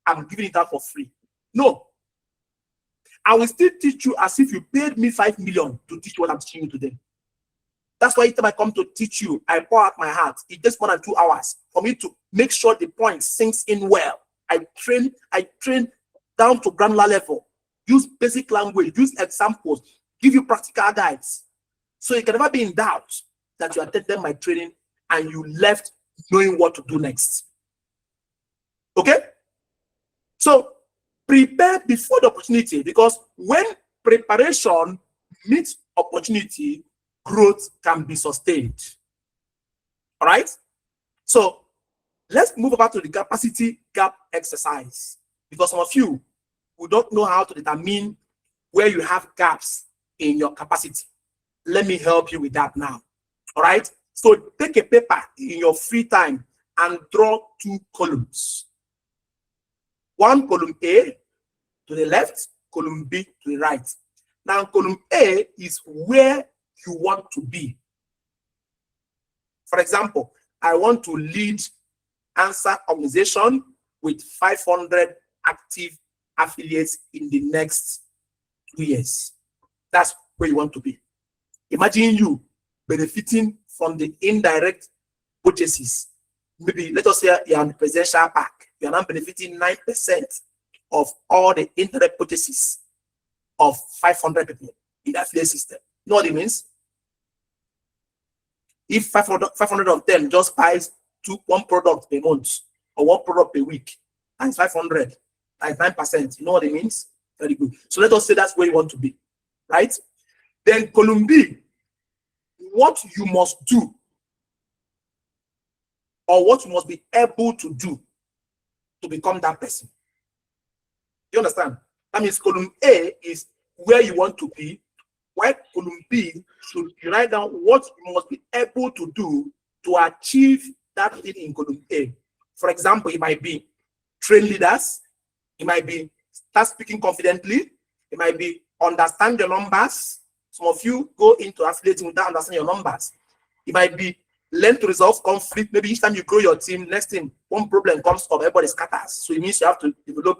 I'm giving it out for free. No. I will still teach you as if you paid me 5 million to teach what I'm teaching you today. That's why each time I come to teach you, I pour out my heart. It takes more than 2 hours for me to make sure the point sinks in well. I train down to granular level, use basic language, use examples, give you practical guides. So you can never be in doubt that you attended my training and you left knowing what to do next. Okay? So prepare before the opportunity, because when preparation meets opportunity, growth can be sustained. All right? So let's move over to the capacity gap exercise, because some of you who don't know how to determine where you have gaps in your capacity. Let me help you with that now. All right? So take a paper in your free time and draw 2 columns. One column A to the left, column B to the right. Now, column A is where you want to be. For example, I want to lead ANSA organization with 500 active affiliates in the next 2 years. That's where you want to be. Imagine you benefiting from the indirect purchases. Maybe let us say you're on the presidential pack. You're now benefiting 9% of all the indirect purchases of 500 people in the affiliate system. You know what it means? If 500 of them just buys 1 product per month or 1 product per week, times 500, times 9%, you know what it means? Very good. So let us say that's where you want to be, right? Then column B, what you must do or what you must be able to do to become that person. You understand? That means column A is where you want to be, while column B should write down what you must be able to do to achieve that thing in column A. For example, it might be train leaders, it might be start speaking confidently, it might be understand your numbers. Some of you go into affiliating without understanding your numbers. It might be learn to resolve conflict. Maybe each time you grow your team, next thing, one problem comes up, everybody scatters. So it means you have to develop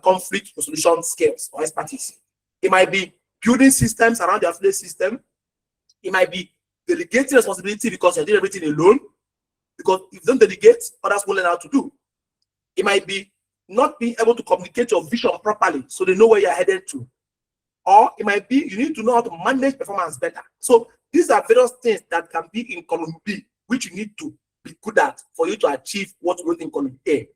conflict resolution skills or expertise. It might be building systems around the affiliate system. It might be delegating responsibility because you're doing everything alone. Because if you don't delegate, others will learn how to do. It might be not being able to communicate your vision properly so they know where you're headed to. Or it might be you need to know how to manage performance better. So these are various things that can be in column B, which you need to be good at for you to achieve what you wrote in column A.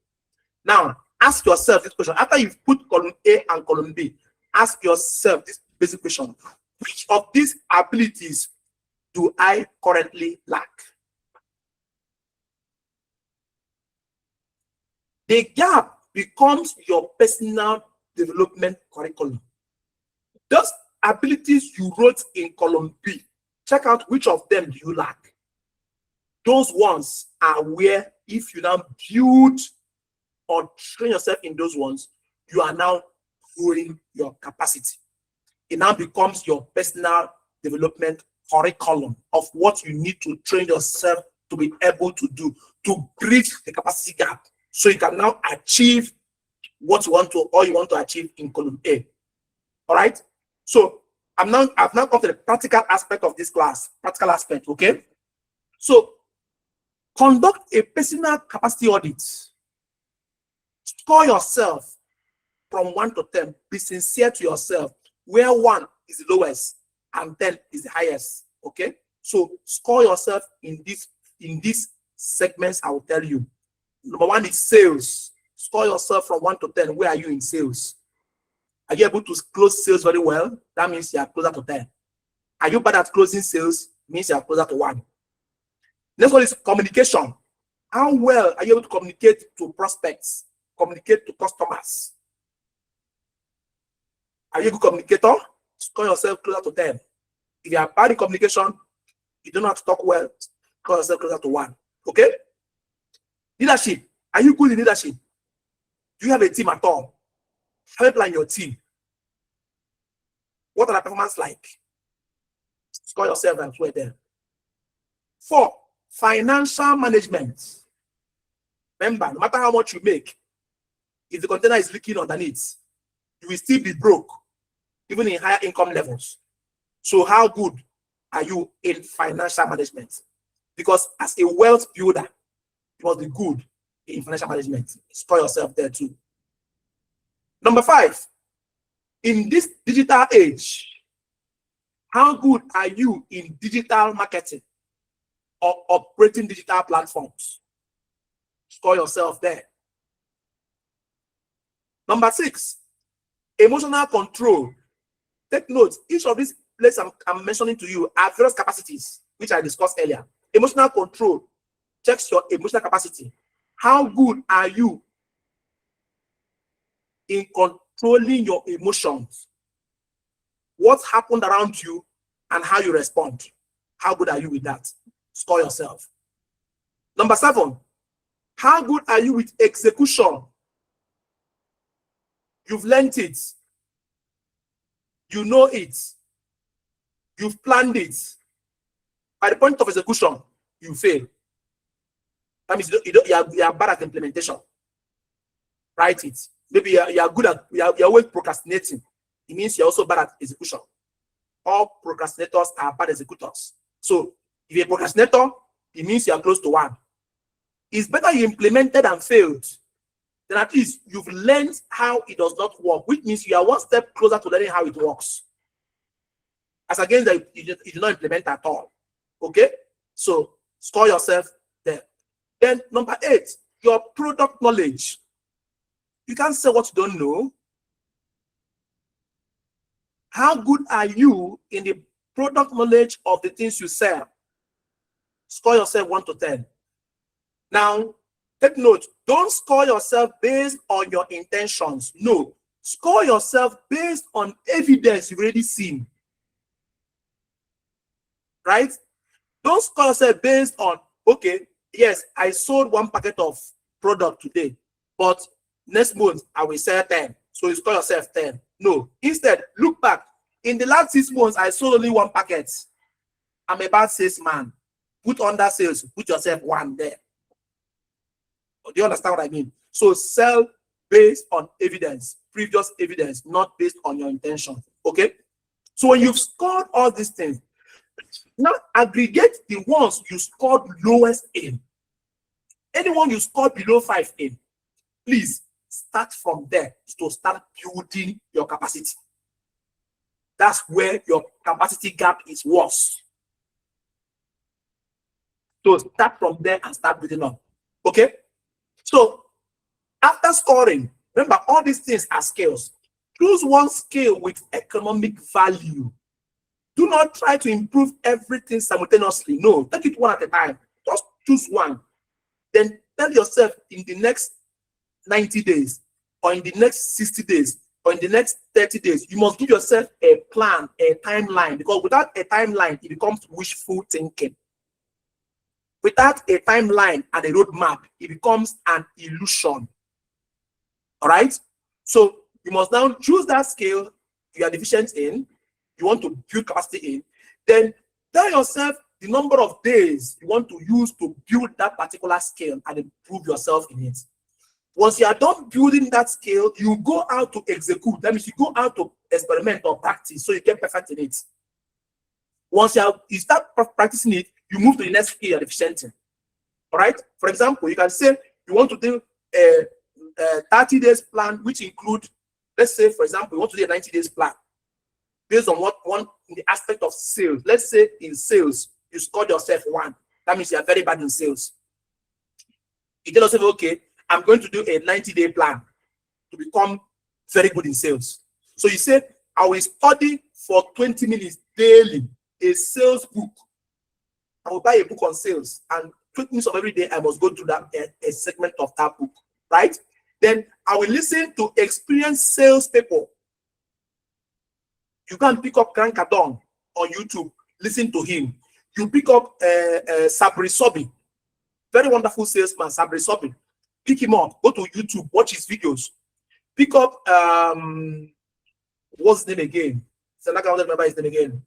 Now, ask yourself this question. After you've put column A and column B, ask yourself this basic question. Which of these abilities do I currently lack? The gap becomes your personal development curriculum. Those abilities you wrote in column B, check out which of them do you lack. Those ones are where if you now build or train yourself in those ones, you are now growing your capacity. It now becomes your personal development curriculum of what you need to train yourself to be able to do to bridge the capacity gap. So you can now achieve what you want to, or you want to achieve in column A. All right. So I've now come to the practical aspect of this class. Practical aspect, okay? So conduct a personal capacity audit. Score yourself from 1 to 10. Be sincere to yourself, where 1 is the lowest and 10 is the highest. Okay. So score yourself in these segments. I will tell you. Number 1 is sales. Score yourself from 1 to 10. Where are you in sales? Are you able to close sales very well? That means you are closer to 10. Are you bad at closing sales? Means you are closer to 1. Next one is communication. How well are you able to communicate to prospects? Communicate to customers? Are you a good communicator? Score yourself closer to 10. If you are bad in communication, you don't know how to talk well, score yourself closer to 1. Okay? Leadership. Are you good in leadership? Do you have a team at all? How do you plan your team? What are the performance like? Score yourself and swear there. 4, financial management. Remember, no matter how much you make, if the container is leaking underneath, you will still be broke, even in higher income levels. So how good are you in financial management? Because as a wealth builder, you must be good in financial management. Score yourself there too. Number 5, in this digital age, how good are you in digital marketing or operating digital platforms? Score yourself there. Number 6, emotional control. Take note, each of these places I'm mentioning to you are various capacities, which I discussed earlier. Emotional control checks your emotional capacity. How good are you in controlling your emotions? What happened around you and how you respond? How good are you with that? Score yourself. Number 7, how good are you with execution? You've learned it. You know it. You've planned it. By the point of execution, you fail. That means you are bad at implementation. Write it. Maybe you are good at, you're always procrastinating. It means you're also bad at execution. All procrastinators are bad executors. So if you're a procrastinator, it means you are close to 1. It's better you implemented and failed, then at least you've learned how it does not work, which means you are 1 step closer to learning how it works. As against that, you do not implement at all. Okay? So score yourself there. Then number 8, your product knowledge. You can't say what you don't know. How good are you in the product knowledge of the things you sell? Score yourself 1 to 10. Now, take note, don't score yourself based on your intentions. No, score yourself based on evidence you've already seen. Right? Don't score yourself based on, okay, yes, I sold 1 packet of product today, but next month I will sell 10. So you score yourself 10. No, instead, look back. In the last 6 months, I sold only 1 packet. I'm a bad salesman. Put under sales, put yourself 1 there. Do you understand what I mean? So sell based on evidence, previous evidence, not based on your intention. Okay? So when you've scored all these things, now aggregate the ones you scored lowest in. Anyone you scored below 5 in, please start from there to start building your capacity. That's where your capacity gap is worse. So start from there and start building up. Okay? So after scoring, remember all these things are scales. Choose one scale with economic value. Do not try to improve everything simultaneously. No, take it one at a time. Just choose one. Then tell yourself in the next 90 days, or in the next 60 days, or in the next 30 days, you must give yourself a plan, a timeline, because without a timeline, it becomes wishful thinking. Without a timeline and a roadmap, it becomes an illusion. All right? So you must now choose that scale you are deficient in, you want to build capacity in, then tell yourself the number of days you want to use to build that particular scale and improve yourself in it. Once you are done building that scale, you go out to execute. That means you go out to experiment or practice so you get perfect in it. Once you start practicing it, you move to the next scale you're deficient in. All right? For example, you can say you want to do a 30 days plan, which include, let's say, for example, you want to do a 90 days plan based on what one in the aspect of sales. Let's say in sales, you scored yourself 1. That means you are very bad in sales. You tell yourself, okay, I'm going to do a 90-day plan to become very good in sales. So you say, I will study for 20 minutes daily a sales book. I will buy a book on sales, and 20 minutes of every day, I must go through that a segment of that book, right? Then I will listen to experienced salespeople. You can pick up Grant Cardone on YouTube, listen to him. You pick up Sabri Sobi, very wonderful salesman, Sabri Sobi. Pick him up, go to YouTube, watch his videos. Pick up, what's his name again? So I can't remember his name again.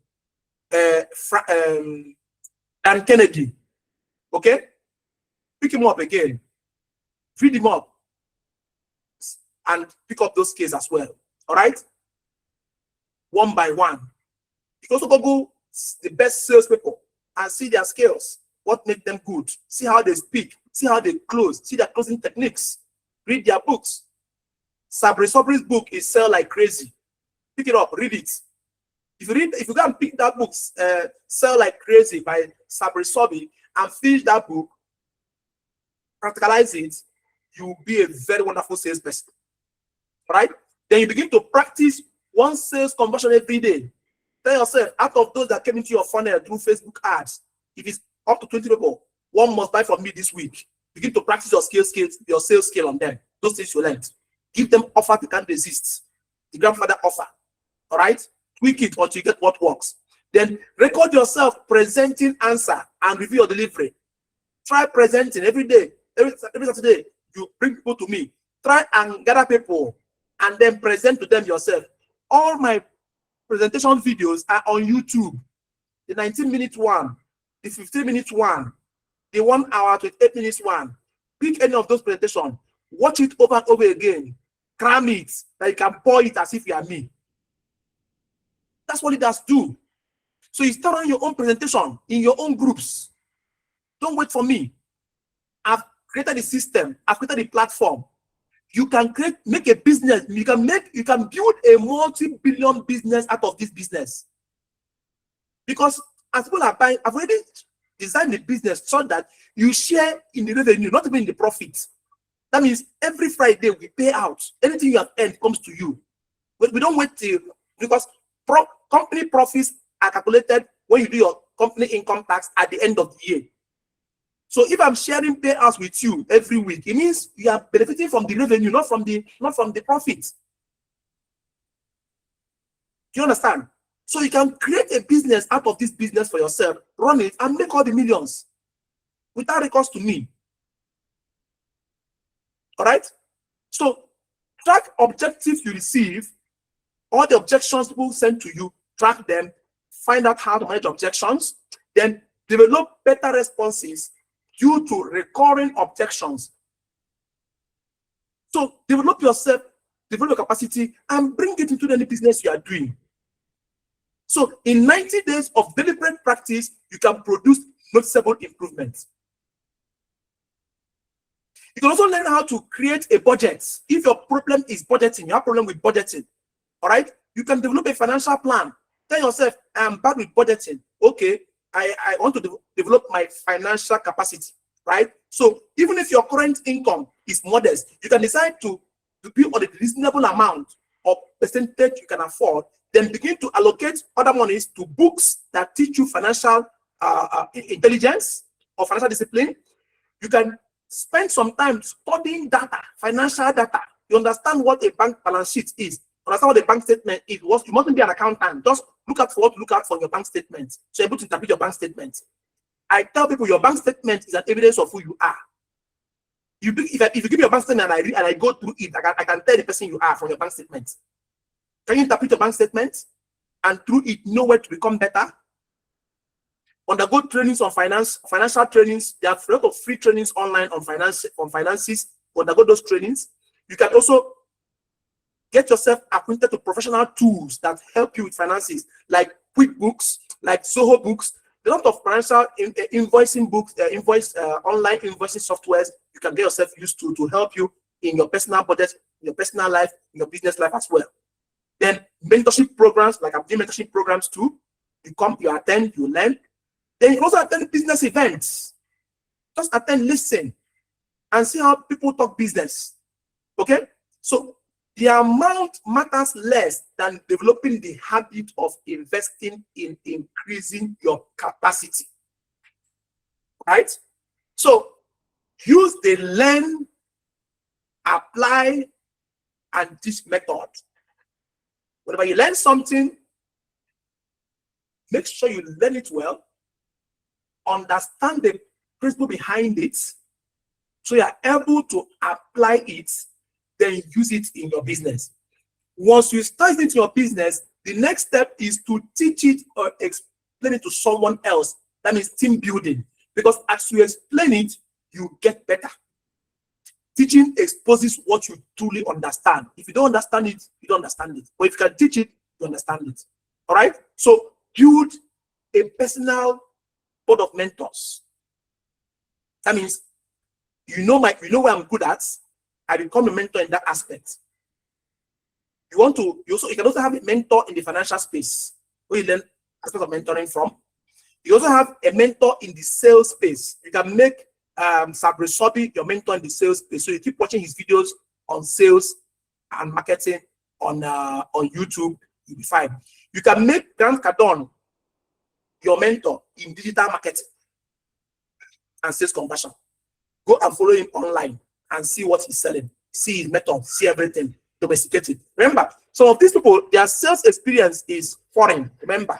Dan Kennedy. Okay? Pick him up again. Read him up. And pick up those cases as well. All right? One by one. You can also Google the best salespeople and see their skills. What makes them good? See how they speak. See how they close. See their closing techniques. Read their books. Sabri Sobri's book is Sell Like Crazy. Pick it up. Read it. If you go and pick that book, Sell Like Crazy by Sabri Sobi, and finish that book, practicalize it, you will be a very wonderful salesperson. Right? Then you begin to practice one sales conversion every day. Tell yourself, out of those that came into your funnel through Facebook ads, if it's up to 20 people, one must buy from me this week. Begin to practice your your sales skill on them. Those things you learned. Give them offer you can't resist. The grandfather offer. All right? Tweak it until you get what works. Then record yourself presenting ANSA and review your delivery. Try presenting every day. Every Saturday, you bring people to me. Try and gather people and then present to them yourself. All my presentation videos are on YouTube. The 19-minute one, the 15-minute one, the 1 hour to 8 minutes one. Pick any of those presentations. Watch it over and over again. Cram it. That you can pour it as if you are me. That's what it does do. So you start on your own presentation in your own groups. Don't wait for me. I've created the system. I've created the platform. You can make a business. You can build a multi-billion business out of this business. Because as people are buying, I've already designed the business so that you share in the revenue, not even in the profit. That means every Friday we pay out. Anything you have earned comes to you. But we don't wait till, because company profits are calculated when you do your company income tax at the end of the year. So if I'm sharing payouts with you every week, it means you are benefiting from the revenue, not from the profit. Do you understand? So you can create a business out of this business for yourself, run it, and make all the millions without recourse to me. All right? So track objectives you receive, all the objections people send to you, track them, find out how to manage objections, then develop better responses due to recurring objections. So develop yourself, develop your capacity, and bring it into any business you are doing. So in 90 days of deliberate practice, you can produce noticeable improvements. You can also learn how to create a budget. If your problem is budgeting, you have problem with budgeting, all right? You can develop a financial plan. Tell yourself, I'm bad with budgeting. Okay, I want to develop my financial capacity, right? So even if your current income is modest, you can decide to be on a reasonable amount or percentage you can afford, then begin to allocate other monies to books that teach you financial intelligence or financial discipline. You can spend some time studying data, financial data. You understand what a bank balance sheet is, understand what a bank statement is. You mustn't be an accountant. Just look at for what to look out for your bank statement. So you're able to interpret your bank statement. I tell people your bank statement is an evidence of who you are. If you give me your bank statement and I go through it, I can tell the person you are from your bank statement. Can you interpret your bank statement and through it know where to become better? Undergo trainings on financial trainings. There are a lot of free trainings online on finances. Undergo those trainings. You can also get yourself acquainted to professional tools that help you with finances, like QuickBooks, like Zoho Books. A lot of financial invoicing books, online invoicing softwares you can get yourself used to help you in your personal budget, in your personal life, in your business life as well. Then mentorship programs, like I'm doing mentorship programs too. You come, you attend, you learn. Then you also attend business events. Just attend, listen, and see how people talk business. Okay? So the amount matters less than developing the habit of investing in increasing your capacity. Right? So use the learn, apply, and teach method. Whenever you learn something, make sure you learn it well, understand the principle behind it, so you are able to apply it, then use it in your business. Once you start it in your business, the next step is to teach it or explain it to someone else. That means team building. Because as you explain it, you get better. Teaching exposes what you truly understand. If you don't understand it, you don't understand it. But if you can teach it, you understand it. All right? So build a personal board of mentors. That means you know where I'm good at. I become a mentor in that aspect. You can also have a mentor in the financial space where you learn aspects of mentoring from. You also have a mentor in the sales space. You can make Sabri Sobi your mentor in the sales space. So you keep watching his videos on sales and marketing on YouTube, you'll be fine. You can make Grant Cardone your mentor in digital marketing and sales conversion. Go and follow him online and see what he's selling. See his method, see everything, domesticate it. Remember, some of these people, their sales experience is foreign. Remember,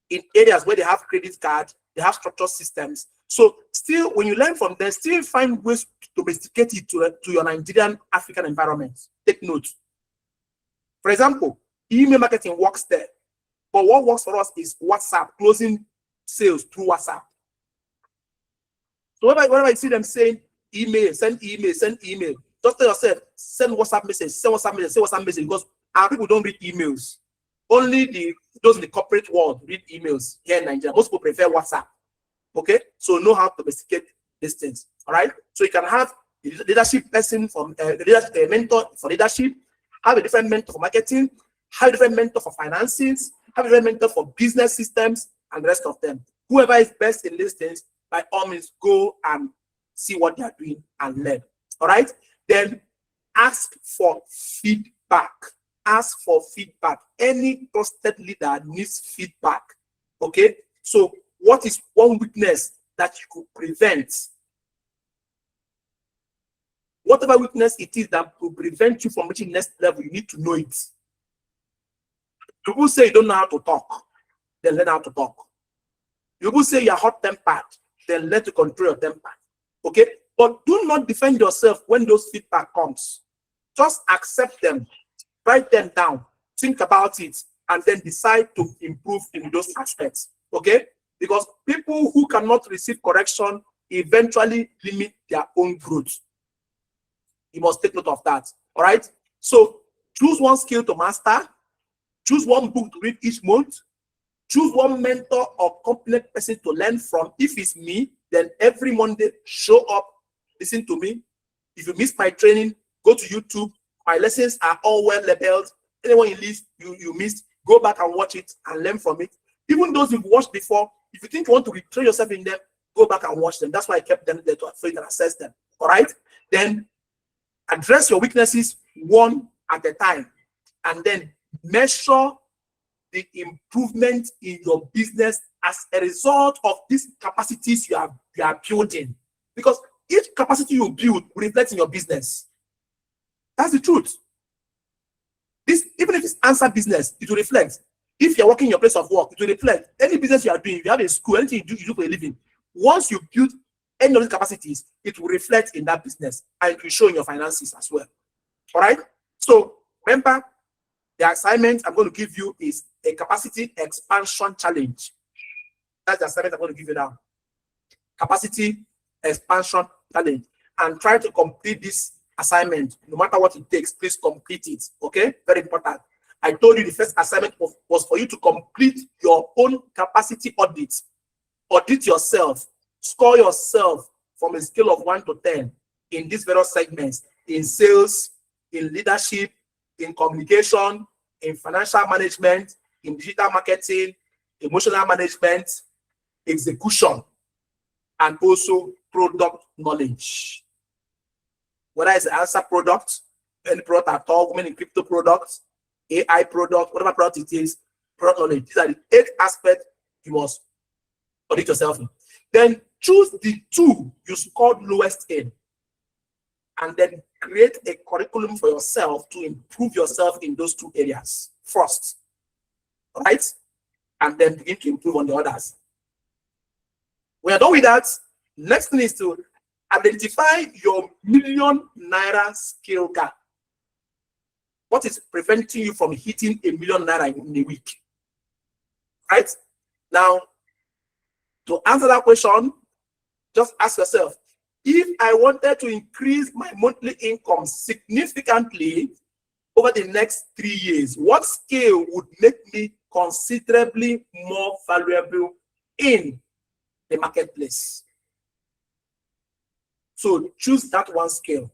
in areas where they have credit cards, they have structured systems. So still, when you learn from them, still find ways to domesticate it to your Nigerian, African environment. Take note. For example, email marketing works there. But what works for us is WhatsApp, closing sales through WhatsApp. So whenever I see them saying email, send email, just tell yourself, send WhatsApp message, because our people don't read emails. Only those in the corporate world read emails here in Nigeria. Most people prefer WhatsApp. Okay? So know how to domesticate these things. All right? So you can have a leadership person from a mentor for leadership, have a different mentor for marketing, have a different mentor for finances, have a different mentor for business systems, and the rest of them. Whoever is best in these things, by all means, go and see what they are doing and learn. All right? Then ask for feedback. Ask for feedback. Any trusted leader needs feedback. Okay? So what is one weakness that you could prevent? Whatever weakness it is that will prevent you from reaching next level, you need to know it. People say you don't know how to talk, then learn how to talk. People say you're hot-tempered, then learn to control your temper. Okay? But do not defend yourself when those feedback comes. Just accept them, write them down, think about it, and then decide to improve in those aspects. Okay? Because people who cannot receive correction eventually limit their own growth. You must take note of that. All right? So choose one skill to master, choose one book to read each month, choose one mentor or competent person to learn from. If it's me, then every Monday, show up, listen to me, If you missed my training, go to YouTube. My lessons are all well labeled. Anyone you missed, go back and watch it and learn from it. Even those you've watched before, if you think you want to retrain yourself in them, go back and watch them. That's why I kept them there, so you can assess them. All right? Then address your weaknesses one at a time, and then measure the improvement in your business as a result of these capacities you are building. Because each capacity you build will reflect in your business. That's the truth. This, even if it's ANSA business, it will reflect. If you're working in your place of work, it will reflect. Any business you are doing, if you have a school, anything you do for a living, once you build any of these capacities, it will reflect in that business and it will show in your finances as well. All right? So remember, the assignment I'm going to give you is a capacity expansion challenge. That's the assignment I'm going to give you now. Capacity expansion challenge. And try to complete this assignment. No matter what it takes, please complete it. Okay? Very important. I told you the first assignment was for you to complete your own capacity audit. Audit yourself. Score yourself from a scale of 1 to 10 in these various segments: in sales, in leadership, in communication, in financial management, in digital marketing, emotional management, execution, and also product knowledge. Whether it's an ANSA product, any product at all, many crypto products, AI product, whatever product it is, product knowledge. These are the 8 aspects you must audit yourself in. Then choose the 2 you scored lowest in, and then create a curriculum for yourself to improve yourself in those 2 areas first, right? And then begin to improve on the others. When you're done with that, next thing is to identify your million naira skill gap. What is preventing you from hitting a million naira in a week? Right? Now, to answer that question, just ask yourself, if I wanted to increase my monthly income significantly over the next 3 years, what skill would make me considerably more valuable in the marketplace? So choose that one skill,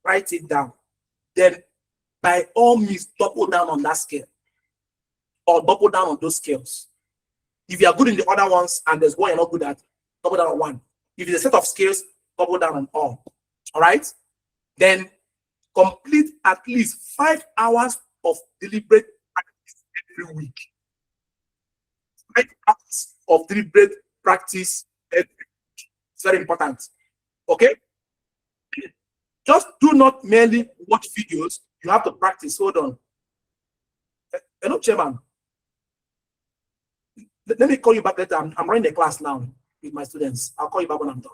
write it down. Then by all means, double down on that skill or double down on those skills. If you are good in the other ones and there's one you're not good at, double down on one. If it's a set of skills, double down on all. All right? Then complete at least 5 hours of deliberate practice every week. 5 hours of deliberate practice every week. It's very important. Okay? Just do not merely watch videos. You have to practice. Hold on. Hello, Chairman. Let me call you back later. I'm running a class now with my students. I'll call you back when I'm done.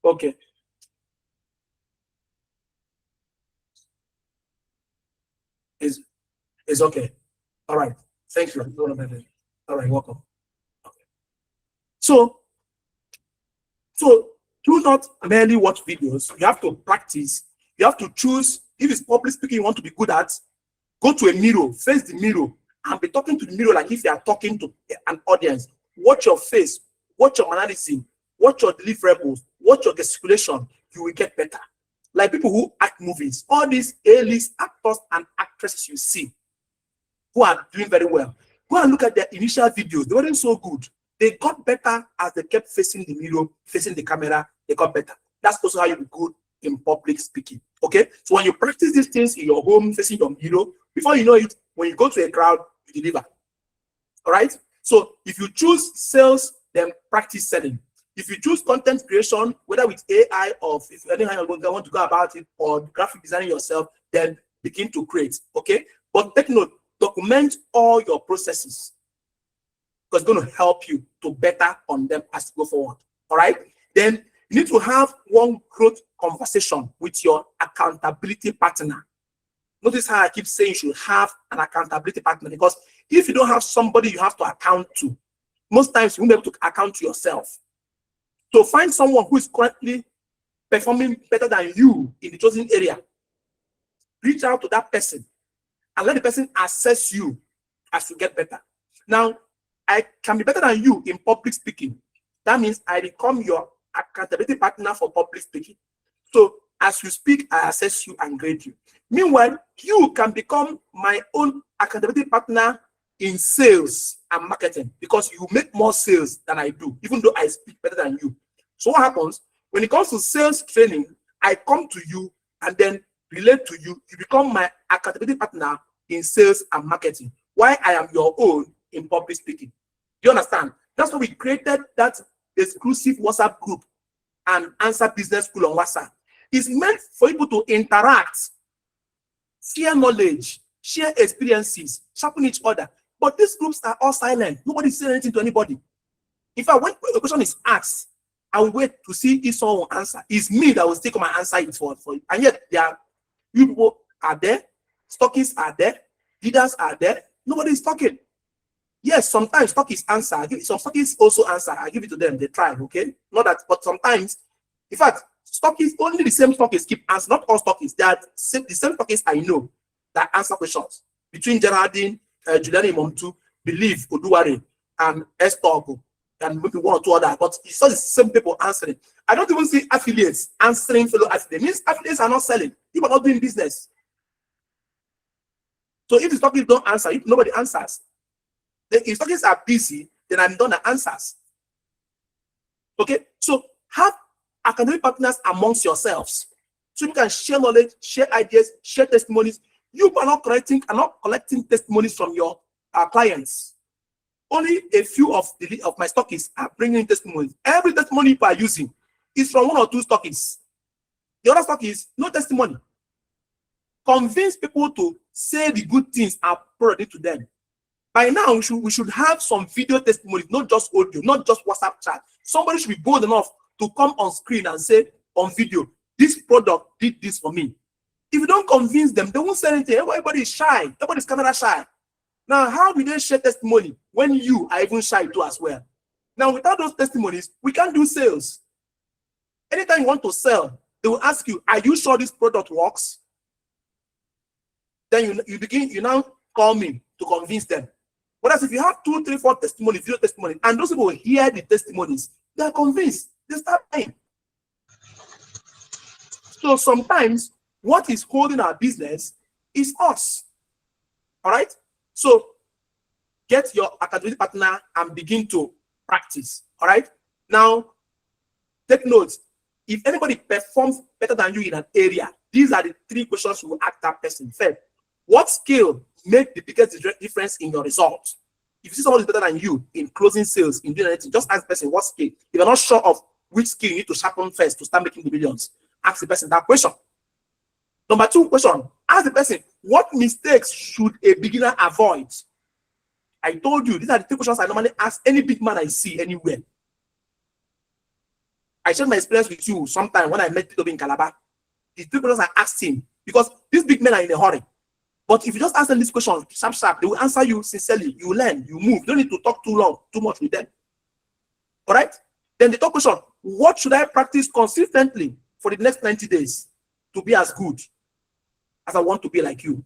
Okay. It's okay. All right. Thank you. All right, welcome. Okay. So do not merely watch videos. You have to practice. You have to choose. If it's public speaking you want to be good at, go to a mirror, face the mirror, and be talking to the mirror like if you are talking to an audience. Watch your face, watch your mannerism, watch your deliverables, watch your gesticulation. You will get better. Like people who act movies, all these A-list actors and actresses you see who are doing very well. Go and look at their initial videos. They weren't so good. They got better as they kept facing the mirror, facing the camera. They got better. That's also how you be good in public speaking. Okay? So when you practice these things in your home, facing your mirror, before you know it, when you go to a crowd, you deliver. All right? So if you choose sales, then practice selling. If you choose content creation, whether with AI or if anyhow you want to go about it, or graphic designing yourself, then begin to create. Okay? But take note, document all your processes, because it's going to help you to better on them as you go forward. All right? Then you need to have one growth conversation with your accountability partner. Notice how I keep saying you should have an accountability partner, because if you don't have somebody you have to account to, most times you won't be able to account to yourself. So find someone who is currently performing better than you in the chosen area. Reach out to that person and let the person assess you as you get better. Now, I can be better than you in public speaking. That means I become your accountability partner for public speaking. So as you speak, I assess you and grade you. Meanwhile, you can become my own accountability partner in sales and marketing because you make more sales than I do, even though I speak better than you. So what happens when it comes to sales training? I come to you and then relate to you. You become my accountability partner in sales and marketing, while I am your own in public speaking. Do you understand? That's why we created that exclusive WhatsApp group and ANSA Business School on WhatsApp. It's meant for people to interact, share knowledge, share experiences, sharpen each other. But these groups are all silent. Nobody says anything to anybody. In fact, when a question is asked, I will wait to see if someone will answer. It's me that will still come and answer it for it. And yet, you people are there, stockists are there, leaders are there. Nobody is talking. Yes, sometimes stockists answer. Some stockists also answer. I give it to them. They try, okay? Not that, but sometimes, in fact, stockists, only the same stockists keep answering. Not all stockists. They are the same stockists I know that answer questions. Between Geraldine, Juliani Momtu, Believe, Oduware, and Estogo, and maybe one or two others, but it's not the same people answering. I don't even see affiliates answering fellow affiliates. It means affiliates are not selling. People are not doing business. So if the stockists don't answer, if nobody answers, then if stockists are busy, then I'm done the answers. Okay? So have academic partners amongst yourselves. So you can share knowledge, share ideas, share testimonies. You are not collecting testimonies from your clients. Only a few of my stockists are bringing testimonies. Every testimony you are using is from one or two stockists. The other stockists, no testimony. Convince people to say the good things are product to them. By now, we should have some video testimonies, not just audio, not just WhatsApp chat. Somebody should be bold enough to come on screen and say on video, this product did this for me. If you don't convince them, they won't say anything. Everybody is shy. Everybody's camera shy. Now, how will they share testimony when you are even shy too as well? Now, without those testimonies, we can't do sales. Anytime you want to sell, they will ask you, are you sure this product works? Then you now call me to convince them. Whereas if you have 2, 3, 4 testimonies, video testimonies, and those people hear the testimonies, they are convinced. They start buying. So sometimes what is holding our business is us. All right? So get your accountability partner and begin to practice. All right? Now, take notes. If anybody performs better than you in an area, these are the 3 questions you will ask that person. First, what skill make the biggest difference in your results? If you see someone is better than you in closing sales, in doing anything, just ask the person what skill. If you're not sure of which skill you need to sharpen first to start making the millions, ask the person that question. Number 2 question, ask the person, what mistakes should a beginner avoid? I told you, these are the 3 questions I normally ask any big man I see anywhere. I shared my experience with you sometime when I met Peter in Calabar. The 3 questions I asked him, because these big men are in a hurry. But if you just ask them this question, sharp, they will answer you sincerely. You learn, you move. You don't need to talk too much with them. All right? Then the third question, what should I practice consistently for the next 90 days to be as good as I want to be like you?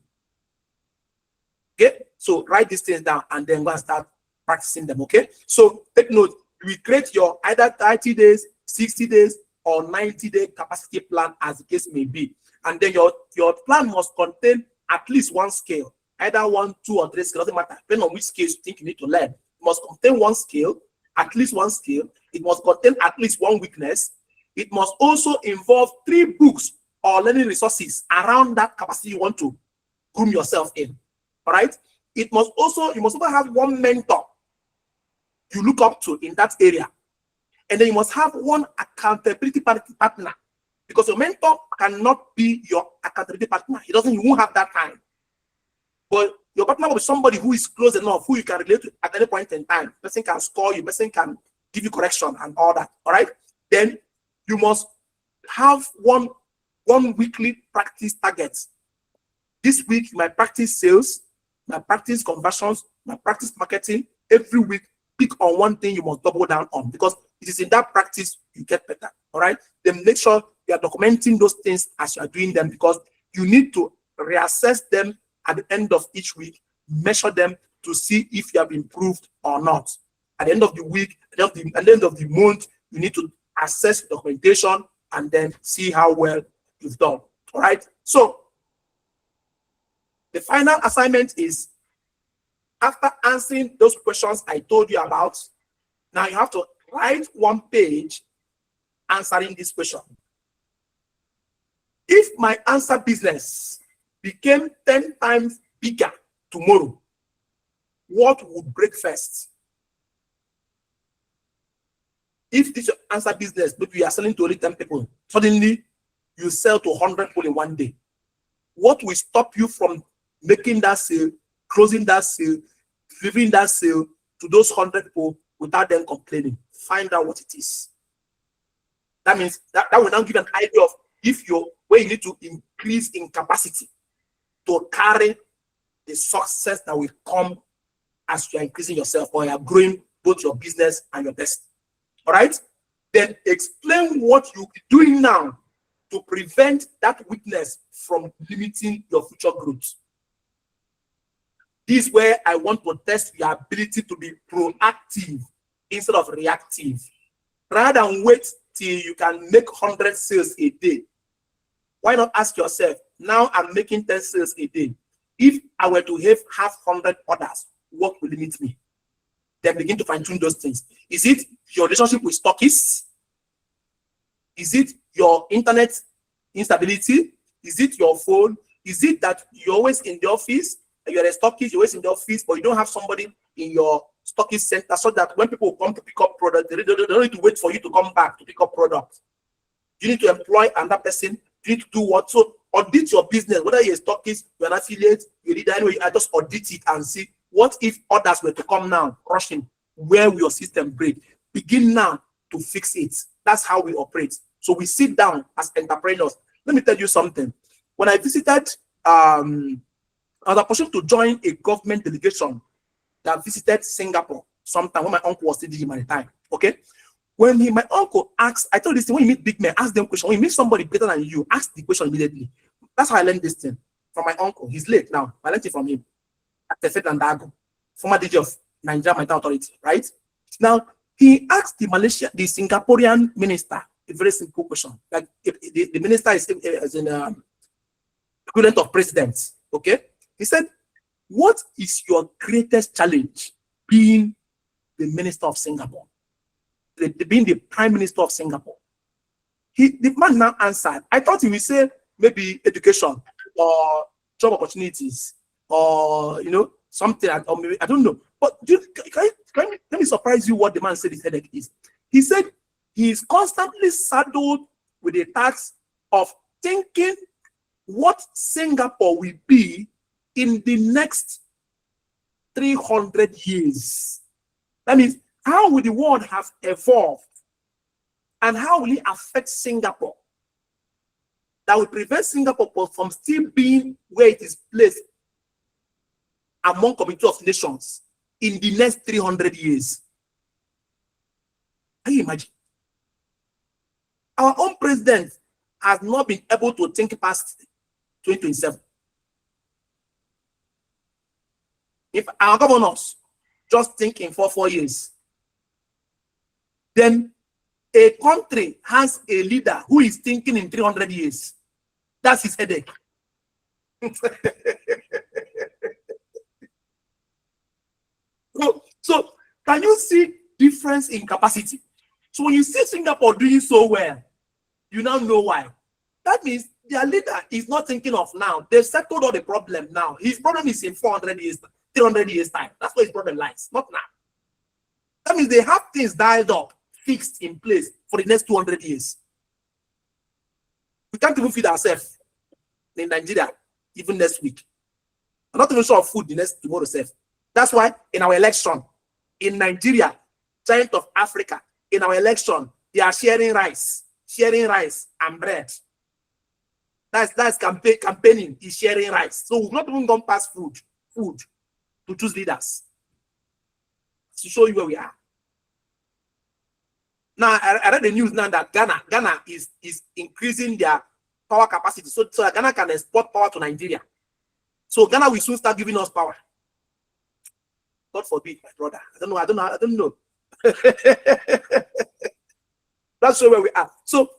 Okay? So write these things down and then go and start practicing them, okay? So take note, we create your either 30 days, 60 days, or 90-day capacity plan as the case may be. And then your plan must contain at least 1 skill, either 1, 2, or 3 skills, doesn't matter, depending on which skills you think you need to learn. It must contain 1 skill, at least 1 skill. It must contain at least 1 weakness. It must also involve 3 books or learning resources around that capacity you want to groom yourself in. All right? You must also have 1 mentor you look up to in that area. And then you must have 1 accountability partner. Because your mentor cannot be your accountability partner. You won't have that time. But your partner will be somebody who is close enough, who you can relate to at any point in time. The person can score you, the person can give you correction and all that. All right? Then you must have one weekly practice target. This week, you might practice sales, you might practice conversions, you might practice marketing. Every week, pick on 1 thing you must double down on, because it is in that practice you get better. All right? Then make sure you are documenting those things as you are doing them, because you need to reassess them at the end of each week, measure them, to see if you have improved or not. At the end of the week, at the end of the month, you need to assess documentation and then see how well you've done. All right. So the final assignment is, after answering those questions I told you about, now you have to write 1 page answering this question. If my ANSA business became 10 times bigger tomorrow, what would break first? If this ANSA business, maybe you are selling to only 10 people, suddenly you sell to 100 people in 1 day. What will stop you from making that sale, closing that sale, delivering that sale to those 100 people without them complaining? Find out what it is. That means that will now give an idea of if you're where you need to increase in capacity to carry the success that will come as you are increasing yourself or you are growing both your business and your person. All right? Then explain what you'll be doing now to prevent that weakness from limiting your future growth. This is where I want to test your ability to be proactive instead of reactive. Rather than wait till you can make 100 sales a day, why not ask yourself, now I'm making 10 sales a day. If I were to have 100 orders, what will limit me? Then begin to fine-tune those things. Is it your relationship with stockists? Is it your internet instability? Is it your phone? Is it that you're always in the office, you're a stockist, you're always in the office, but you don't have somebody in your stockist center so that when people come to pick up product, they don't need to wait for you to come back to pick up product? You need to employ another person. You need to do what? So audit your business, whether you're a stockist, you're an affiliate, you're a leader, anyway, I just audit it and see what if orders were to come now, rushing, where will your system break? Begin now to fix it. That's how we operate. So we sit down as entrepreneurs. Let me tell you something. When I visited, I was opportunity to join a government delegation that visited Singapore sometime when my uncle was still DG Maritime. Okay. When my uncle asked, I told this thing, when you meet big men, ask them question. When you meet somebody better than you, ask the question immediately. That's how I learned this thing from my uncle. He's late now. I learned it from him. At and Dago, former DG of Nigeria Maritime Authority, right? Now, he asked the Singaporean minister a very simple question. Like the minister is an equivalent of president, okay? He said, what is your greatest challenge being the minister of Singapore? Being the prime minister of Singapore? The man now answered. I thought he would say maybe education or job opportunities or, you know, something, or maybe, I don't know. But let me surprise you what the man said his headache is. He said he is constantly saddled with the task of thinking what Singapore will be in the next 300 years. That means, how will the world have evolved and how will it affect Singapore that will prevent Singapore from still being where it is placed among community of nations in the next 300 years? Can you imagine? Our own president has not been able to think past 2027. If our governors just think in 4 years, then a country has a leader who is thinking in 300 years. That's his headache. So can you see difference in capacity? So when you see Singapore doing so well, you now know why. That means their leader is not thinking of now. They've settled all the problem now. His problem is in 400 years, 300 years time. That's where his problem lies, not now. That means they have things dialed up, fixed in place for the next 200 years. We can't even feed ourselves in Nigeria, even next week. I'm not even sure of food the next tomorrow self. That's why in our election, in Nigeria, giant of Africa, in our election, they are sharing rice and bread. That's campaigning is sharing rice. So we've not even gone past food to choose leaders. To show you where we are. Now, I read the news now that Ghana is increasing their power capacity. So Ghana can export power to Nigeria. So Ghana will soon start giving us power. God forbid, my brother. I don't know. That's where we are. So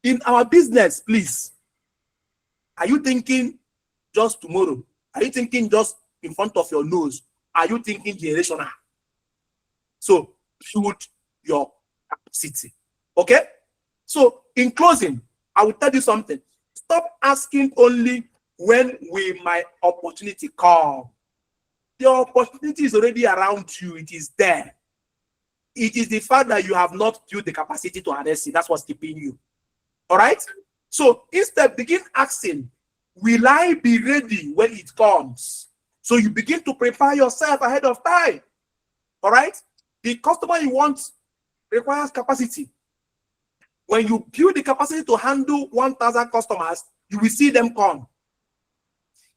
in our business, please, are you thinking just tomorrow? Are you thinking just in front of your nose? Are you thinking generational? So build your capacity. Okay? So in closing, I will tell you something. Stop asking only when will my opportunity come. The opportunity is already around you. It is there. It is the fact that you have not built the capacity to harness it. That's what's keeping you. All right? So instead, begin asking, will I be ready when it comes? So you begin to prepare yourself ahead of time. All right? The customer you want requires capacity. When you build the capacity to handle 1,000 customers, you will see them come.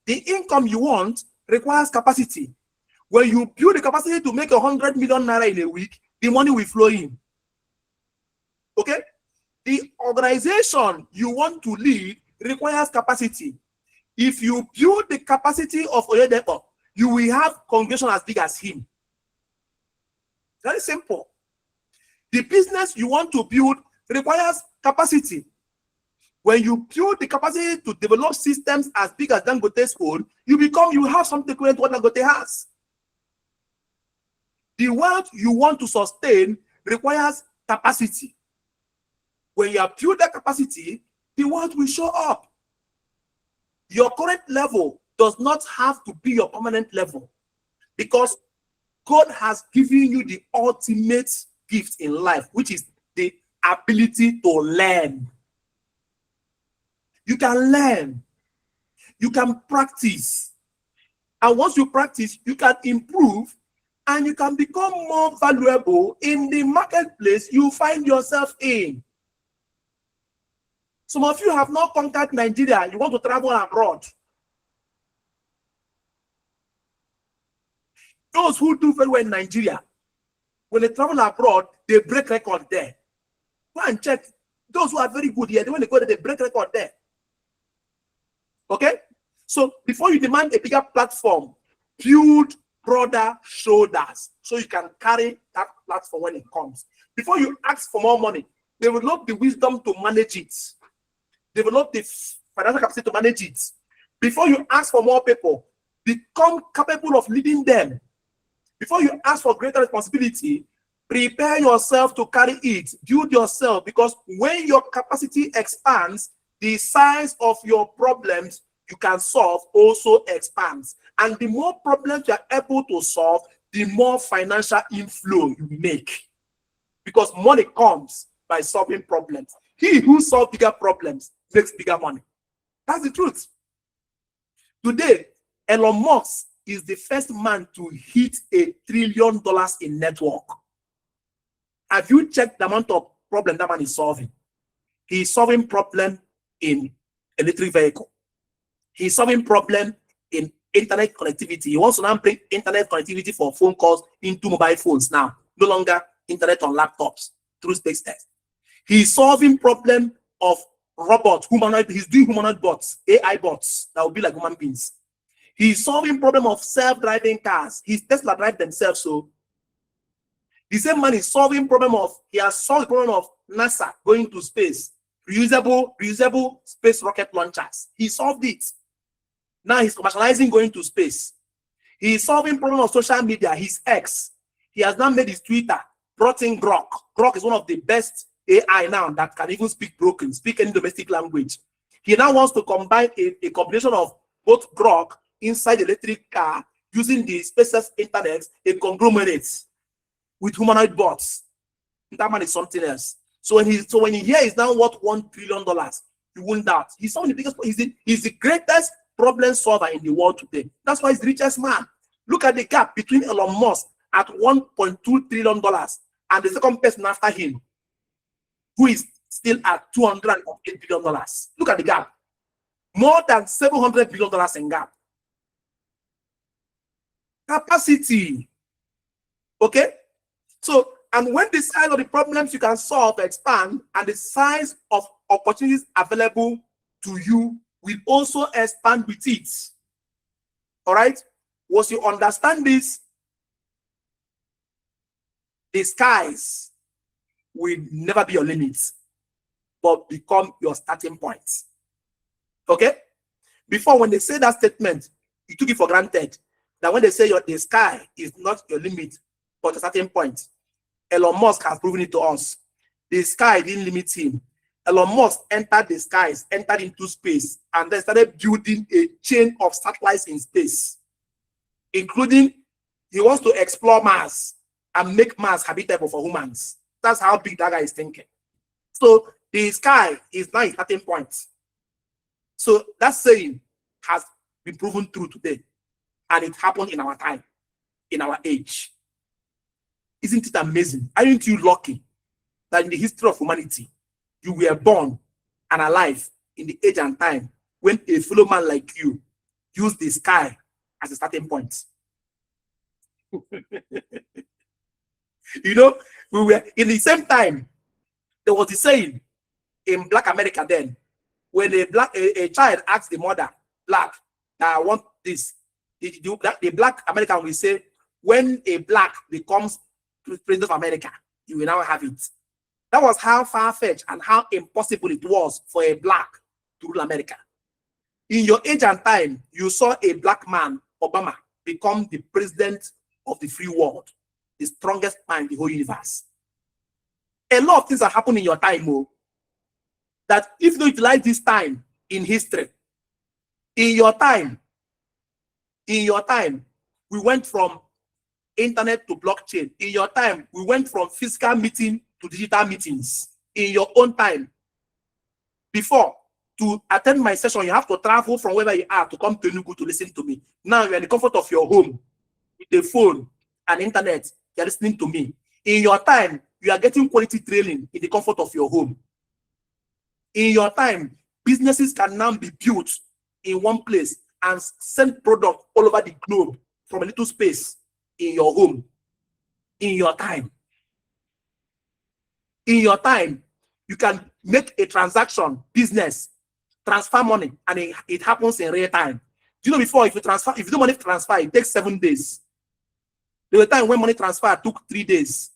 The income you want requires capacity. When you build the capacity to make 100 million naira in a week, the money will flow in. Okay? The organization you want to lead requires capacity. If you build the capacity of Oyedepo, you will have congregation as big as him. Very simple. The business you want to build requires capacity. When you build the capacity to develop systems as big as Dangote's own, you have something equivalent to what Dangote has. The wealth you want to sustain requires capacity. When you have built that capacity, the wealth will show up. Your current level does not have to be your permanent level, because God has given you the ultimate gift in life, which is the ability to learn. You can learn. You can practice. And once you practice, you can improve and you can become more valuable in the marketplace you find yourself in. Some of you have not conquered Nigeria. You want to travel abroad. Those who do very well in Nigeria, when they travel abroad, they break record there. Go and check. Those who are very good here, when they go there, they break record there. Okay? So before you demand a bigger platform, build broader shoulders so you can carry that platform when it comes. Before you ask for more money, develop the wisdom to manage it. Develop the financial capacity to manage it. Before you ask for more people, become capable of leading them. Before you ask for greater responsibility, prepare yourself to carry it. Build yourself, because when your capacity expands, the size of your problems you can solve also expands. And the more problems you are able to solve, the more financial inflow you make. Because money comes by solving problems. He who solves bigger problems makes bigger money. That's the truth. Today, Elon Musk is the first man to hit $1 trillion in network. Have you checked the amount of problem that man is solving? He's solving problem in electric vehicle. He's solving problem in internet connectivity. He wants to now bring internet connectivity for phone calls into mobile phones now. No longer internet on laptops through space test. He's solving problem of robots, humanoid. He's doing humanoid bots, AI bots that will be like human beings. He's solving problem of self-driving cars. His Tesla drive themselves. So the same man is solving problem of, he has solved the problem of NASA going to space, reusable space rocket launchers. He solved it. Now he's commercializing going to space. He's solving problem of social media, his X. He has now made his Twitter, brought in Grok. Grok is one of the best AI now that can even speak any domestic language. He now wants to combine a combination of both Grok inside the electric car using the SpaceX internet, a conglomerate with humanoid bots. That man is something else. So when he hears he's now worth $1 trillion, you won't doubt. He's one of the biggest. He's the greatest problem solver in the world today. That's why he's the richest man. Look at the gap between Elon Musk at $1.2 trillion and the second person after him, who is still at $208 billion. Look at the gap. More than $700 billion in gap. Capacity. Okay? So, and when the size of the problems you can solve expand, and the size of opportunities available to you will also expand with it. All right? Once you understand this, the skies will never be your limits, but become your starting point. Okay? Before, when they say that statement, you took it for granted that when they say the sky is not your limit, but a certain point. Elon Musk has proven it to us. The sky didn't limit him. Elon Musk entered the skies, entered into space, and then started building a chain of satellites in space, including he wants to explore Mars and make Mars habitable for humans. That's how big that guy is thinking. So the sky is now a starting point. So that saying has been proven true today, and it happened in our time, in our age. Isn't it amazing? Aren't you lucky that in the history of humanity, you were born and alive in the age and time when a fellow man like you used the sky as a starting point? You know, we were in the same time. There was the saying in Black America then, when a child asks the mother, black, I want this. The Black American will say, when a black becomes president of America, you will now have it. That was how far-fetched and how impossible it was for a black to rule America. In your age and time, you saw a black man, Obama, become the president of the free world, the strongest man in the whole universe. A lot of things are happening in your time, that if you don't utilize this time in history, in your time, we went from internet to blockchain. In your time, we went from physical meeting to digital meetings. In your own time, before, to attend my session, you have to travel from wherever you are to come to Enugu to listen to me. Now you're in the comfort of your home, with the phone and internet, you're listening to me. In your time, you are getting quality training in the comfort of your home. In your time, businesses can now be built in one place and send product all over the globe from a little space in your home. In your time, you can make a transaction, business, transfer money, and it happens in real time. Do you know before, if you do money transfer, it takes 7 days. There was a time when money transfer took 3 days.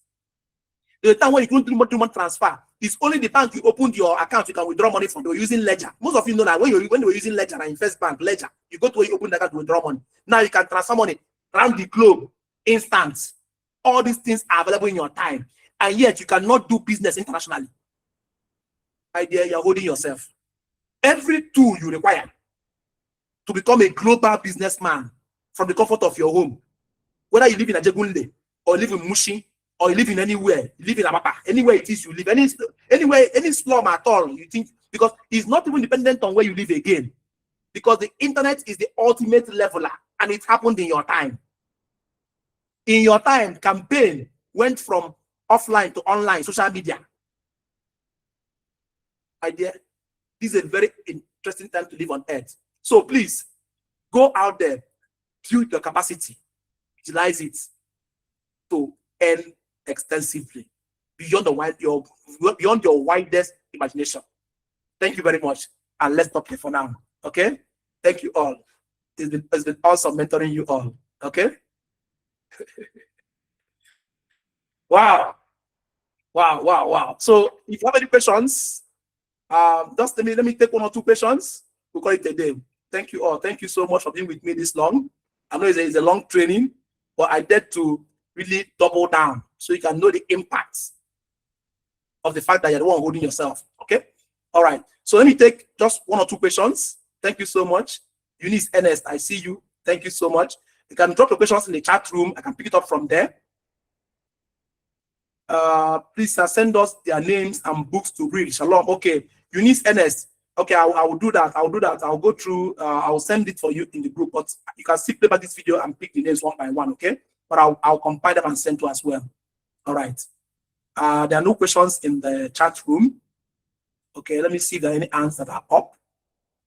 There was a time when you couldn't do money transfer. It's only the bank you opened your account you can withdraw money from. They were using Ledger. Most of you know that when they were using Ledger and in First Bank, Ledger, you go to where you open the account to withdraw money. Now you can transfer money around the globe, instant. All these things are available in your time, and yet you cannot do business internationally. Idea, you're holding yourself. Every tool you require to become a global businessman from the comfort of your home, whether you live in Ajegunle or live in Mushi or you live in anywhere, you live in Amapa, anywhere it is you live, anywhere, any slum at all, you think, because it's not even dependent on where you live again, because the internet is the ultimate leveler, and it happened in your time. In your time, campaign went from offline to online, social media. Idea, this is a very interesting time to live on earth. So please, go out there, build your capacity, utilize it to earn extensively beyond your widest imagination. Thank you very much, and let's stop here for now. Okay, thank you all. It's been awesome mentoring you all. Okay. Wow. So if you have any questions, just let me take 1 or 2 questions. We'll call it a day. Thank you all. Thank you so much for being with me this long. I know it's a long training, but I did to really double down so you can know the impacts of the fact that you're the one holding yourself. Okay. All right. So let me take just 1 or 2 questions. Thank you so much. Eunice Ernest, I see you. Thank you so much. You can drop your questions in the chat room. I can pick it up from there. Please send us their names and books to read. Shalom. Okay. Eunice Ernest. Okay, I will do that. I'll go through. I will send it for you in the group. But you can see play back this video and pick the names one by one. Okay. But I'll compile them and send to as well. All right. There are no questions in the chat room. Okay. Let me see if there are any hands that are up.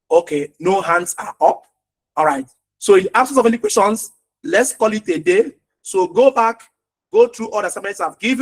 Okay. No hands are up. All right. So in absence of any questions, let's call it a day. So go back, go through all the assignments I've given.